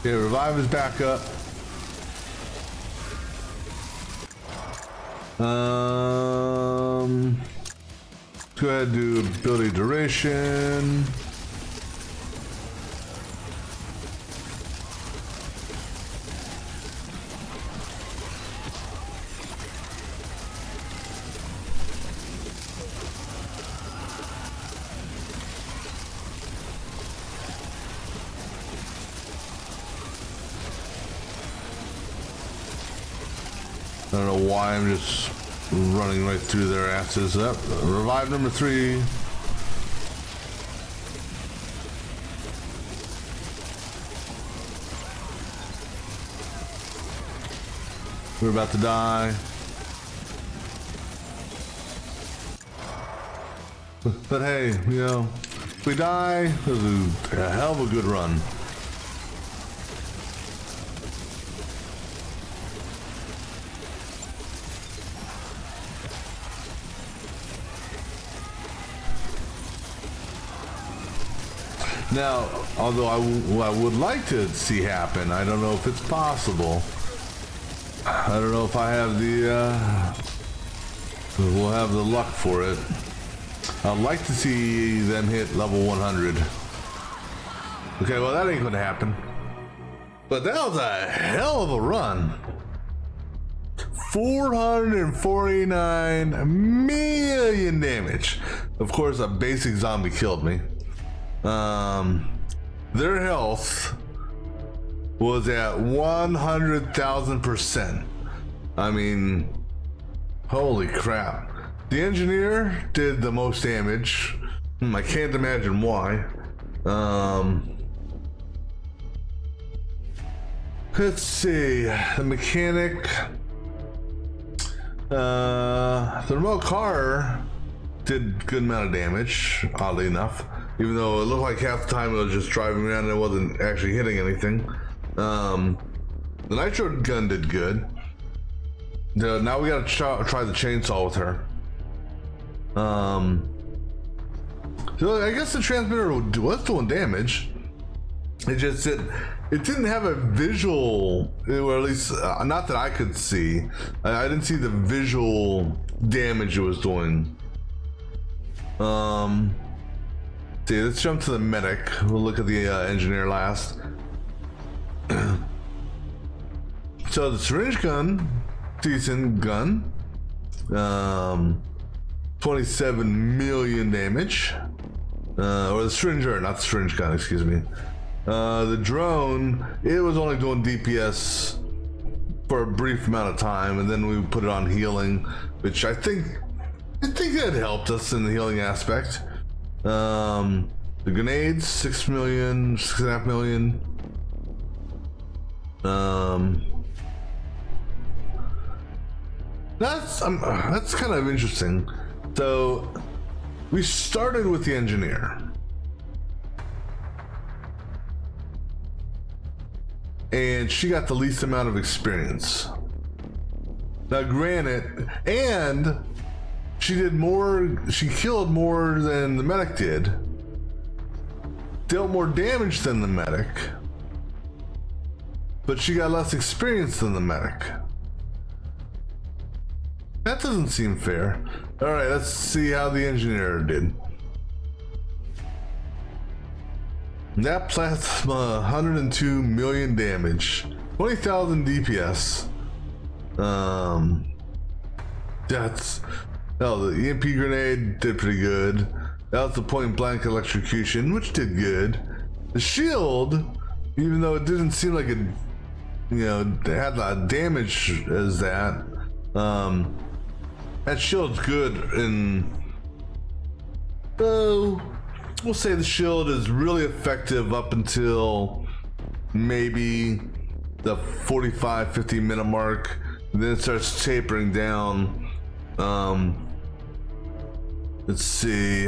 Okay, revive is back up. Let's go ahead and do ability duration. I don't know why I'm just running right through their asses. Up. Revive number 3. We're about to die. But hey, you know, if we die, it was a hell of a good run. Now, although I would like to see happen, I don't know if it's possible. I don't know if I have the, we'll have the luck for it. I'd like to see them hit level 100. Okay, well that ain't gonna happen. But that was a hell of a run. 449 million damage. Of course, a basic zombie killed me. Their health was at 100,000%. I mean, holy crap. The engineer did the most damage. I can't imagine why. Let's see. The mechanic. The remote car did good amount of damage, oddly enough. Even though it looked like half the time it was just driving around and it wasn't actually hitting anything. The nitro gun did good. Now we gotta try the chainsaw with her. So I guess the transmitter was doing damage. It just it didn't have a visual, or at least not that I could see. I didn't see the visual damage it was doing. See, let's jump to the medic. We'll look at the engineer last. So the syringe gun, decent gun. 27 million damage. Or the syringer, not the syringe gun, excuse me. The drone, it was only doing DPS for a brief amount of time, and then we put it on healing, which I think that helped us in the healing aspect. The grenades, 6 million, 6.5 million. That's kind of interesting. So we started with the engineer, and she got the least amount of experience. Now granted, and she killed more than the medic did, dealt more damage than the medic, but she got less experience than the medic. That doesn't seem fair. Alright, let's see how the engineer did. That plasma, 102 million damage, 20,000 DPS. The EMP grenade did pretty good. That was the point blank electrocution, which did good. The shield, even though it didn't seem like it, had a lot of damage as that. That shield's good, and we'll say the shield is really effective up until maybe the 45-50 minute mark. Then it starts tapering down. Let's see.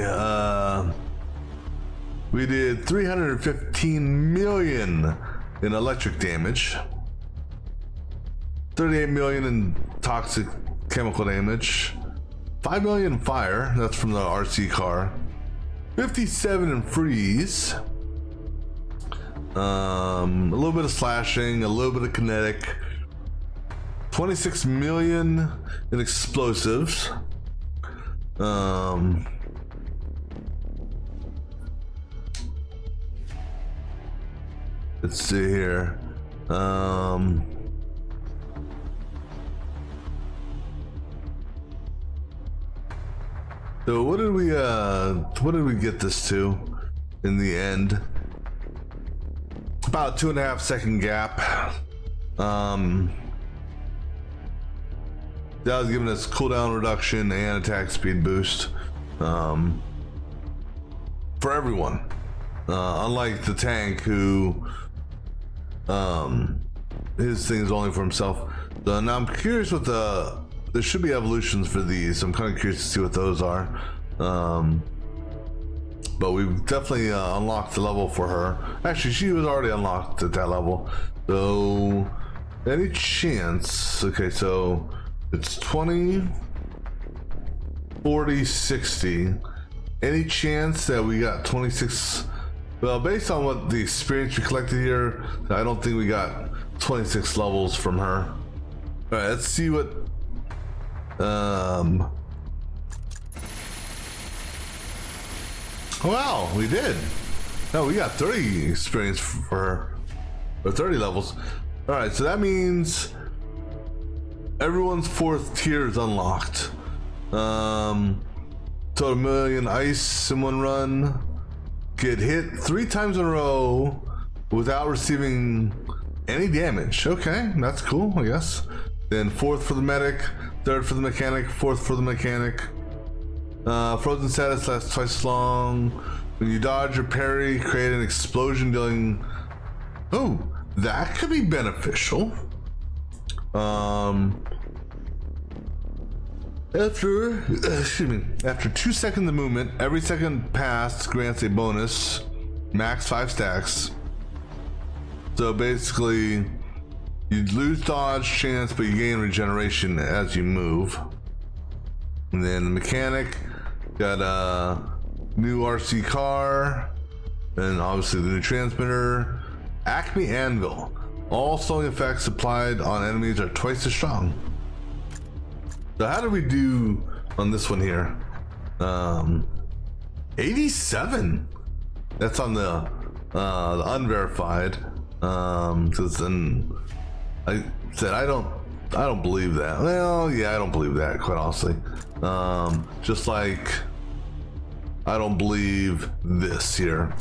We did 315 million in electric damage, 38 million in toxic chemical damage, 5 million in fire, that's from the RC car, 57 in freeze, a little bit of slashing, a little bit of kinetic, 26 million in explosives, let's see here, so what did we get this to in the end? About 2.5 second gap. That was giving us cooldown reduction and attack speed boost for everyone. Unlike the tank, who his thing is only for himself. So now I'm curious what there should be evolutions for these. I'm kind of curious to see what those are. But we've definitely unlocked the level for her. Actually, she was already unlocked at that level. So, any chance? Okay, so it's 20, 40, 60. Any chance that we got 26? Well, based on what the experience we collected here, I don't think we got 26 levels from her. All right, let's see what. Wow, we did. No, we got 30 experience for her, or 30 levels. All right, so that means everyone's 4th tier is unlocked. Total million ice in one run. Get hit 3 times in a row without receiving any damage. Okay, that's cool, I guess. Then 4th for the medic, 3rd for the mechanic, 4th for the mechanic. Frozen status lasts twice as long. When you dodge or parry, create an explosion dealing that could be beneficial. After 2 seconds of movement, every second passed grants a bonus, max 5 stacks. So basically, you lose dodge chance, but you gain regeneration as you move. And then the mechanic got a new RC car, and obviously the new transmitter. Acme Anvil. All slowing effects applied on enemies are twice as strong. So how do we do on this one here? 87. That's on the unverified. Because then I said I don't believe that. Well, yeah, I don't believe that, quite honestly. Just like I don't believe this here.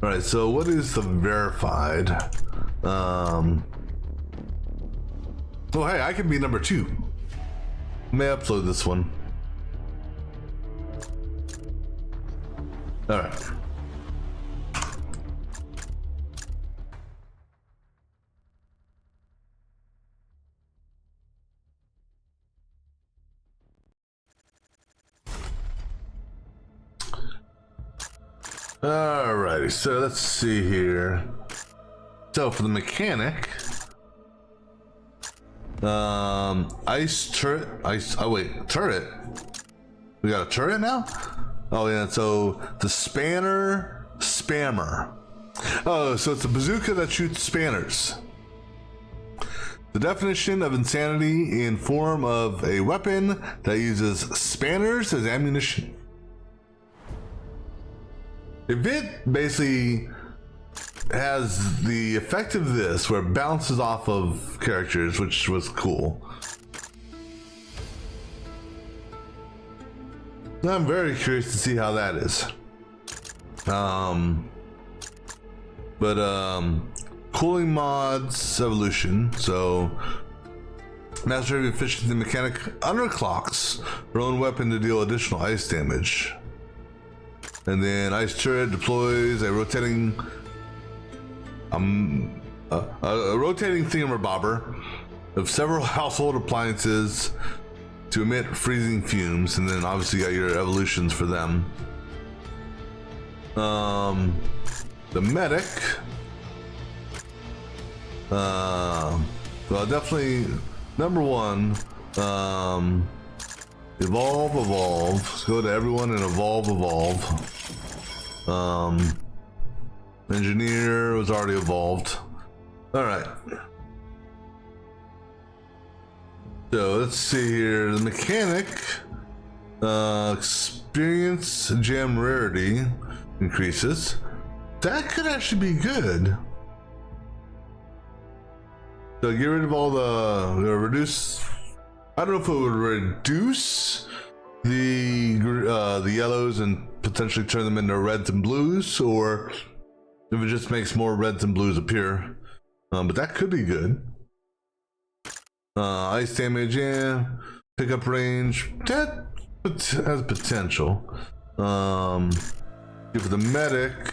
All right, so what is the verified? Oh, hey, I can be number 2. May upload this one. All right. Alrighty, so let's see here. So for the mechanic, ice turret, turret. We got a turret now? Oh yeah, so the spanner spammer. Oh, so it's a bazooka that shoots spanners. The definition of insanity in form of a weapon that uses spanners as ammunition. If it basically has the effect of this, where it bounces off of characters, which was cool. I'm very curious to see how that is. Cooling mods evolution. So, master efficiency mechanic underclocks her own weapon to deal additional ice damage. And then ice turret deploys a rotating thingamabobber of several household appliances to emit freezing fumes, and then obviously you got your evolutions for them. The medic, well, definitely number 1. Evolve. Let's go to everyone and evolve. Engineer was already evolved. All right. So let's see here. The mechanic, experience gem rarity increases. That could actually be good. So get rid of all the reduce. I don't know if it would reduce the yellows and potentially turn them into reds and blues, or if it just makes more reds and blues appear. But that could be good. Ice damage, yeah. Pickup range, that has potential. For the medic,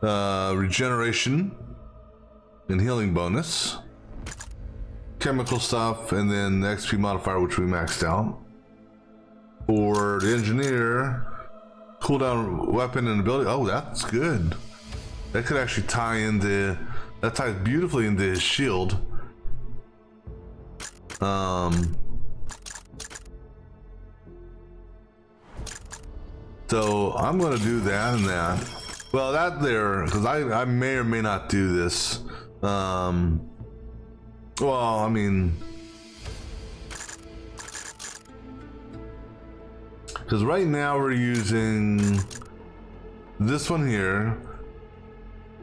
regeneration and healing bonus. Chemical stuff, and then the XP modifier, which we maxed out. For the engineer, cooldown weapon and ability. Oh, that's good. That could actually tie into, that ties beautifully into his shield. So I'm gonna do that and that. Well, that there, because I may or may not do this. Well, I mean, because right now we're using this one here.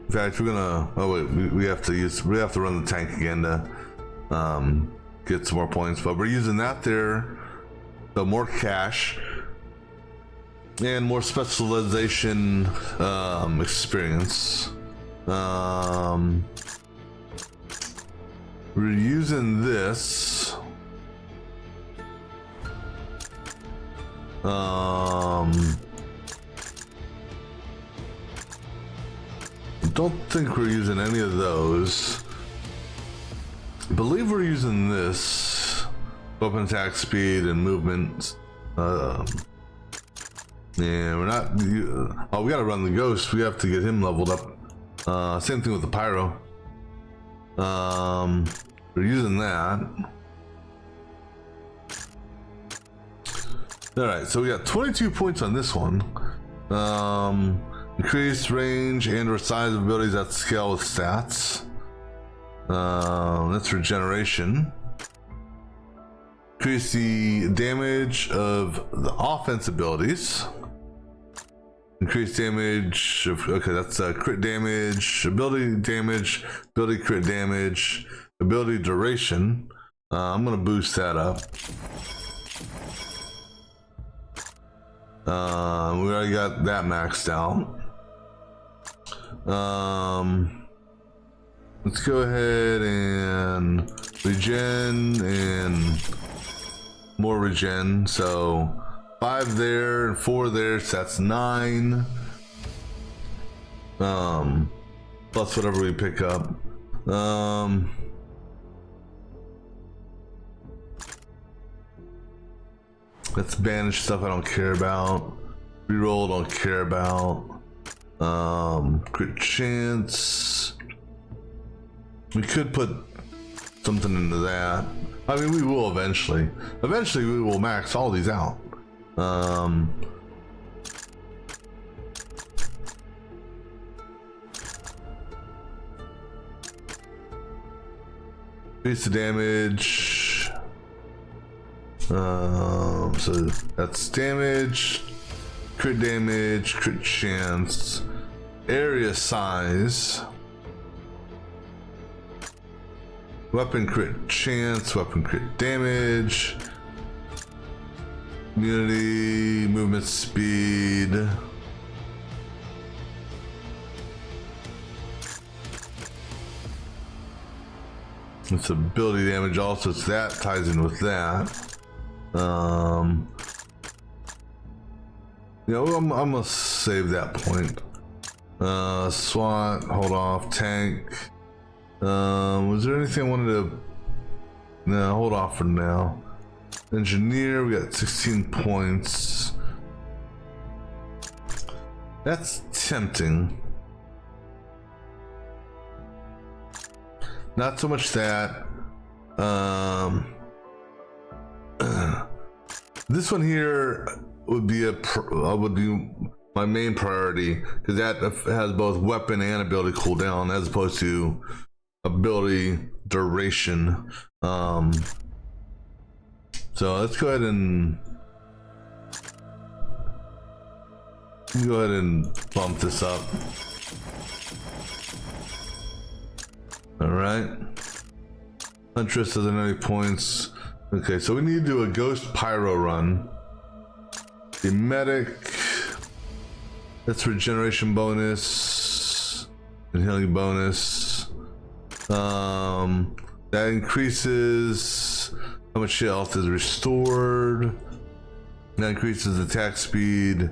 In fact, we're gonna. Oh wait, we have to run the tank again to get some more points. But we're using that there, so more cash and more specialization experience. We're using this. Don't don't think we're using any of those. I believe we're using this weapon attack speed and movement. Yeah, we're not. Oh, we gotta run the ghost. We have to get him leveled up. Same thing with the pyro. We're using that. All right, so we got 22 points on this one. Increased range and/or size of abilities at scale with stats. That's regeneration. Increase the damage of the offense abilities. Increase damage of, okay, that's crit damage, ability crit damage, ability duration. I'm gonna boost that up. We already got that maxed out. Let's go ahead and regen and more regen. So 5 there and 4 there, so that's 9. Plus whatever we pick up. That's banished stuff I don't care about. Reroll don't care about. Crit chance. We could put something into that. I mean, we will eventually. Eventually we will max all these out. Increase the damage. So that's damage, crit chance, area size, weapon crit chance, weapon crit damage, immunity, movement speed. It's ability damage also, so that ties in with that. You know, I'm gonna save that point. SWAT, hold off, tank. Was there anything I wanted to? No, hold off for now. Engineer, we got 16 points. That's tempting. Not so much that. This one here would be my main priority because that has both weapon and ability cooldown as opposed to ability duration. So let's go ahead and bump this up. All right. Huntress doesn't have any points. Okay, so we need to do a ghost pyro run. The medic, that's regeneration bonus and healing bonus. That increases how much health is restored. That increases attack speed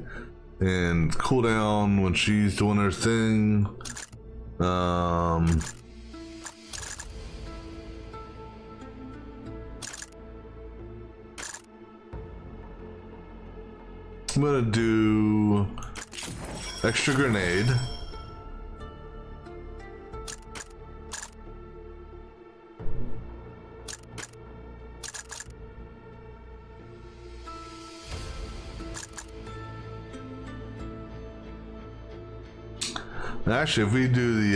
and cooldown when she's doing her thing. I'm gonna do extra grenade. Actually, if we do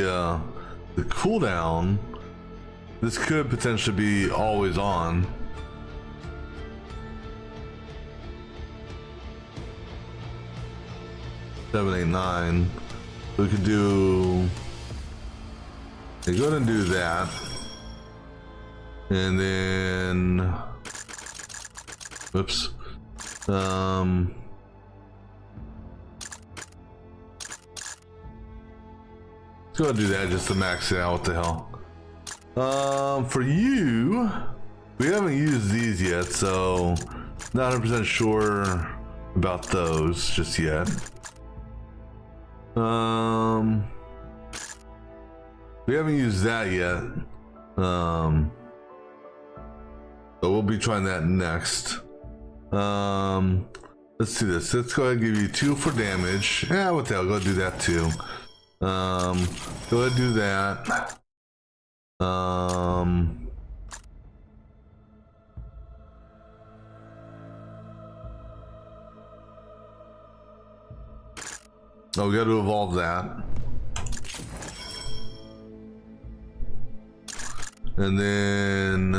the cooldown, this could potentially be always on. Seven, 8, 9. We could do. Go ahead and do that, and then. Whoops. Let's go ahead and do that just to max it out. What the hell? For you, we haven't used these yet, so not 100% sure about those just yet. We haven't used that yet. So we'll be trying that next. Let's do this. Let's go ahead and give you 2 for damage. Yeah, what the hell? Go do that too. Go ahead and do that. Oh, we got to evolve that. And then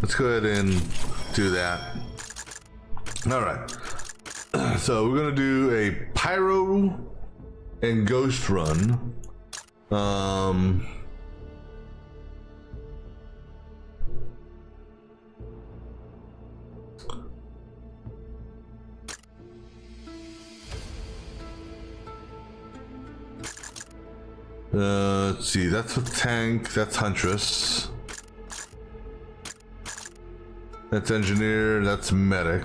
let's go ahead and do that. All right. So we're gonna do a pyro and ghost run. Let's see, that's a tank, that's Huntress. That's engineer, that's medic.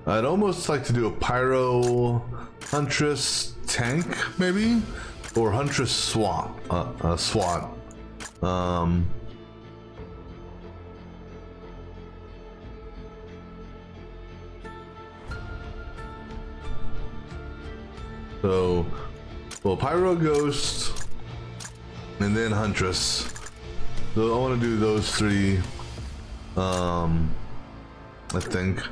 I'd almost like to do a pyro Huntress tank, maybe? Or Huntress SWAT. SWAT. So, well, Pyro Ghost, and then Huntress. So I want to do those 3. I think.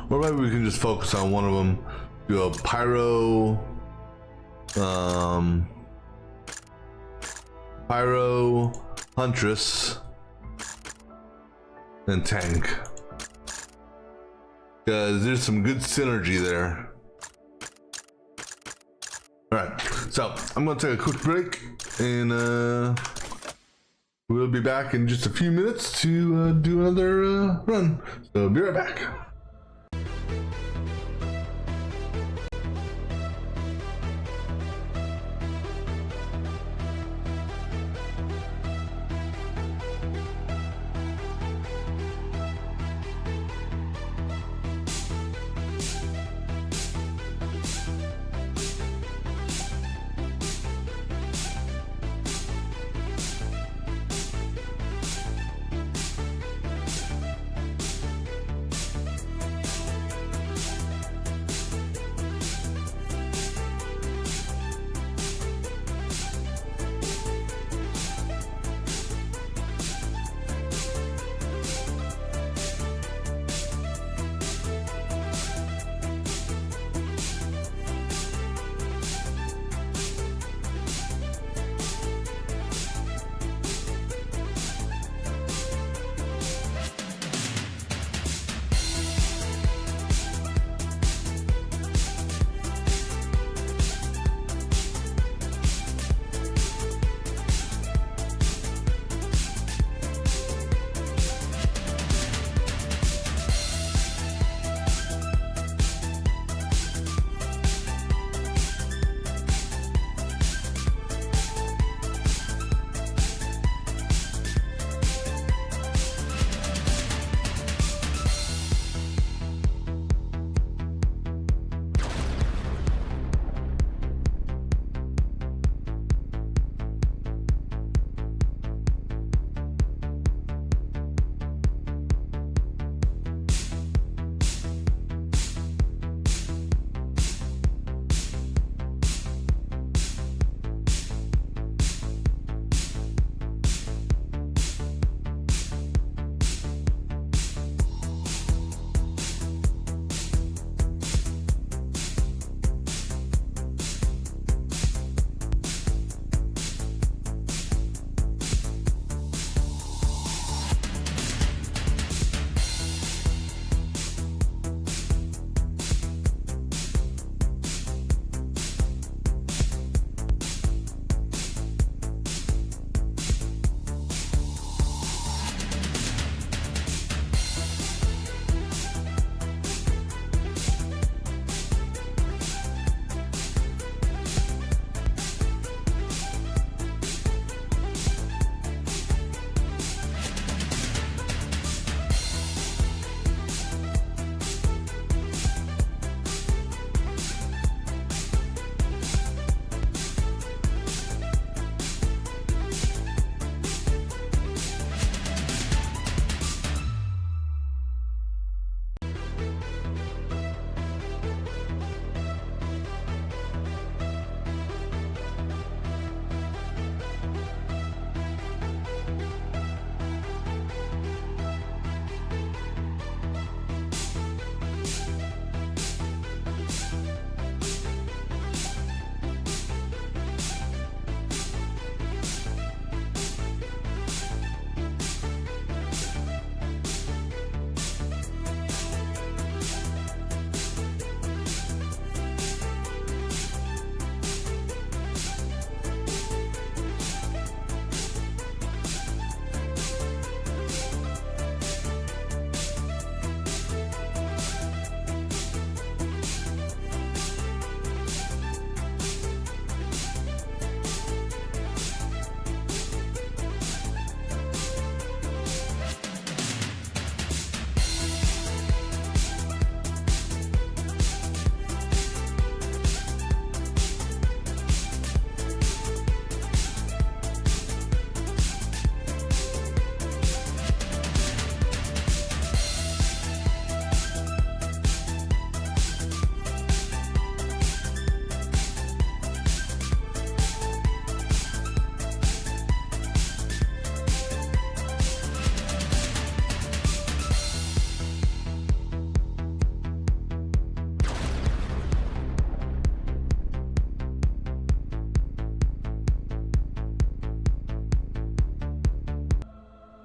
Or maybe we can just focus on one of them. Do a pyro, pyro, Huntress, and tank. Because there's some good synergy there. Alright, so I'm gonna take a quick break and we'll be back in just a few minutes to do another run. So be right back.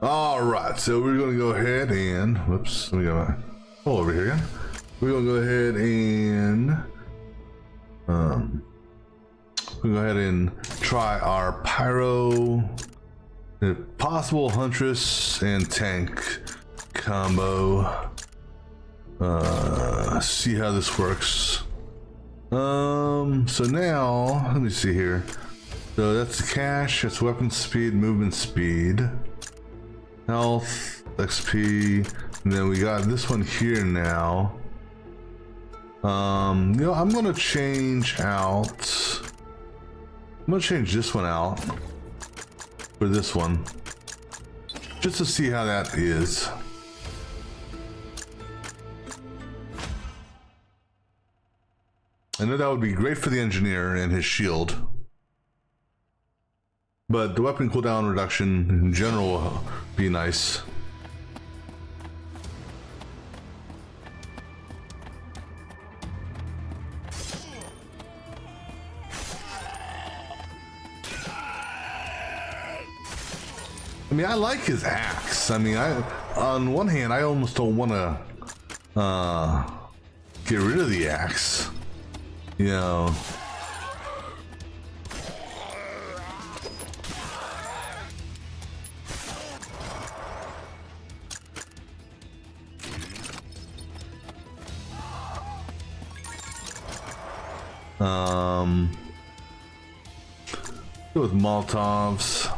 All right, so we're gonna go ahead and whoops, let me go over here again. We're gonna go ahead and we'll go ahead and try our pyro, if possible, huntress and tank combo. See how this works. So now let me see here. So that's the cash, that's weapon speed, movement speed, health, XP, and then we got this one here now. You know, I'm gonna change out. I'm gonna change this one out for this one, just to see how that is. I know that would be great for the engineer and his shield, but the weapon cooldown reduction in general will be nice. I mean, I like his axe. I mean, on one hand, I almost don't want to get rid of the axe. You know. Go with Molotovs.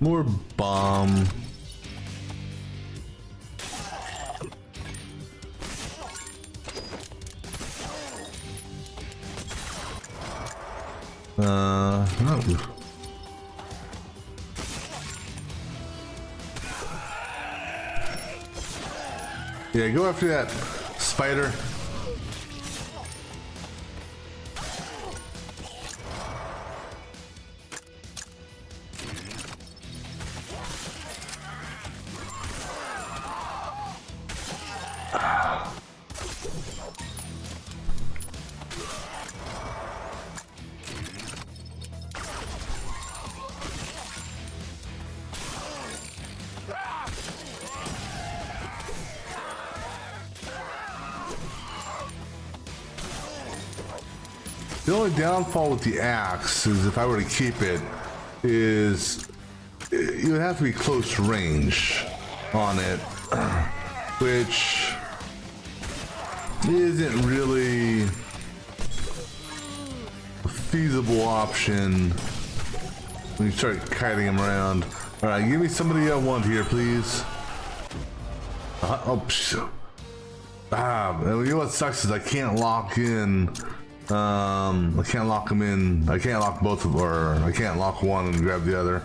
More bomb. No. Yeah, go after that spider. The only downfall with the axe is, if I were to keep it, is you would have to be close range on it, which isn't really a feasible option when you start kiting them around. All right, give me somebody I want here, please. You know what sucks is I can't lock in. I can't lock them in. I can't lock both of them, or I can't lock one and grab the other.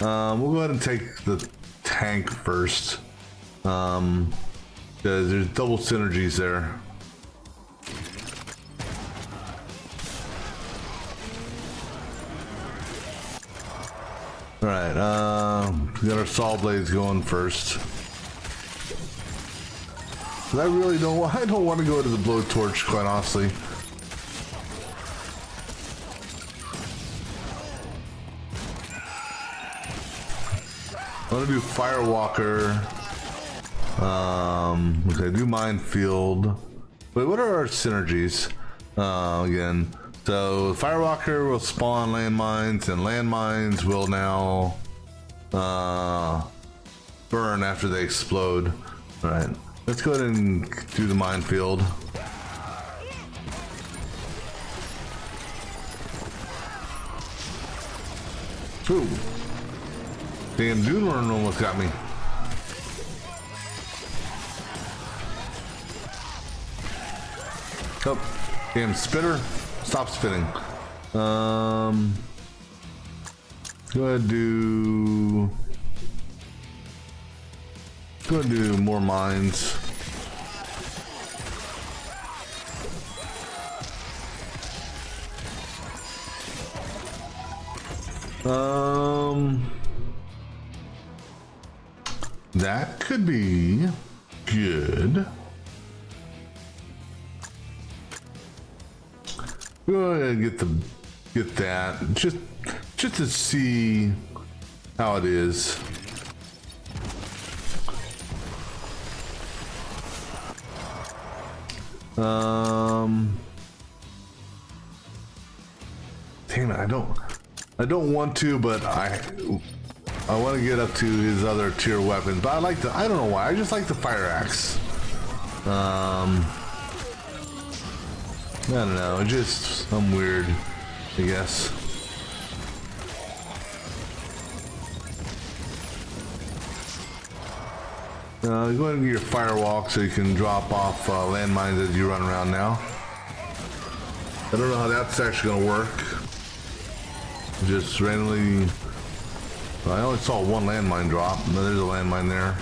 We'll go ahead and take the tank first. Because there's double synergies there. Alright, we got our saw blades going first. But I really don't want to go to the blowtorch, quite honestly. I'm gonna do Firewalker. Okay, do Minefield. Wait, what are our synergies? Again, so Firewalker will spawn landmines, and landmines will now burn after they explode. All right, let's go ahead and do the Minefield. Ooh. Damn, Doomlord almost got me. Oh, damn spitter. Stop spitting. Go ahead do more mines. That could be good. Go ahead and get that just to see how it is. Damn it, I don't want to, but I want to get up to his other tier weapons, but I don't know why, I just like the fire axe. I don't know, just I'm weird, I guess. Go ahead and get your firewalk so you can drop off landmines as you run around now. I don't know how that's actually gonna work. Just randomly, I only saw one landmine drop. No, there's a landmine there.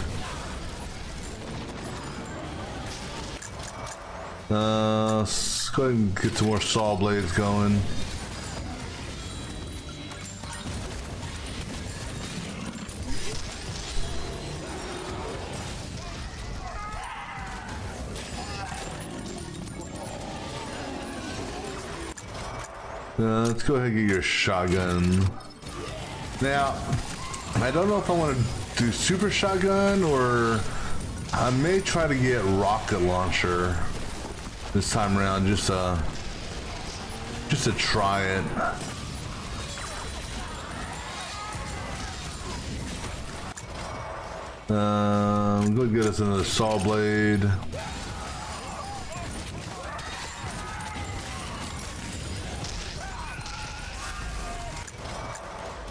Let's go ahead and get some more saw blades going. Let's go ahead and get your shotgun. Now, I don't know if I want to do super shotgun or I may try to get rocket launcher this time around, just to try it. Go get us another saw blade.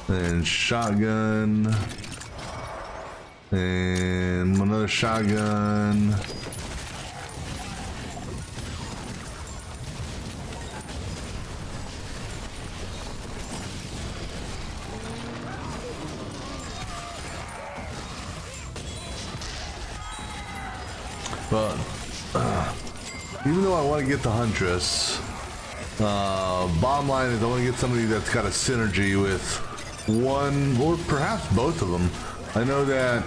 And shotgun. And another shotgun. But even though I want to get the Huntress, bottom line is I want to get somebody that's got a synergy with one or perhaps both of them. I know that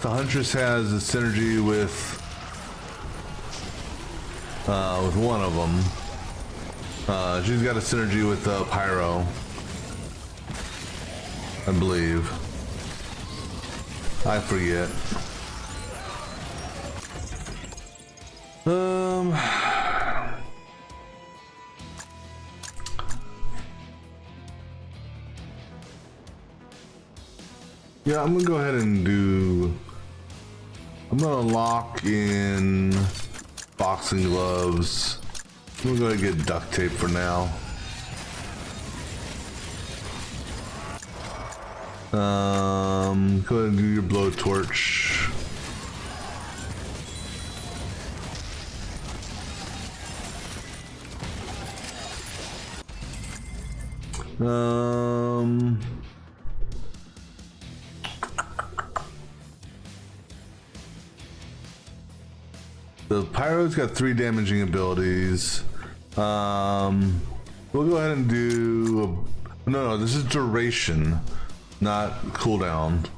the Huntress has a synergy with one of them. She's got a synergy with Pyro, I believe. I forget. Yeah, I'm gonna go ahead and I'm gonna lock in boxing gloves. I'm gonna go ahead and get duct tape for now. Go ahead and do your blowtorch. The Pyro's got 3 damaging abilities. We'll go ahead and do no, this is duration, not cooldown.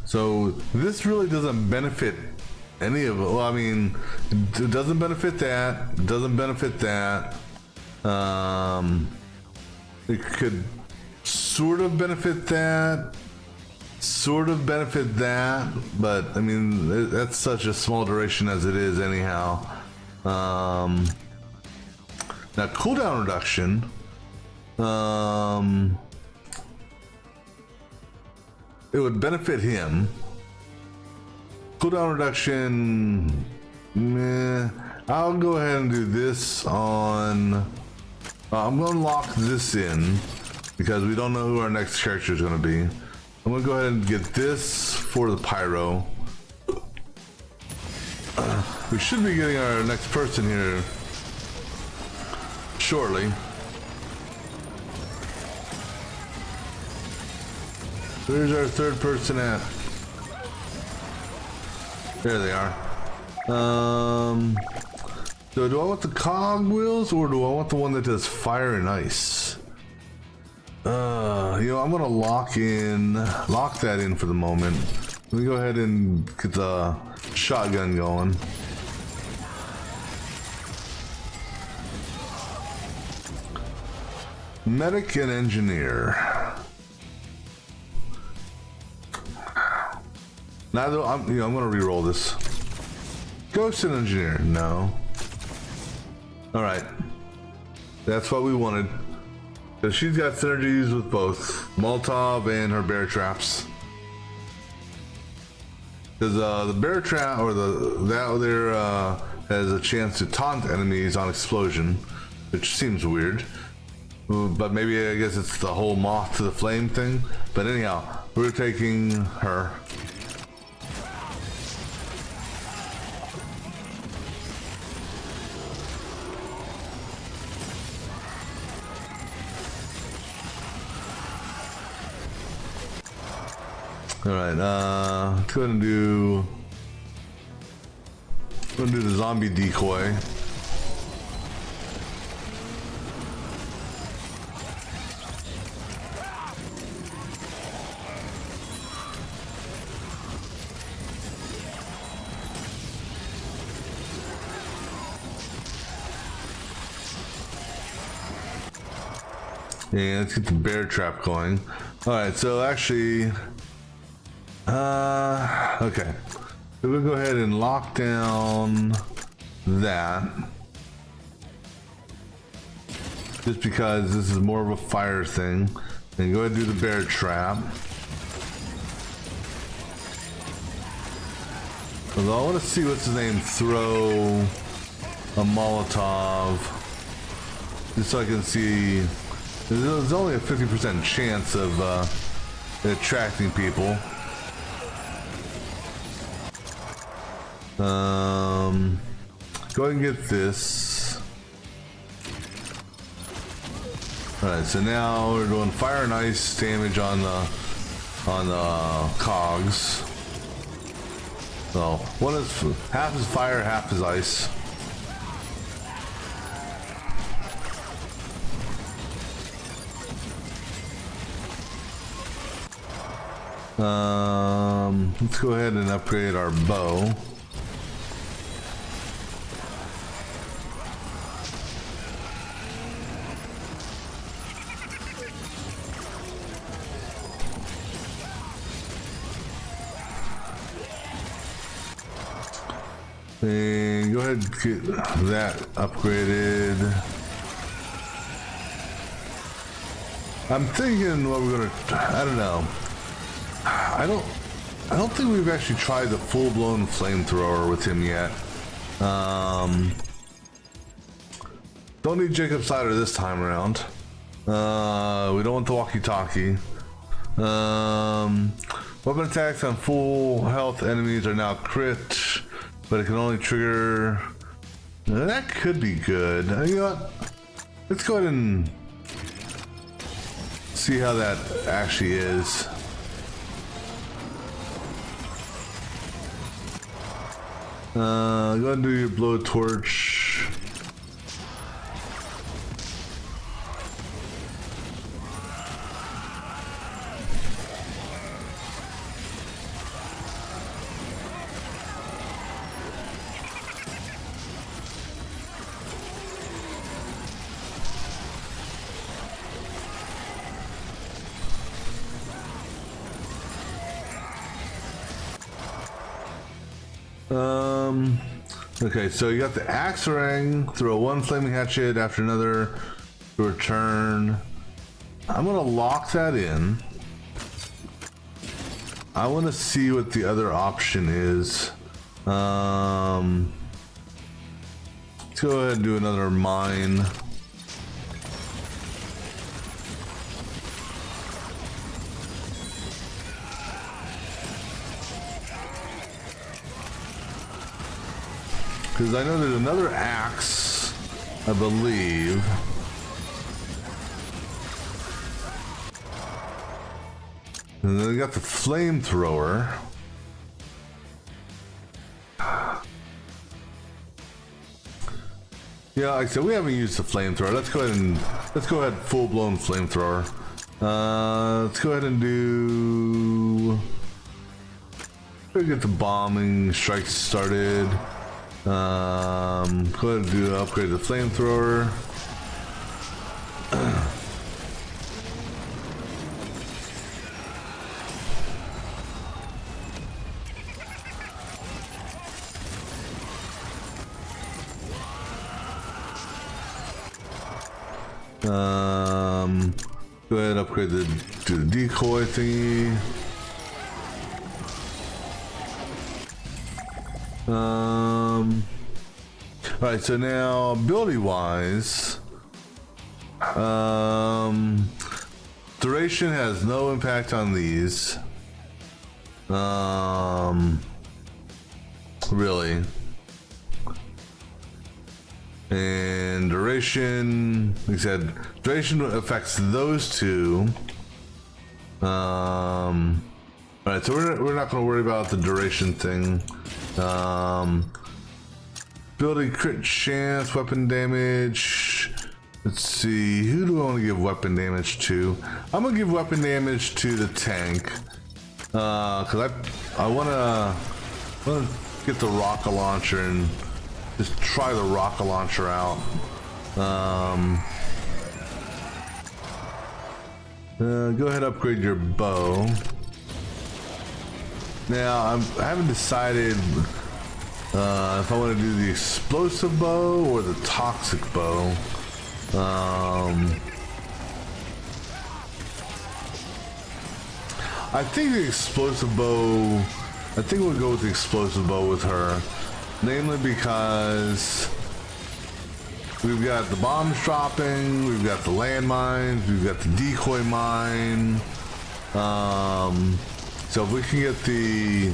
So this really doesn't benefit any of it. Well, I mean, it doesn't benefit that. It doesn't benefit that. It could sort of benefit that. Sort of benefit that, but I mean that's such a small duration as it is anyhow. Now cooldown reduction, it would benefit him. Cooldown reduction, meh. I'll go ahead and do this on. I'm gonna lock this in because we don't know who our next character is gonna be. I'm gonna go ahead and get this for the Pyro. We should be getting our next person here shortly. Where's our third person at? There they are. So do I want the cog wheels or do I want the one that does fire and ice? You know, I'm gonna lock that in for the moment. Let me go ahead and get the shotgun going. Medic and engineer. Neither. I'm gonna re-roll this. Ghost and engineer. No. All right. That's what we wanted. So she's got synergies with both Molotov and her bear traps. Because the bear trap or that there has a chance to taunt enemies on explosion, which seems weird. But maybe I guess it's the whole moth to the flame thing. But anyhow, we're taking her. Alright, let's go ahead and do the zombie decoy. And let's get the bear trap going. Alright, so actually okay. So we'll go ahead and lock down that. Just because this is more of a fire thing. And go ahead and do the bear trap. Although I want to see what's his name throw a Molotov. Just so I can see. There's only a 50% chance of attracting people. Go ahead and get this. Alright, so now we're doing fire and ice damage on the cogs. So one is half is fire, half is ice. Let's go ahead and upgrade our bow. And go ahead and get that upgraded. I'm thinking what we're gonna, I don't know. I don't think we've actually tried the full-blown flamethrower with him yet. Don't need Jacob Slider this time around. We don't want the walkie-talkie. Weapon attacks on full health enemies are now crit, but it can only trigger. That could be good. You know what? Let's go ahead and see how that actually is. Go ahead and do your blowtorch. Okay, so you got the axe ring, throw one flaming hatchet after another to return. I'm gonna lock that in. I want to see what the other option is. Let's go ahead and do another mine. Because I know there's another axe, I believe. And then we got the flamethrower. Yeah, like I said, we haven't used the flamethrower. Let's go ahead full blown flamethrower. Let's go ahead and do. We'll get the bombing strikes started. Go ahead and do upgrade the flamethrower. Go ahead and upgrade to the decoy thingy. Alright, so now ability wise, duration has no impact on these. Really. And duration, like I said, duration affects those two. Alright, so we're not going to worry about the duration thing. Ability crit chance, weapon damage. Let's see, who do I want to give weapon damage to? I'm going to give weapon damage to the tank. Because I want to get the rocket launcher and just try the rocket launcher out. Go ahead, upgrade your bow. Now I haven't decided if I want to do the explosive bow or the toxic bow. I think the explosive bow. I think we'll go with the explosive bow with her. Namely because we've got the bombs dropping, we've got the landmines, we've got the decoy mine. So if we can get the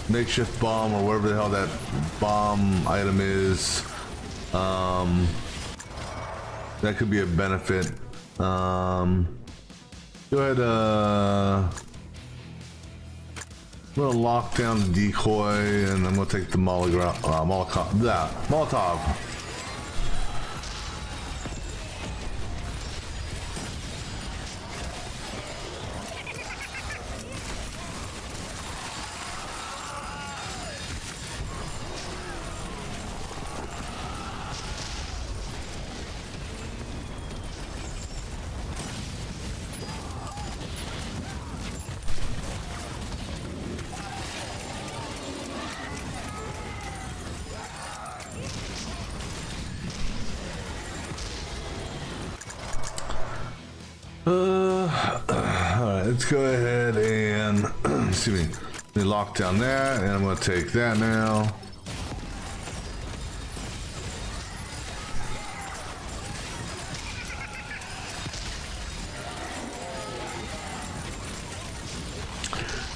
makeshift bomb or whatever the hell that bomb item is, that could be a benefit. Go ahead, I'm gonna lock down the decoy, and I'm gonna take the Molotov. Alright, let's go ahead and excuse me. Let me lock down that, and I'm gonna take that now.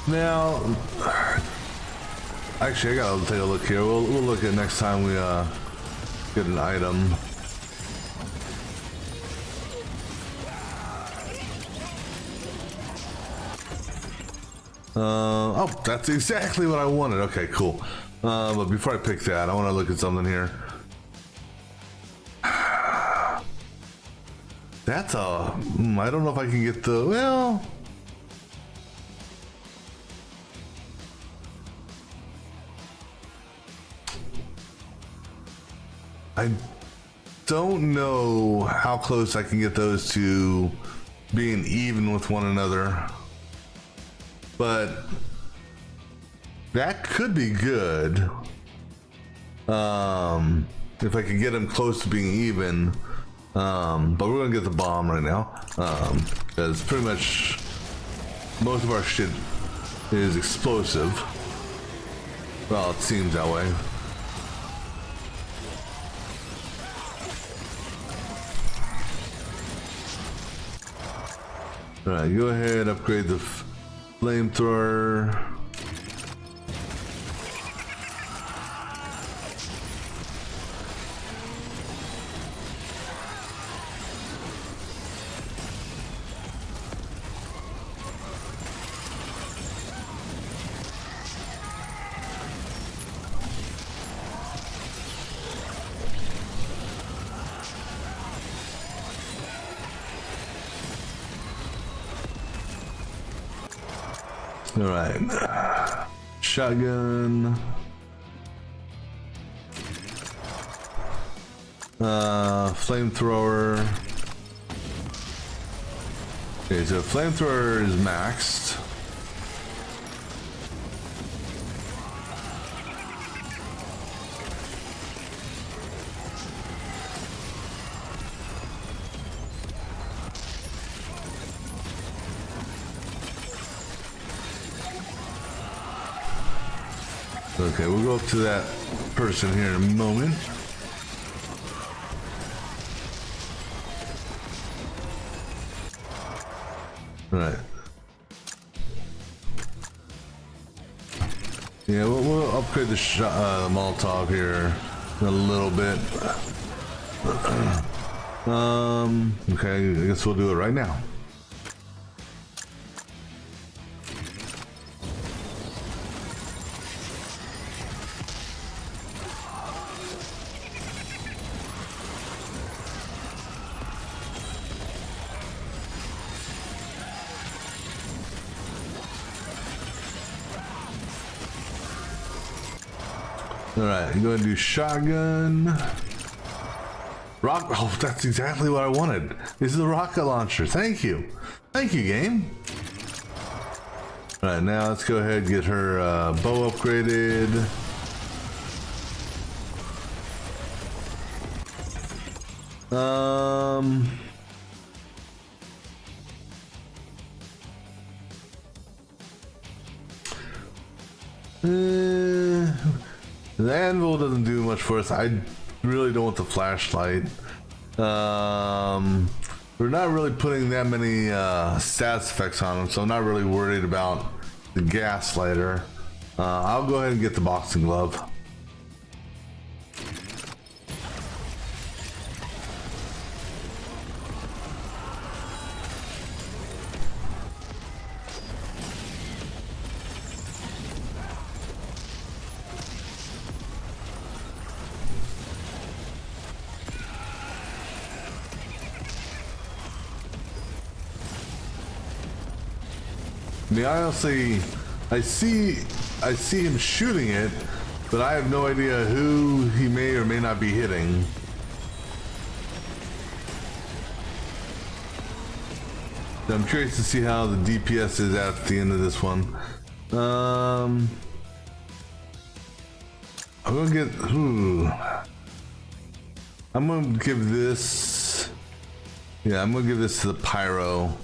Now, actually, I gotta take a look here. We'll look at next time we get an item. Oh, that's exactly what I wanted. Okay, cool. But before I pick that, I want to look at something here. That's a... I don't know if I can get the... Well... I don't know how close I can get those to being even with one another. But that could be good if I could get them close to being even. But we're gonna get the bomb right now because pretty much most of our shit is explosive. Well, it seems that way. All right, go ahead, upgrade the flamethrower. All right, shotgun. Flamethrower. Okay, so flamethrower is maxed. Okay, we'll go up to that person here in a moment. All right. Yeah, we'll upgrade the Molotov here in a little bit. Okay, I guess we'll do it right now. All right, go ahead and do shotgun. Oh, that's exactly what I wanted. This is the rocket launcher. Thank you. Thank you, game. All right, now let's go ahead and get her bow upgraded. The anvil doesn't do much for us. I really don't want the flashlight. We're not really putting that many stats effects on them, so I'm not really worried about the gaslighter. I'll go ahead and get the boxing glove. I mean, honestly, I see him shooting it, but I have no idea who he may or may not be hitting. So I'm curious to see how the DPS is at the end of this one. I'm gonna get. I'm gonna give this. Yeah, I'm gonna give this to the pyro.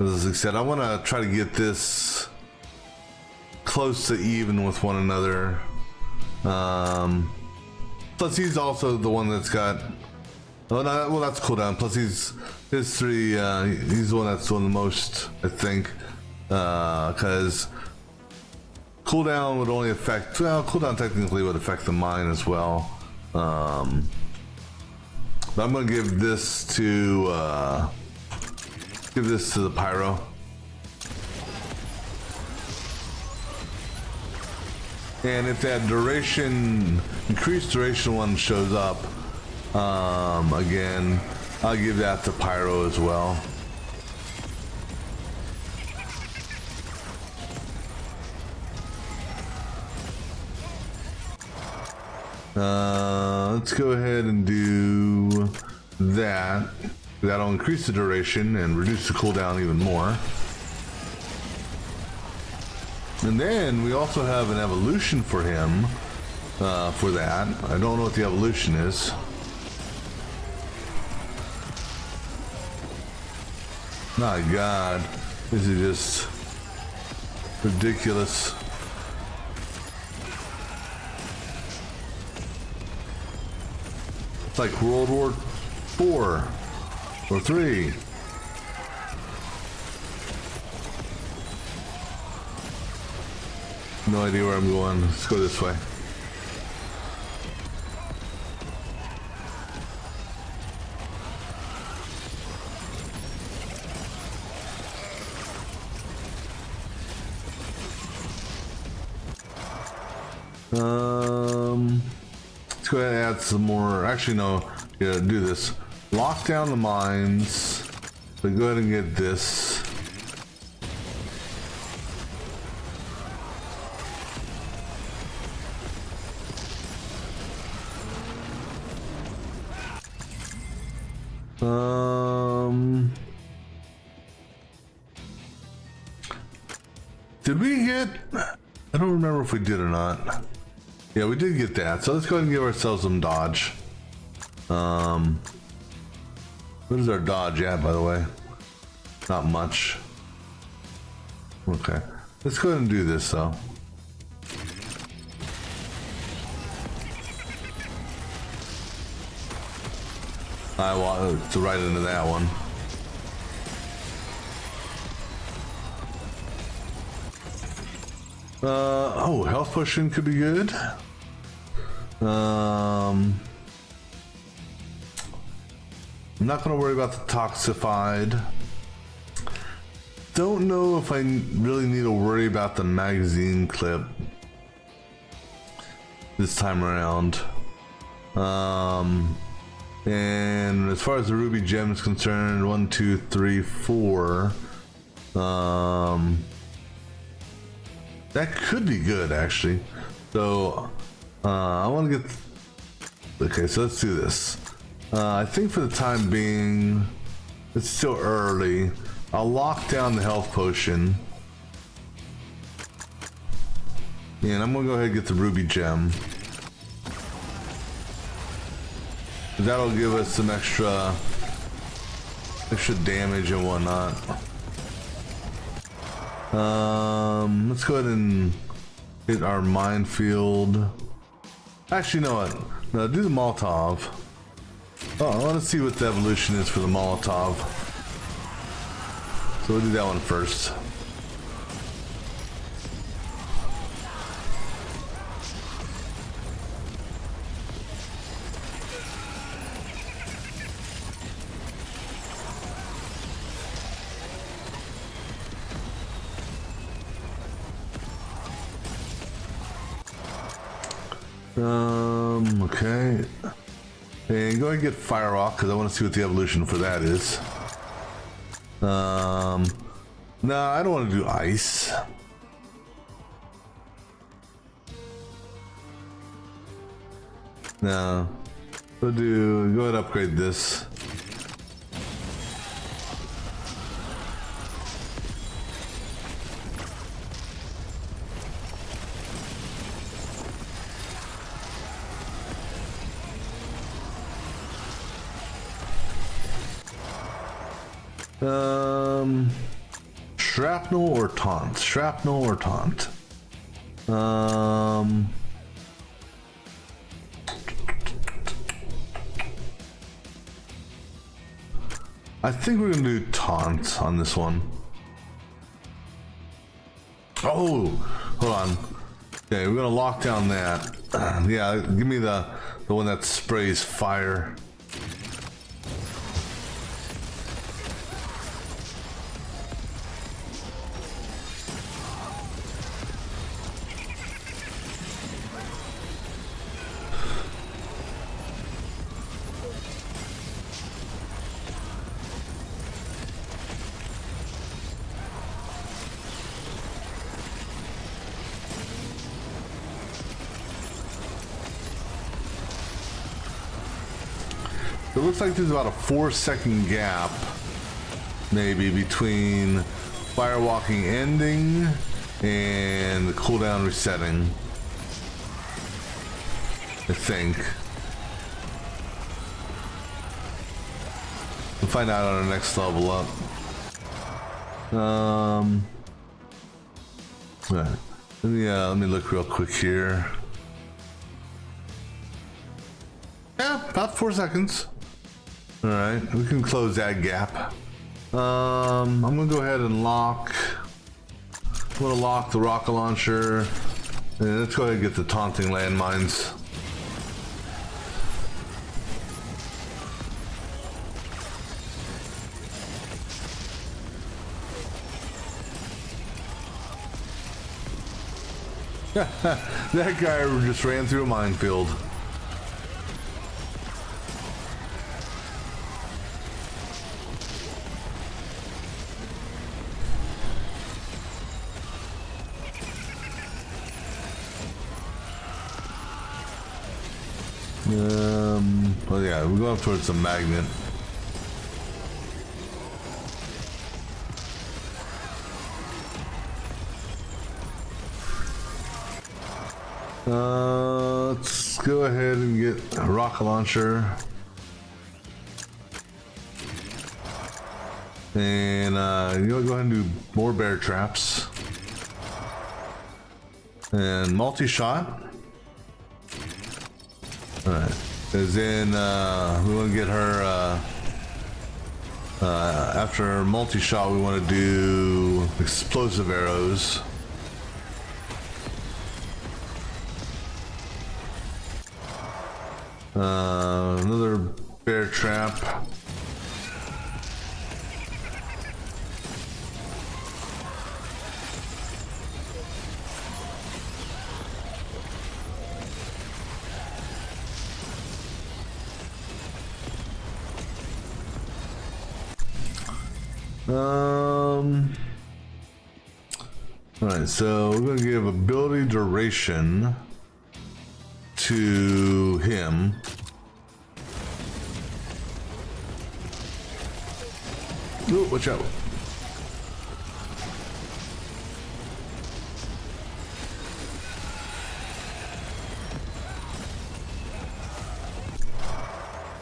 As I said, I want to try to get this close to even with one another. Plus, he's also the one that's got. Oh, no, well, that's cooldown. Plus, his three. He's the one that's doing the most, I think, because cooldown would only affect. Well, cooldown technically would affect the mine as well. But I'm gonna give this to. Give this to the pyro. And if that increased duration one shows up, again, I'll give that to pyro as well. Let's go ahead and do that. That'll increase the duration and reduce the cooldown even more. And then we also have an evolution for him for that. I don't know what the evolution is. My God, this is just ridiculous. It's like World War IV. Or 3. No idea where I'm going. Let's go this way. Let's go ahead and add some more. Actually, no. Yeah, do this. Lock down the mines. So go ahead and get this. Did we get? I don't remember if we did or not. Yeah, we did get that. So let's go ahead and give ourselves some dodge. What is our dodge at, by the way? Not much. Okay. Let's go ahead and do this though. I want to right into that one. Oh, health potion could be good. I'm not gonna worry about the toxified. Don't know if I really need to worry about the magazine clip this time around. And as far as the ruby gem is concerned, 1, 2, 3, 4. That could be good actually. So I want to get. Okay, so let's do this. I think for the time being, it's still early. I'll lock down the health potion. And I'm gonna go ahead and get the ruby gem. That'll give us some extra damage and whatnot. Let's go ahead and hit our minefield. Actually, you know what? No, do the Molotov. Oh, I want to see what the evolution is for the Molotov. So we'll do that one first. Okay. And go ahead and get Fire Rock because I want to see what the evolution for that is. No, I don't want to do Ice. No. Go ahead and upgrade this. Shrapnel or taunt? Shrapnel or taunt? I think we're gonna do taunt on this one. Oh, hold on. Okay, we're gonna lock down that. Yeah, give me the one that sprays fire. It looks like there's about a 4-second gap, maybe, between firewalking ending and the cooldown resetting. I think. We'll find out on our next level up. Let me look real quick here. Yeah, about 4 seconds. All right, we can close that gap. I'm gonna go ahead and lock. I'm gonna lock the rocket launcher, and let's go ahead and get the taunting landmines. That guy just ran through a minefield. Well, yeah, we're going towards the magnet. Let's go ahead and get a rocket launcher. And you know, go ahead and do more bear traps. And multi-shot. Alright. Because then we want to get her after multi-shot, we want to do explosive arrows. Another bear trap. Alright, so we're gonna give ability duration to him. Ooh, watch out.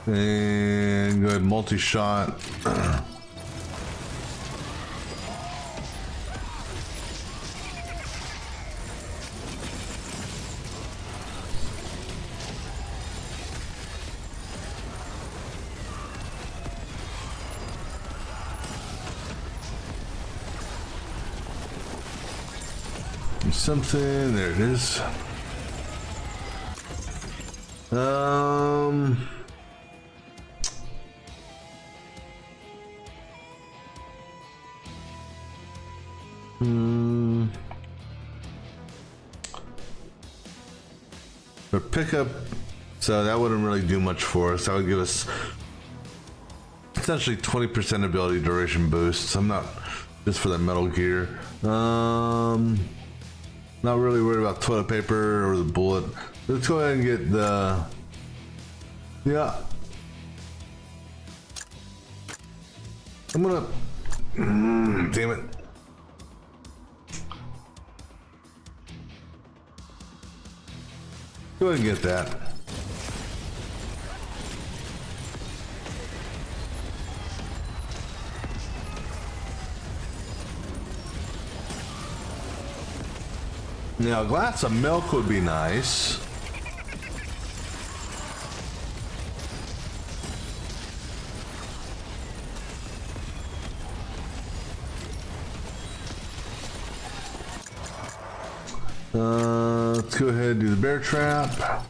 And go ahead, multi-shot. Something, there it is. For pickup, so that wouldn't really do much for us. That would give us essentially 20% ability duration boosts. I'm not just for the Metal Gear. Not really worried about toilet paper or the bullet. Let's go ahead and get the... Yeah. I'm gonna... damn it. Go ahead and get that. Now, a glass of milk would be nice. Let's go ahead and do the bear trap.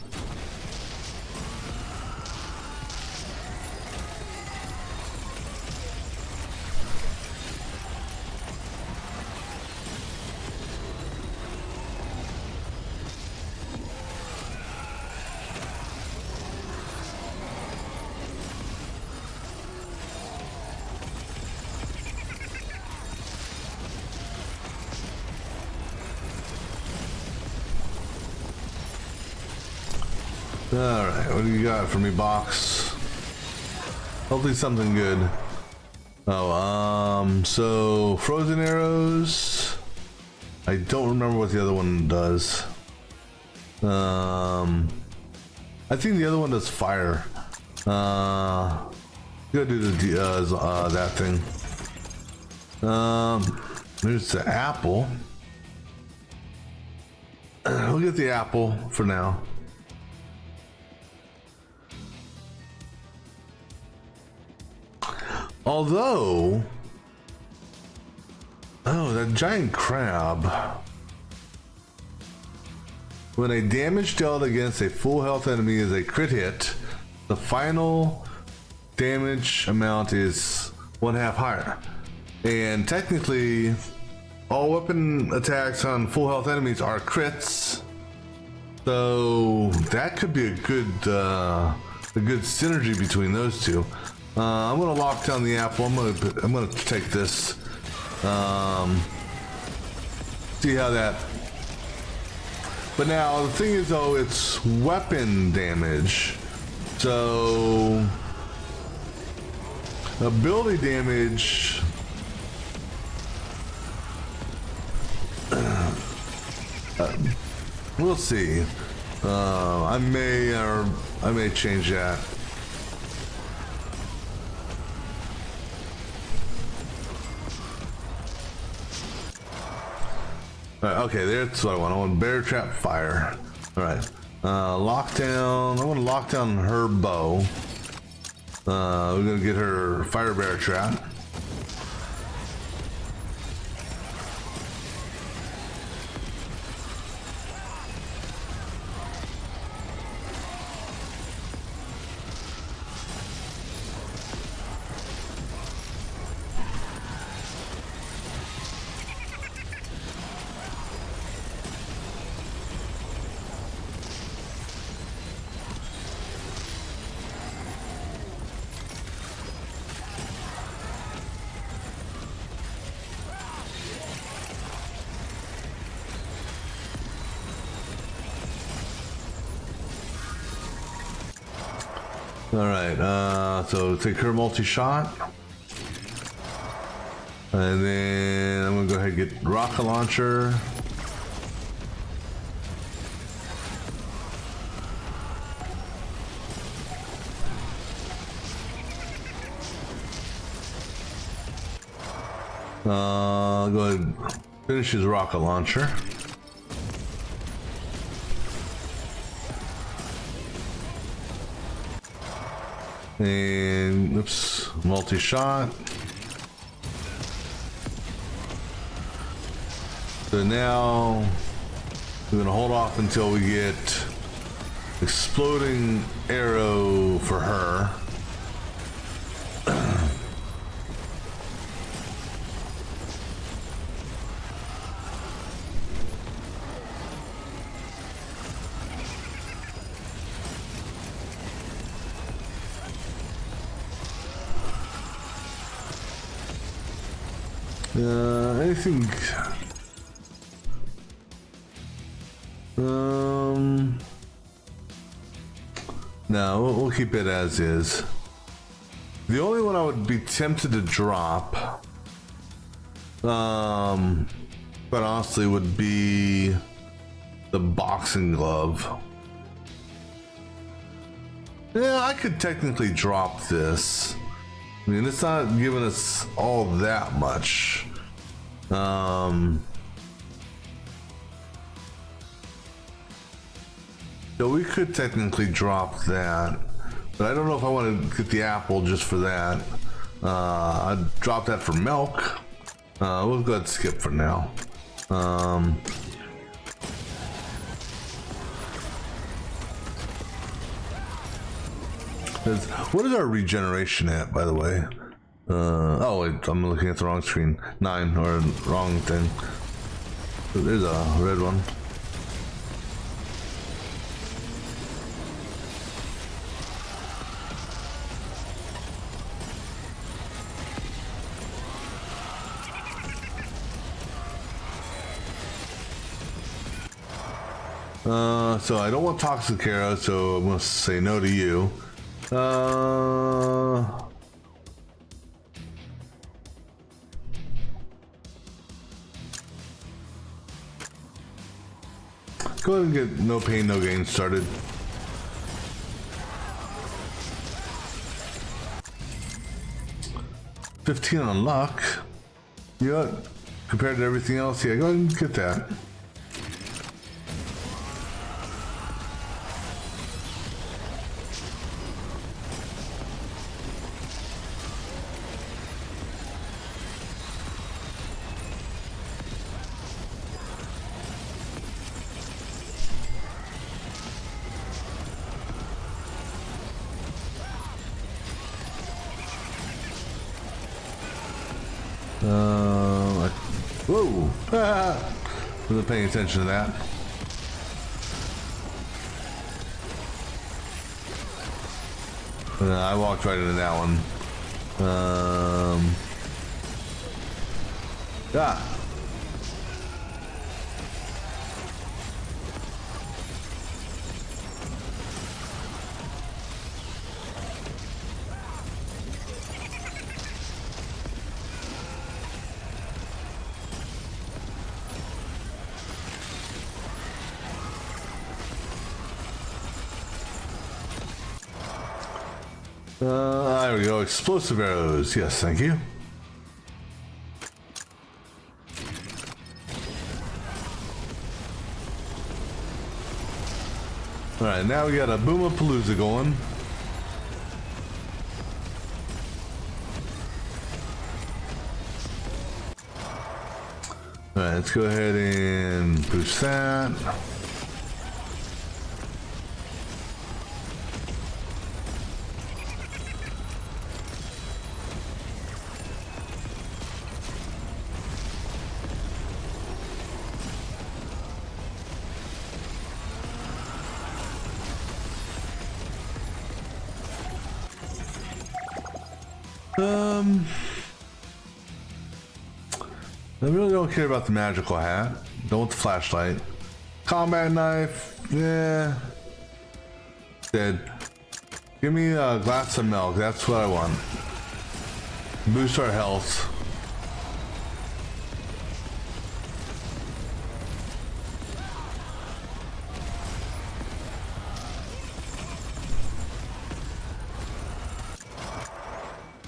Alright, what do you got for me, box? Hopefully something good. Oh, so frozen arrows. I don't remember what the other one does. I think the other one does fire. Go do the that thing. There's the apple. We'll get the apple for now. Although, oh, that giant crab. When a damage dealt against a full health enemy is a crit hit, the final damage amount is 1/2 higher. And technically, all weapon attacks on full health enemies are crits. So that could be a good synergy between those two. I'm gonna lock down the apple. I'm gonna take this. See how that. But now the thing is, though, it's weapon damage. So ability damage. We'll see. I may change that. Alright, okay, that's what I want. I want bear trap fire. Alright. Lockdown. I want to lock down her bow. We're gonna get her fire bear trap. Alright, so take her multi-shot. And then I'm gonna go ahead and get rocket launcher. Go ahead and finish his rocket launcher. And oops, multi-shot. So now we're gonna hold off until we get exploding arrow for her. Anything? No, we'll keep it as is. The only one I would be tempted to drop, but honestly, would be the boxing glove. Yeah, I could technically drop this. I mean, it's not giving us all that much. So we could technically drop that, but I don't know if I want to get the apple just for that. I'd drop that for milk. We'll go ahead and skip for now. What is our regeneration at, by the way? Oh wait, I'm looking at the wrong screen. 9, or wrong thing. There's a red one. So I don't want toxic arrow, so I'm gonna say no to you. Go ahead and get no pain, no gain started. $15 on luck. You know what? Compared to everything else, yeah, go ahead and get that. Whoa! Wasn't paying attention to that. I walked right into that one. Ah! There we go. Explosive arrows. Yes, thank you. Alright, now we got a Boomapalooza going. Alright, let's go ahead and boost that. I really don't care about the magical hat. Don't want the flashlight. Combat knife, yeah. Dead. Give me a glass of milk, that's what I want. Boost our health.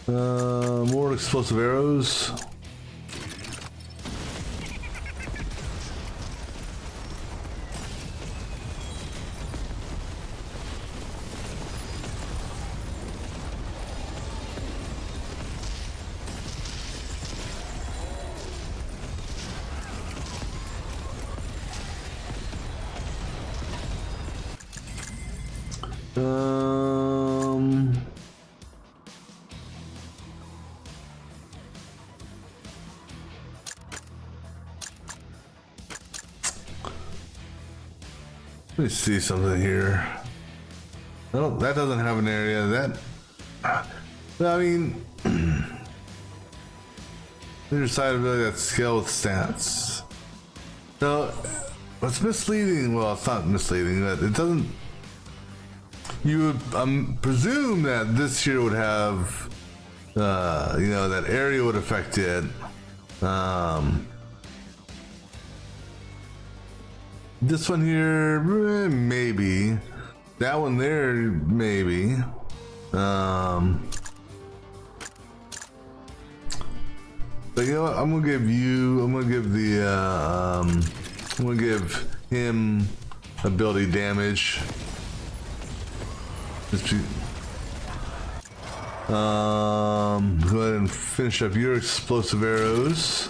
More explosive arrows. Let me see something here. That doesn't have an area. That, I mean, there's side ability that scale with stats. No, what's misleading? Well, it's not misleading. That it doesn't. You would presume that this here would have, you know, that area would affect it. This one here, maybe. That one there, maybe. But you know what? I'm gonna give him ability damage. Go ahead and finish up your explosive arrows.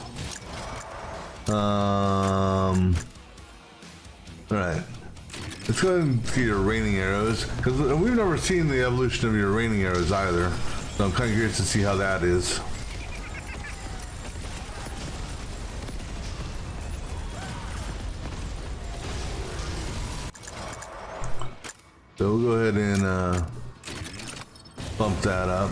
Alright. Let's go ahead and get your raining arrows, because we've never seen the evolution of your raining arrows either. So I'm kind of curious to see how that is. So we'll go ahead and bump that up.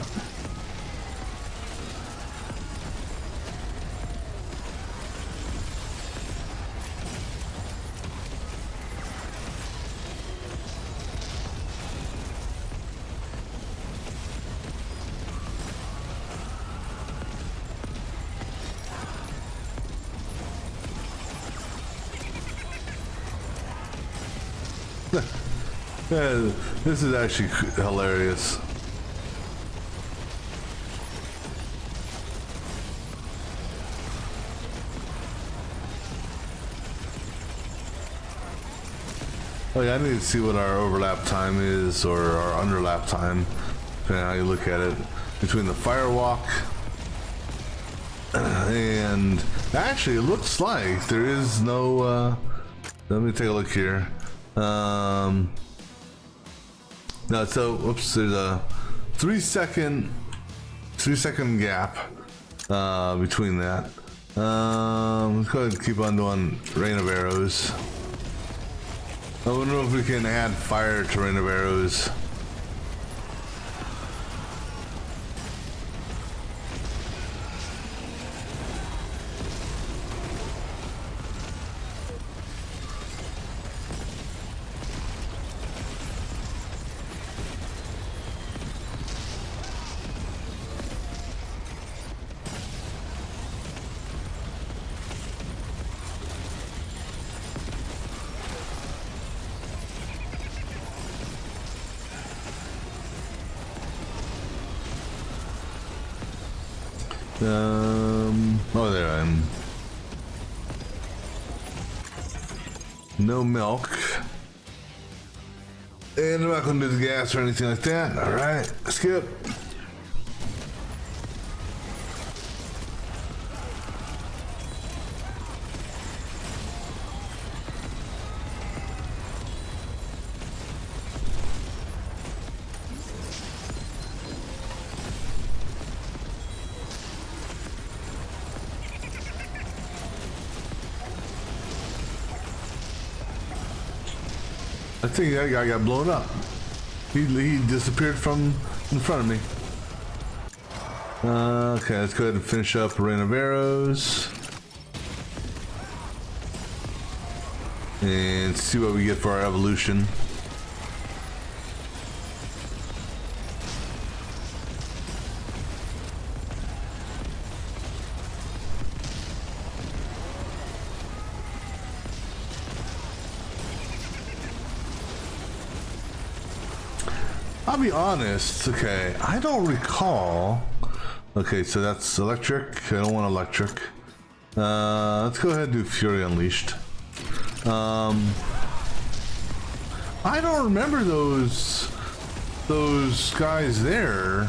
Yeah, this is actually hilarious. Oh yeah, I need to see what our overlap time is, or our underlap time, depending on how you look at it, between the firewalk and actually it looks like there is no let me take a look here. No, so whoops, there's a 3 second gap between that. Let's go ahead and keep on doing rain of arrows. I don't know if we can add fire to rain of arrows. Oh, there I am. No milk. And I'm not gonna do the gas or anything like that. Alright, skip. I think that guy got blown up. He disappeared from in front of me. Okay, let's go ahead and finish up Rain of Arrows. And see what we get for our evolution. I'll be honest, okay, I don't recall. Okay, so that's electric. I don't want electric. Let's go ahead and do Fury Unleashed. I don't remember those guys there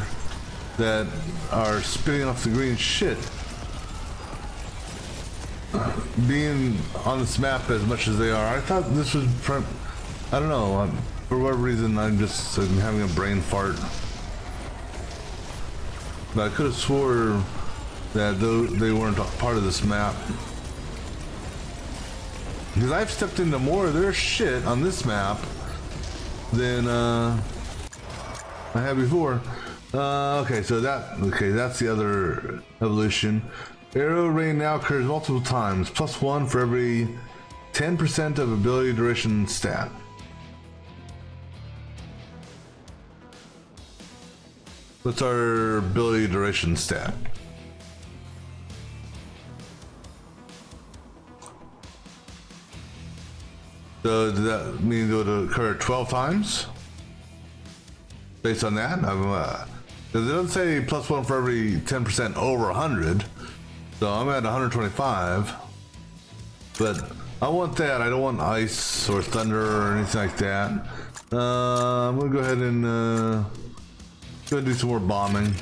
that are spitting off the green shit being on this map as much as they are. I thought this was, I don't know. For whatever reason, I'm having a brain fart. But I could have swore that they weren't part of this map. Because I've stepped into more of their shit on this map than I have before. Okay, so that's the other evolution. Arrow Rain now occurs multiple times, +1 for every 10% of ability duration stat. What's our ability duration stat? So does that mean it would occur 12 times? Based on that? Because it doesn't say +1 for every 10% over 100. So I'm at 125. But I want that. I don't want ice or thunder or anything like that. I'm going to go ahead and... gonna do some more bombing.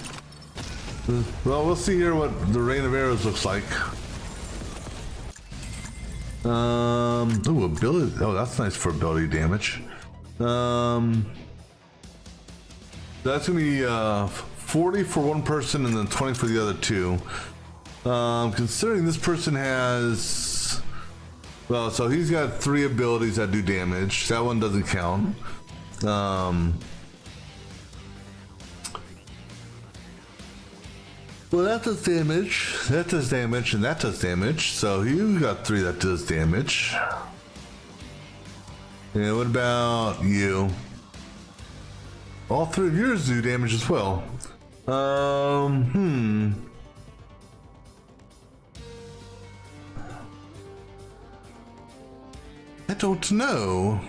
Well, we'll see here what the Rain of Arrows looks like. Ooh, ability. Oh, that's nice for ability damage. That's gonna be 40 for one person and then 20 for the other two. Considering this person has, well, so he's got 3 abilities that do damage. That one doesn't count. Well, that does damage, that does damage, and that does damage. So you got 3 that does damage. And what about you? All 3 of yours do damage as well. I don't know.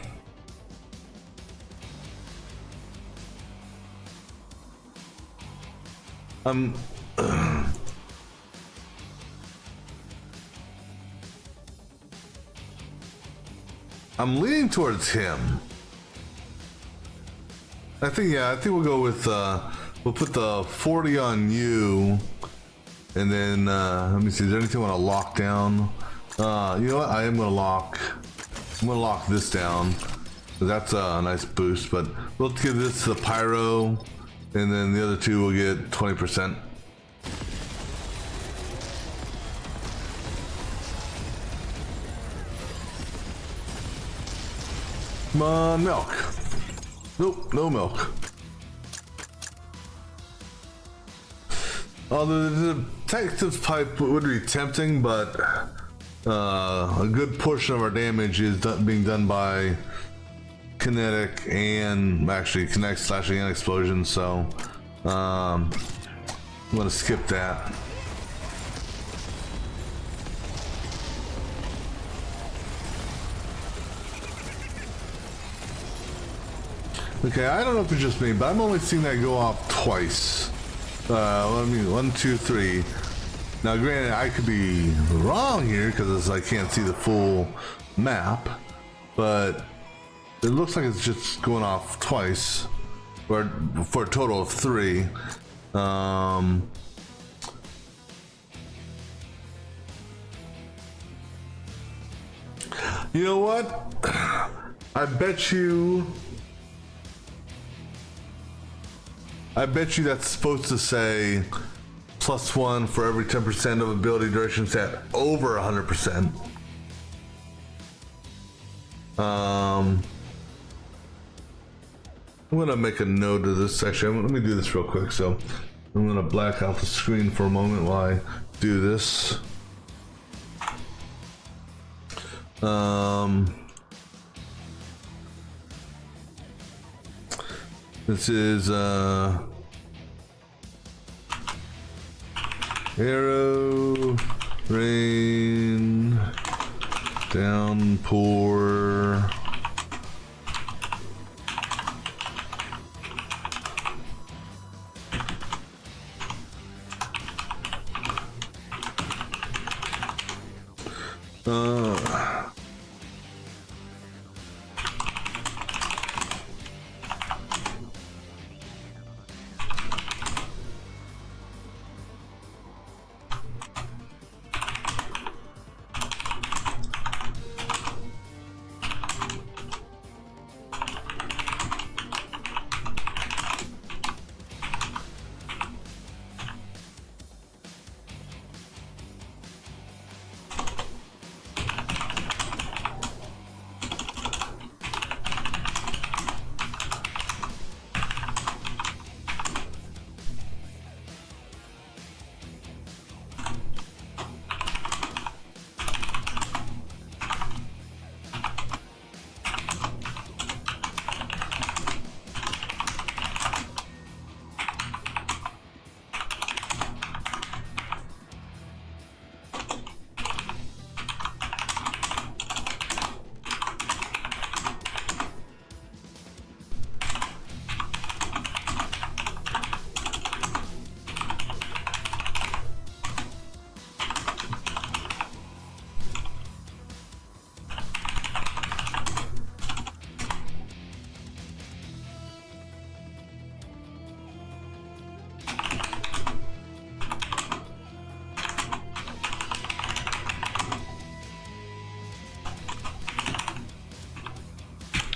I'm leaning towards him. I think we'll go with we'll put the 40 on you, and then let me see. Is there anything I want to lock down? You know what? I'm gonna lock this down. That's a nice boost, but we'll give this to the pyro, and then the other 2 will get 20%. Come on, milk. Nope, no milk. Although the detective's pipe would be tempting, but a good portion of our damage is being done by kinetic and actually kinetic slashing and explosion, so I'm gonna skip that. Okay, I don't know if it's just me, but I'm only seeing that go off twice. I mean, 1, 2, 3. Now, granted, I could be wrong here because I can't see the full map, but it looks like it's just going off twice, or for a total of 3. You know what? I bet you that's supposed to say +1 for every 10% of ability duration set over 100%. I'm gonna make a note of this section. Let me do this real quick. So I'm gonna black out the screen for a moment while I do this. This is arrow, rain, downpour.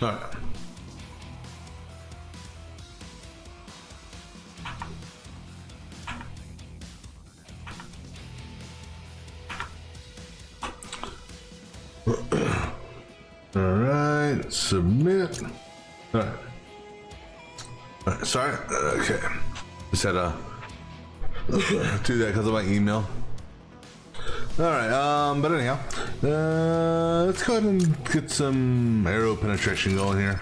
All right. All right, submit. All right. All right, sorry. Okay. Just had to do that because of my email. All right. But anyhow, let's go ahead and get some arrow penetration going here.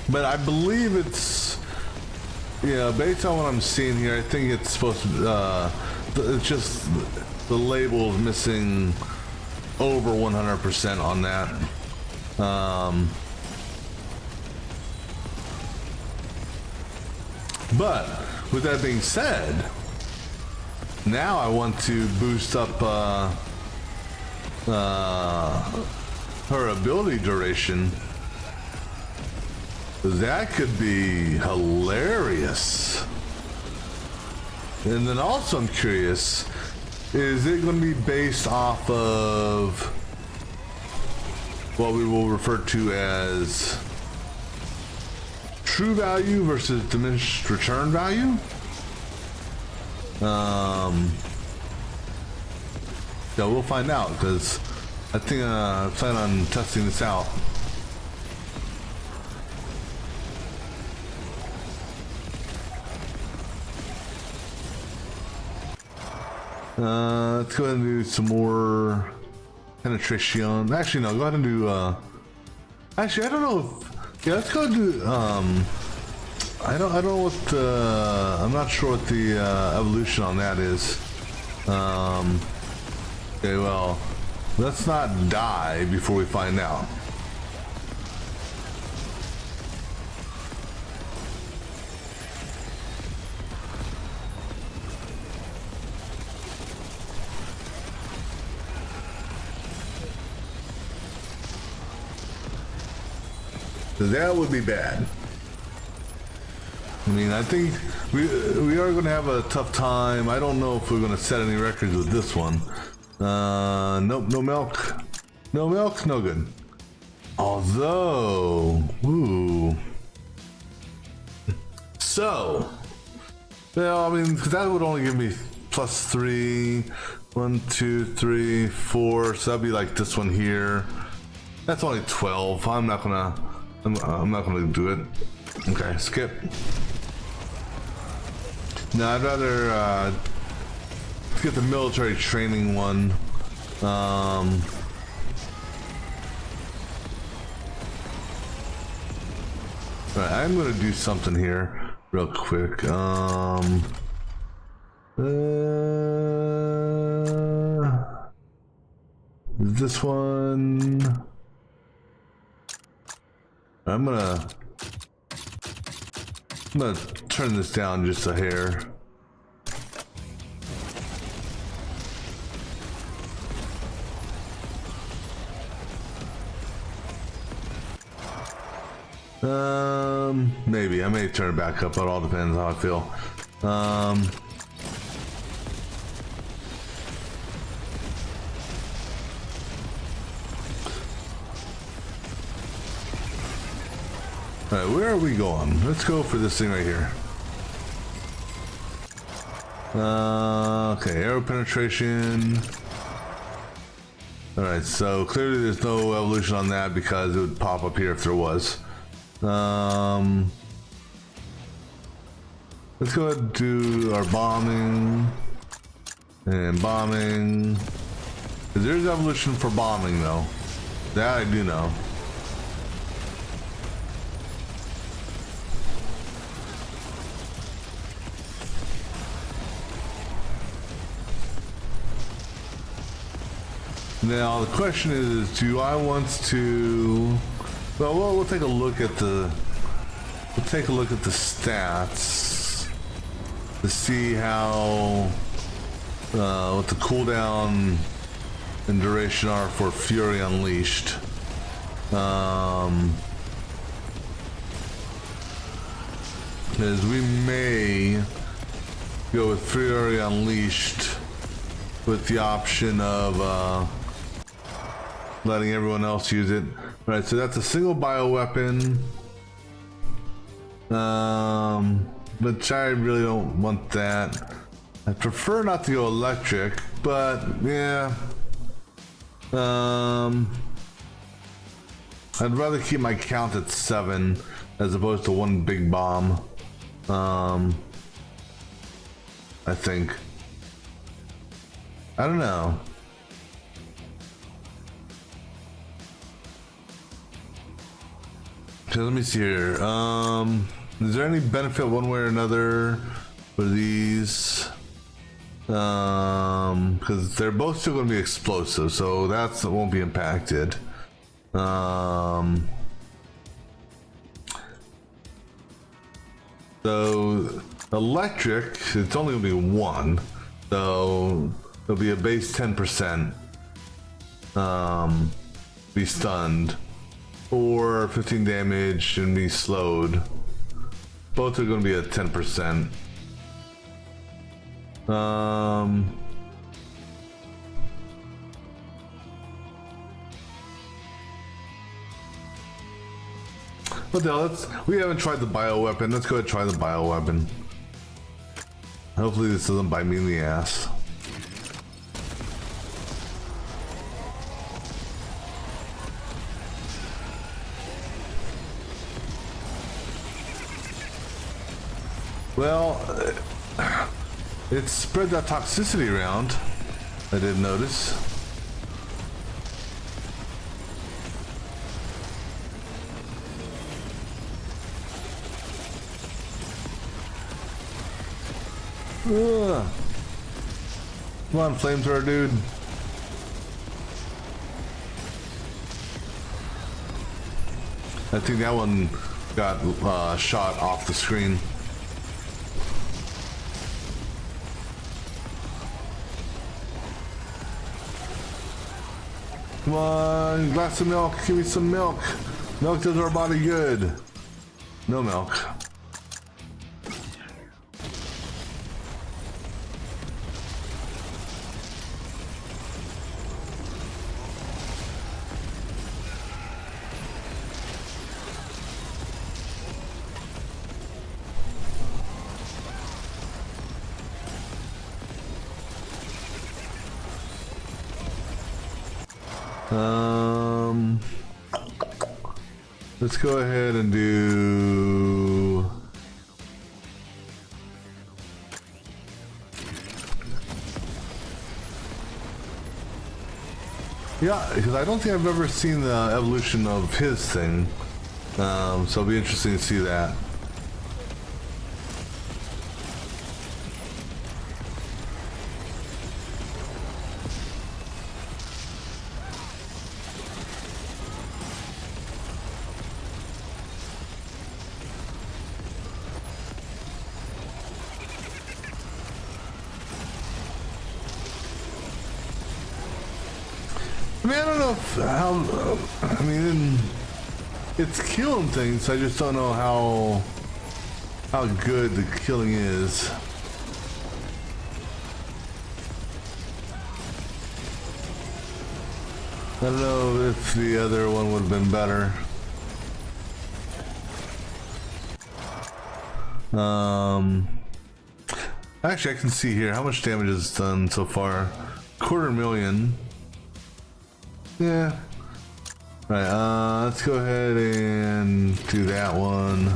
But I believe it's, based on what I'm seeing here, I think it's supposed to, it's just the label is missing over 100% on that. But with that being said, now I want to boost up her ability duration. That could be hilarious. And then also I'm curious, is it going to be based off of what we will refer to as true value versus diminished return value? Yeah, we'll find out, because I think I plan on testing this out. Let's go ahead and do some more penetration. Actually, no, go ahead and do, actually, I don't know if, yeah, let's go ahead and do, I don't know what the, I'm not sure what the, evolution on that is. Okay, well, let's not die before we find out. That would be bad. I mean, I think we are going to have a tough time. I don't know if we're going to set any records with this one. Nope, no milk. No milk, no good. Although, ooh. So, well, I mean, that would only give me +3. 1, 2, 3, 4. So that'd be like this one here. That's only 12. I'm not gonna do it. Okay, skip. No, I'd rather get the military training one. Right, I'm gonna do something here real quick. This one. I'm gonna turn this down just a hair. Maybe I may turn it back up. It all depends how I feel. Alright, where are we going? Let's go for this thing right here. Okay, arrow penetration. Alright, so clearly there's no evolution on that because it would pop up here if there was. Let's go ahead and do our bombing. And bombing. There's evolution for bombing though. That I do know. Now the question is, do I want to? Well, we'll take a look at the stats to see how what the cooldown and duration are for Fury Unleashed. Because we may go with Fury Unleashed with the option of letting everyone else use it. Right, so that's a single bioweapon. But I really don't want that. I prefer not to go electric, but yeah. I'd rather keep my count at 7 as opposed to one big bomb. I think. I don't know. So let me see here. Is there any benefit one way or another for these? Because they're both still going to be explosive, so that won't be impacted. So electric, it's only going to be 1, so it'll be a base 10%. Be stunned. Or 15 damage and be slowed. Both are going to be at 10%. What the hell? We haven't tried the bioweapon. Let's go ahead and try the bioweapon. Hopefully this doesn't bite me in the ass. Well, it spread that toxicity around. I did notice. Ugh. Come on, flamethrower dude. I think that one got shot off the screen. Come on, glass of milk, give me some milk. Milk does our body good. No milk. Let's go ahead and do... Yeah, because I don't think I've ever seen the evolution of his thing. So it'll be interesting to see that. I mean, I don't know how, I mean, it's killing things, I just don't know how good the killing is. I don't know if the other one would have been better. Actually, I can see here how much damage it's done so far. 250,000. Yeah. Right, let's go ahead and do that one.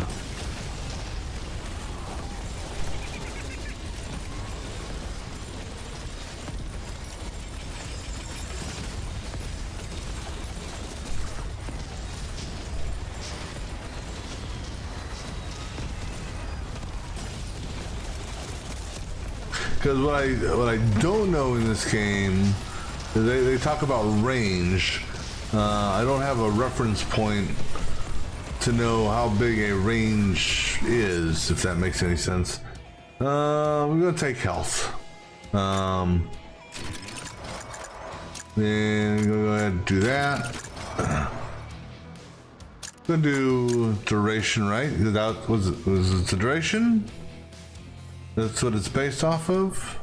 Because what I don't know in this game, they talk about range. I don't have a reference point to know how big a range is, if that makes any sense. We're gonna take health. Then go ahead and do that. Gonna do duration, right? That was it the duration? That's what it's based off of?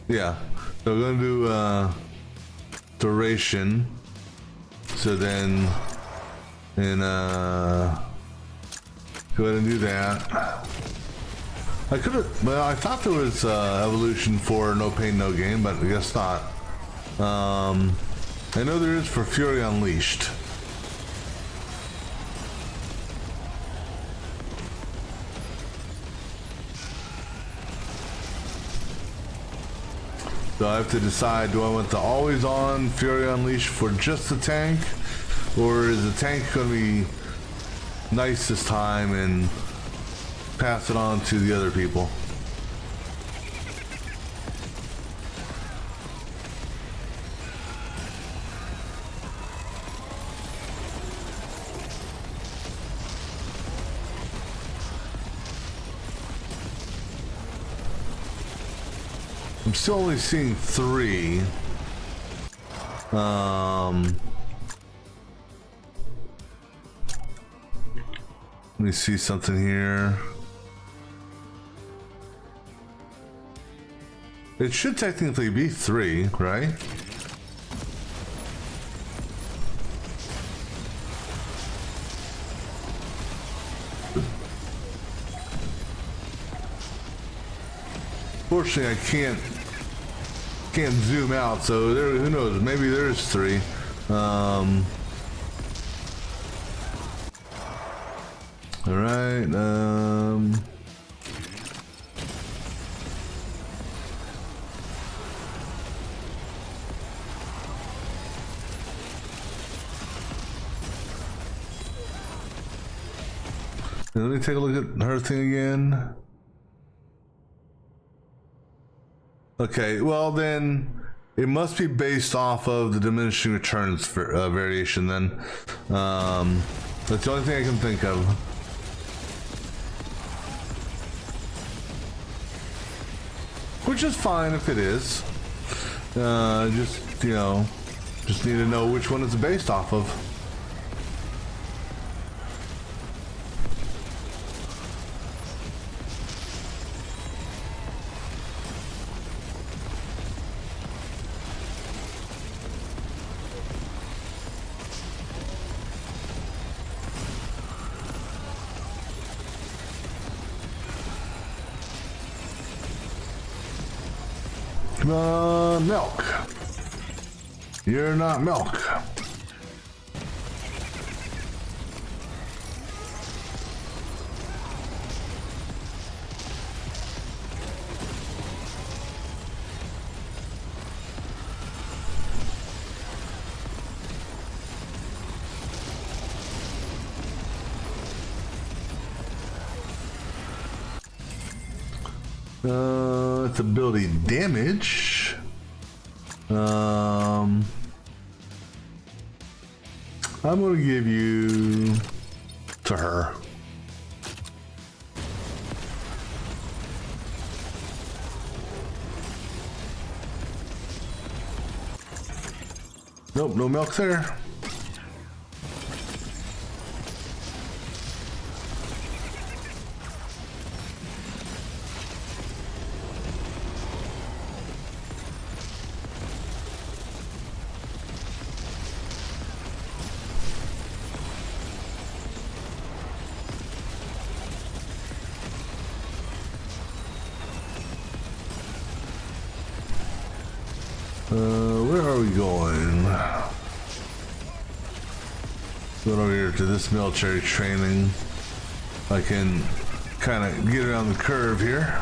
Yeah. So we're gonna do duration. So then go ahead and do that. I could have, well, I thought there was evolution for No Pain No Gain, but I guess not. I know there is for Fury Unleashed. So I have to decide, do I want the always on Fury Unleashed for just the tank? Or is the tank going to be nice this time and pass it on to the other people? I'm still only seeing 3. Let me see something here. It should technically be 3, right? Fortunately, I can't zoom out, so there, who knows, maybe there's 3. All right, let me take a look at her thing again. Okay, well then it must be based off of the diminishing returns for, variation then. That's the only thing I can think of. Which is fine if it is. Just, you know, Just need to know which one it's based off of. Milk. You're not milk. It's ability damage. I'm gonna give you to her. Nope, no milk there. Where are we going? Going over here to this military training. I can kind of get around the curve here.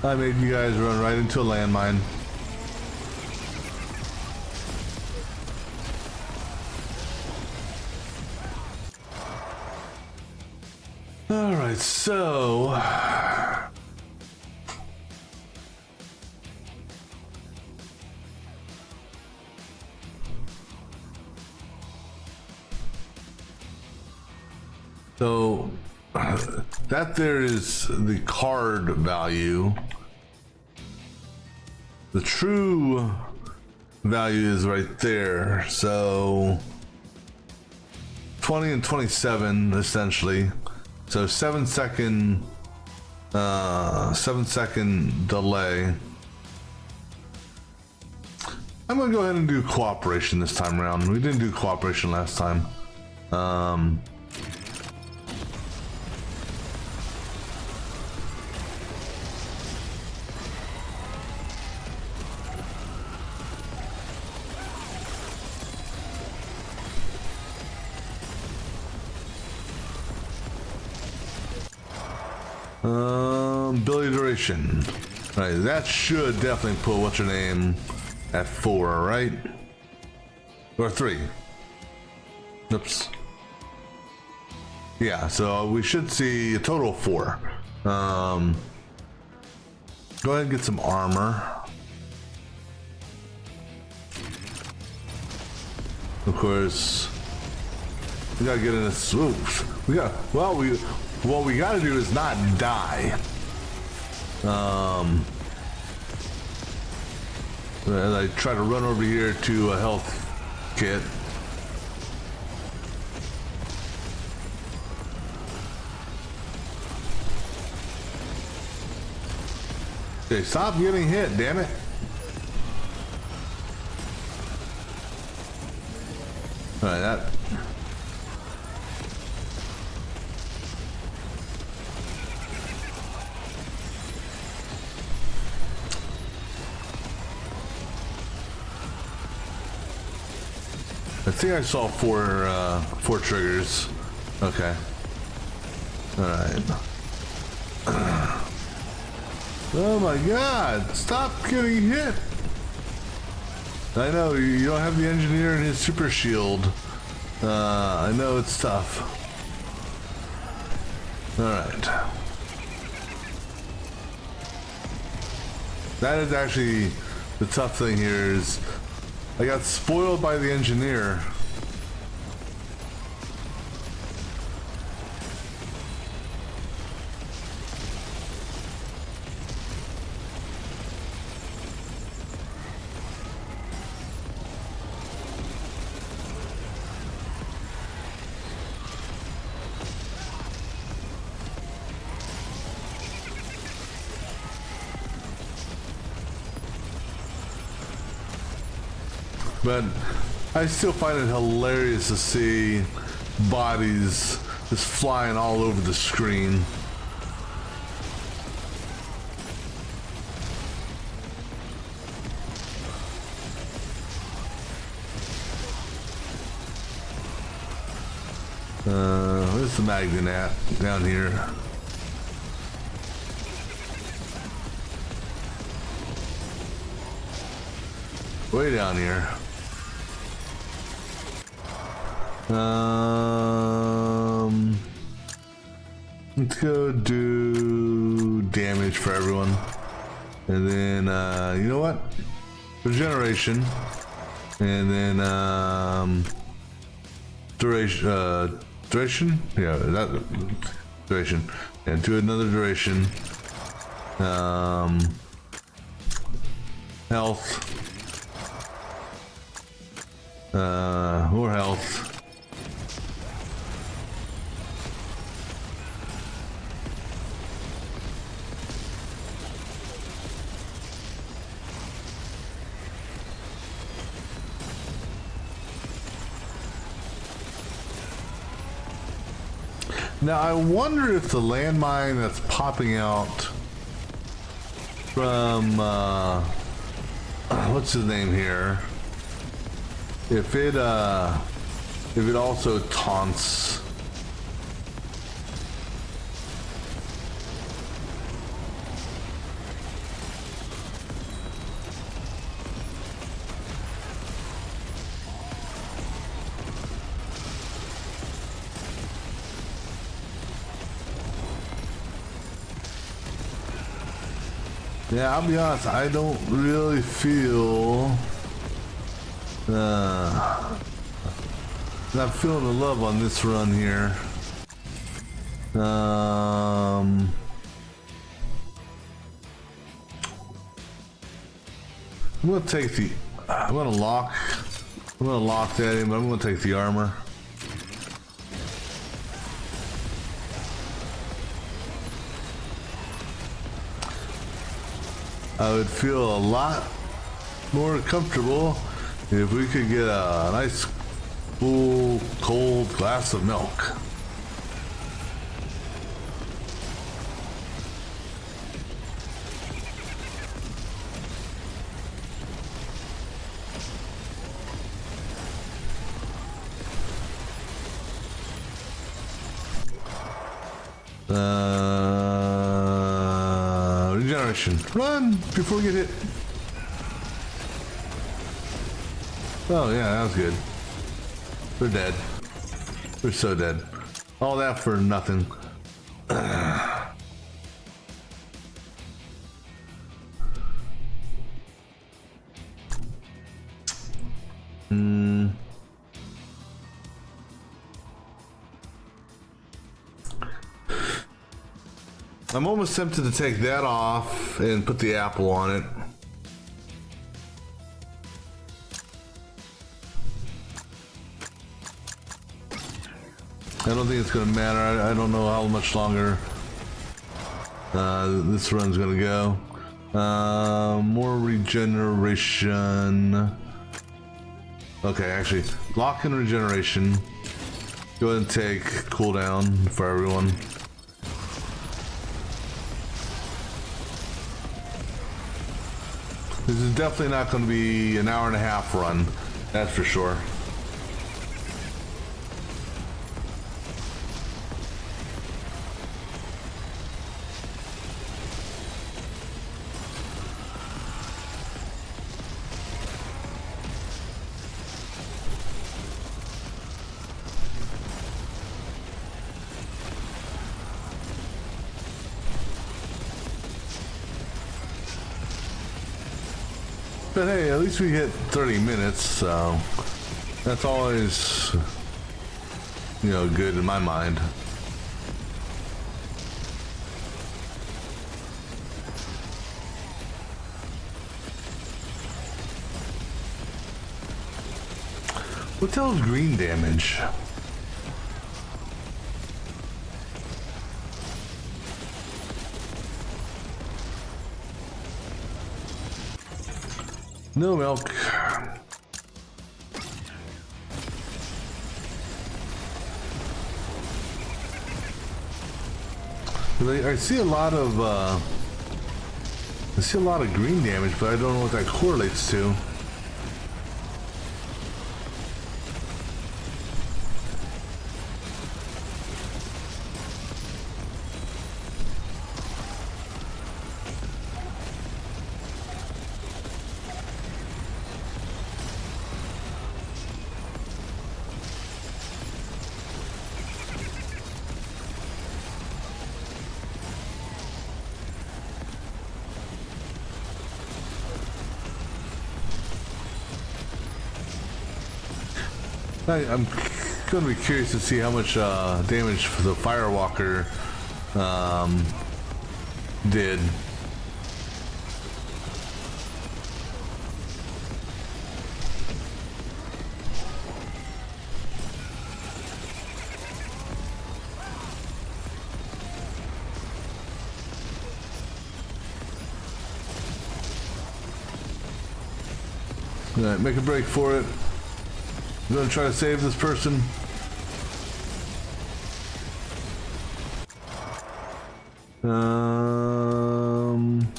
I made you guys run right into a landmine. All right, so that there is the card value. The true value is right there. So 20 and 27 essentially. So 7-second delay. I'm gonna go ahead and do cooperation this time around. We didn't do cooperation last time. Ability duration. All right, that should definitely put what's her name at 4, right? Or 3. Oops. Yeah, so we should see a total of 4. Go ahead and get some armor. Of course, we gotta get in the swoops. What we gotta do is not die. As I try to run over here to a health kit. Okay, stop getting hit, damn it. All right, that. I think I saw four triggers. Okay. All right. Oh my God! Stop getting hit. I know you don't have the engineer and his super shield. I know it's tough. Alright. That is actually the tough thing here is I got spoiled by the engineer. But I still find it hilarious to see bodies just flying all over the screen. Where's the magnet at? Down here. Way down here. Let's go do damage for everyone. And then, you know what? Regeneration. And then, duration? Yeah, that, duration. And do another duration. Health. More health. Now I wonder if the landmine that's popping out from what's his name here? If it also taunts. Yeah, I'll be honest, I don't really feel not feeling the love on this run here. I'm gonna take the I'm gonna lock that in, but I'm gonna take the armor. I would feel a lot more comfortable if we could get a nice full cold glass of milk. Regeneration. Run before we get hit. Oh yeah, that was good. They're dead. They're so dead. All that for nothing. I'm almost tempted to take that off and put the apple on it. I don't think it's going to matter. I don't know how much longer this run's going to go. More regeneration. Okay, actually, lock in regeneration. Go ahead and take cooldown for everyone. This is definitely not going to be an hour and a half run, that's for sure. But hey, at least we hit 30 minutes, so that's always, you know, good in my mind. What the hell is green damage? No milk. I see a lot of green damage, but I don't know what that correlates to. I'm going to be curious to see how much damage for the Firewalker did. All right, make a break for it. I'm gonna try to save this person.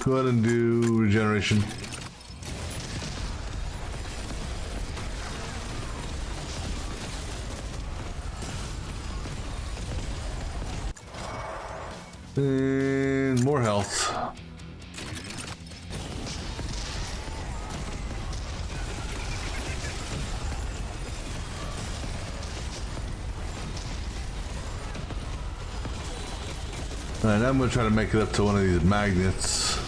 Go ahead and do regeneration. And more health. Alright, now I'm going to try to make it up to one of these magnets.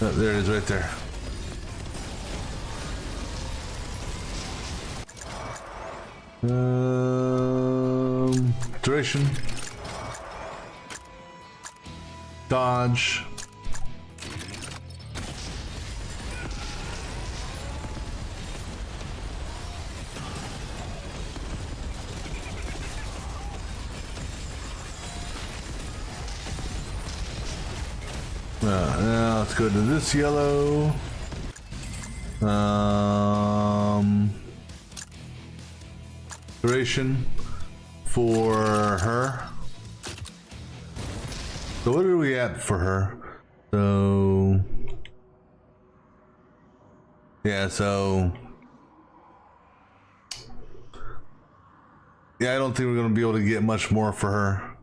Oh, there it is right there. Duration. Dodge. Now let's go to this yellow. Duration for her. So what are we at for her? So yeah, so yeah, I don't think we're gonna be able to get much more for her.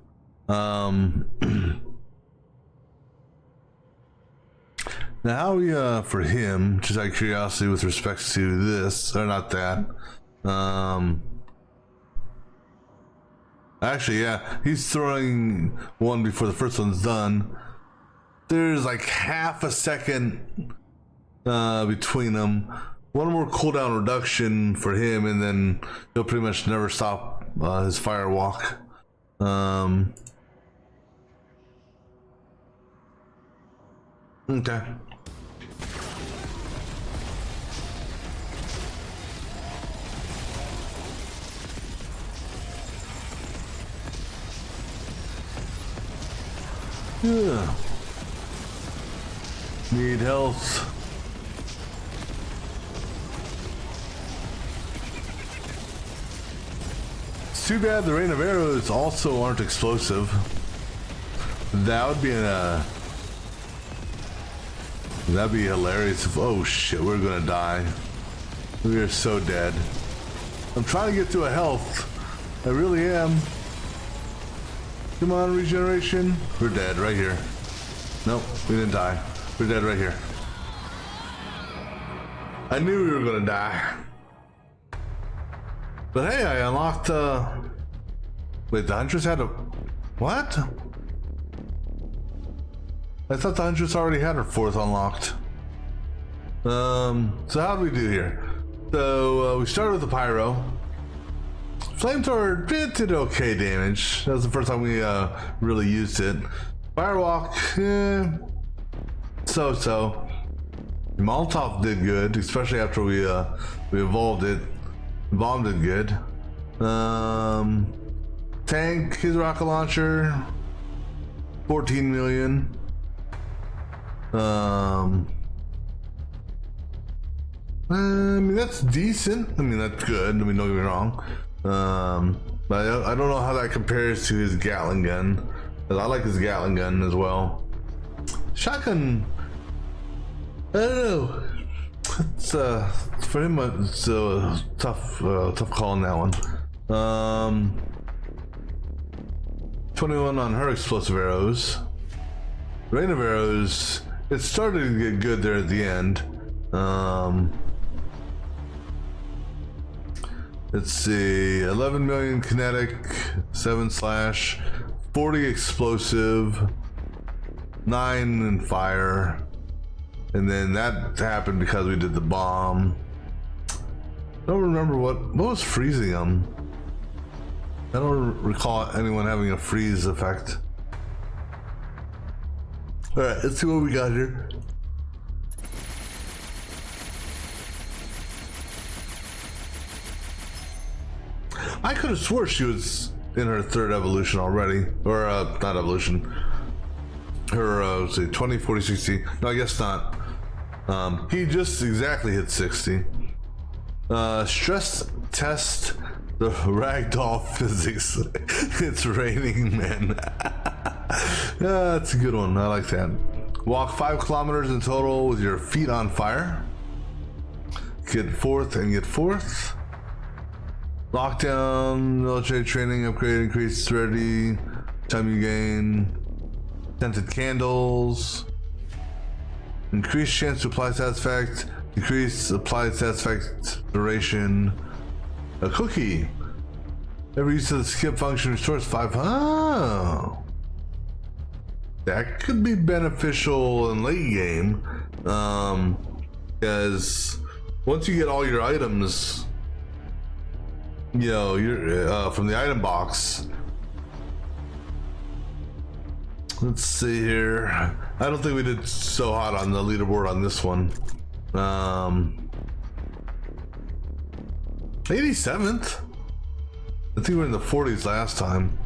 Now, how we, for him, just out of curiosity with respect to this, or not that, actually, yeah, he's throwing one before the first one's done. There's like half a second between them. One more cooldown reduction for him, and then he'll pretty much never stop his firewalk. Okay. Yeah. Need health. It's too bad the rain of arrows also aren't explosive. That would be that'd be hilarious if, oh shit, we're gonna die. We are so dead. I'm trying to get to a health. I really am. Come on, regeneration. We're dead right here. Nope, we didn't die. We're dead right here. I knew we were gonna die. But hey, I unlocked, wait, the Huntress had a, what? I thought the Huntress already had her 4th unlocked. So how do we do here? So we started with the Pyro. Flamethrower did okay damage. That was the first time we really used it. Firewalk, so. Molotov did good, especially after we evolved it. Bomb did good. Tank, his rocket launcher, 14 million. I mean, that's decent. I mean, that's good. I mean, don't get me wrong. But I don't know how that compares to his Gatling gun. 'Cause I like his Gatling gun as well. Shotgun, I don't know. It's for him. It's a tough call on that one. 21 on her explosive arrows. Rain of arrows. It started to get good there at the end. Let's see. 11 million kinetic, 7 slash, 40 explosive, 9 in fire. And then that happened because we did the bomb. I don't remember what was freezing them. I don't recall anyone having a freeze effect. All right, let's see what we got here. I could have swore she was in her 3rd evolution already, or not evolution. Her let's see, 20, 40, 60. No, I guess not. He just exactly hit 60. Stress test the ragdoll physics. It's raining men. Yeah, that's a good one. I like that. Walk 5 kilometers in total with your feet on fire. Get 4th and get 4th. Lockdown, military training, upgrade, increase severity, time you gain. Scented candles. Increased chance to apply satisfact. Decrease applied satisfact duration. A cookie. Every use of the skip function restores 5. Oh. That could be beneficial in late game. Because once you get all your items, you know, you're from the item box. Let's see here. I don't think we did so hot on the leaderboard on this one. 87th. I think we were in the 40s last time.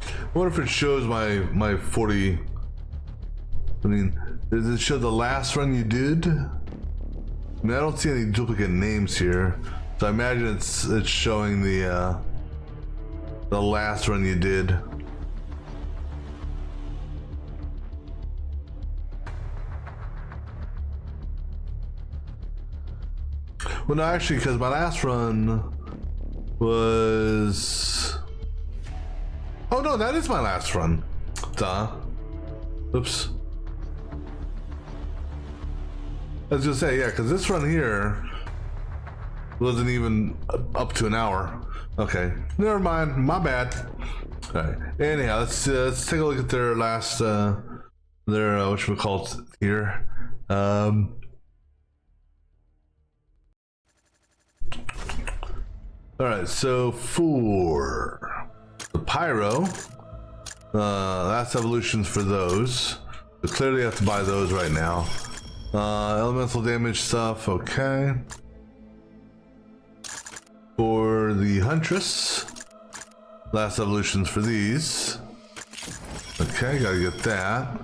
I wonder if it shows my 40. I mean, does it show the last run you did? I mean, I don't see any duplicate names here, so I imagine it's showing the last run you did. Well, no, actually, because my last run was. Oh no, that is my last run. Duh. Oops. I was gonna say, yeah, because this run here wasn't even up to an hour. Okay, never mind, my bad. All right. Anyhow, let's take a look at their last their whatchamacallit here. All right, so for the Pyro, last evolutions for those. So clearly, have to buy those right now. Elemental damage stuff, okay. For the Huntress, last evolutions for these. Okay, gotta get that.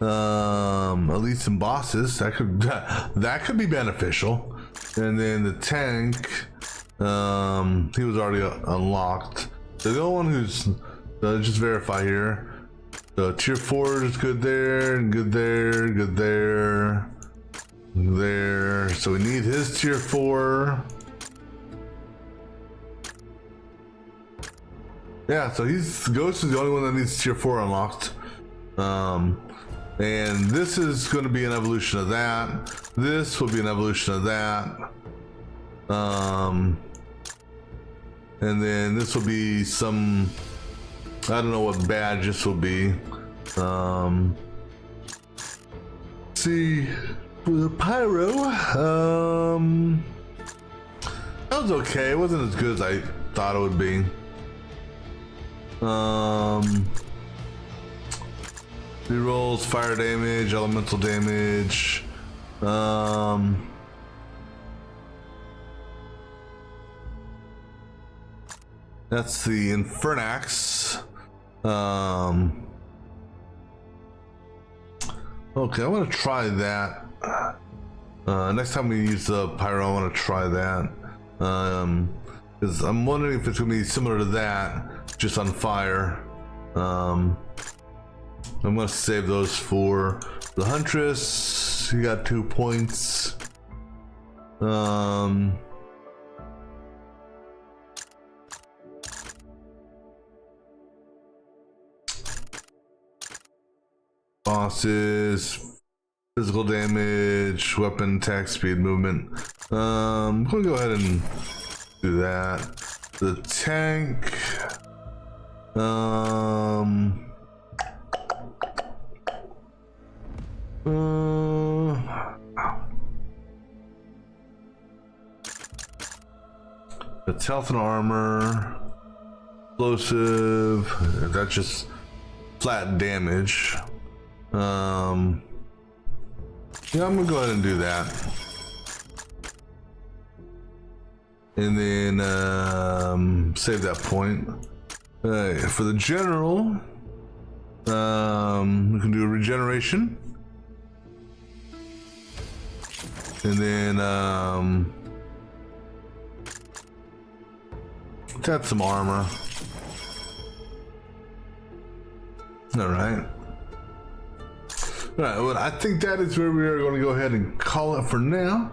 Elites and bosses, that could be beneficial. And then the tank, he was already unlocked. The only one who's just verify here. So tier 4 is good there, good there, good there. There, so we need his tier 4. Yeah, so Ghost is the only one that needs tier 4 unlocked. And this is going to be an evolution of that. This will be an evolution of that. And then this will be some, I don't know what badge this will be. See, with a pyro, that was okay. It wasn't as good as I thought it would be. Rerolls, fire damage, elemental damage. That's the Infernax. Okay, I want to try that. Next time we use the pyro, I want to try that. Because I'm wondering if it's going to be similar to that, just on fire. I'm going to save those for the Huntress. You got 2 points. Bosses, physical damage, weapon, attack, speed, movement. I'm gonna go ahead and do that. The tank. It's health and armor. Explosive. That's just flat damage. Yeah, I'm gonna go ahead and do that. And then save that point. For the general, we can do a regeneration. And then let's add some armor. Alright. Alright, well, I think that is where we are going to go ahead and call it for now.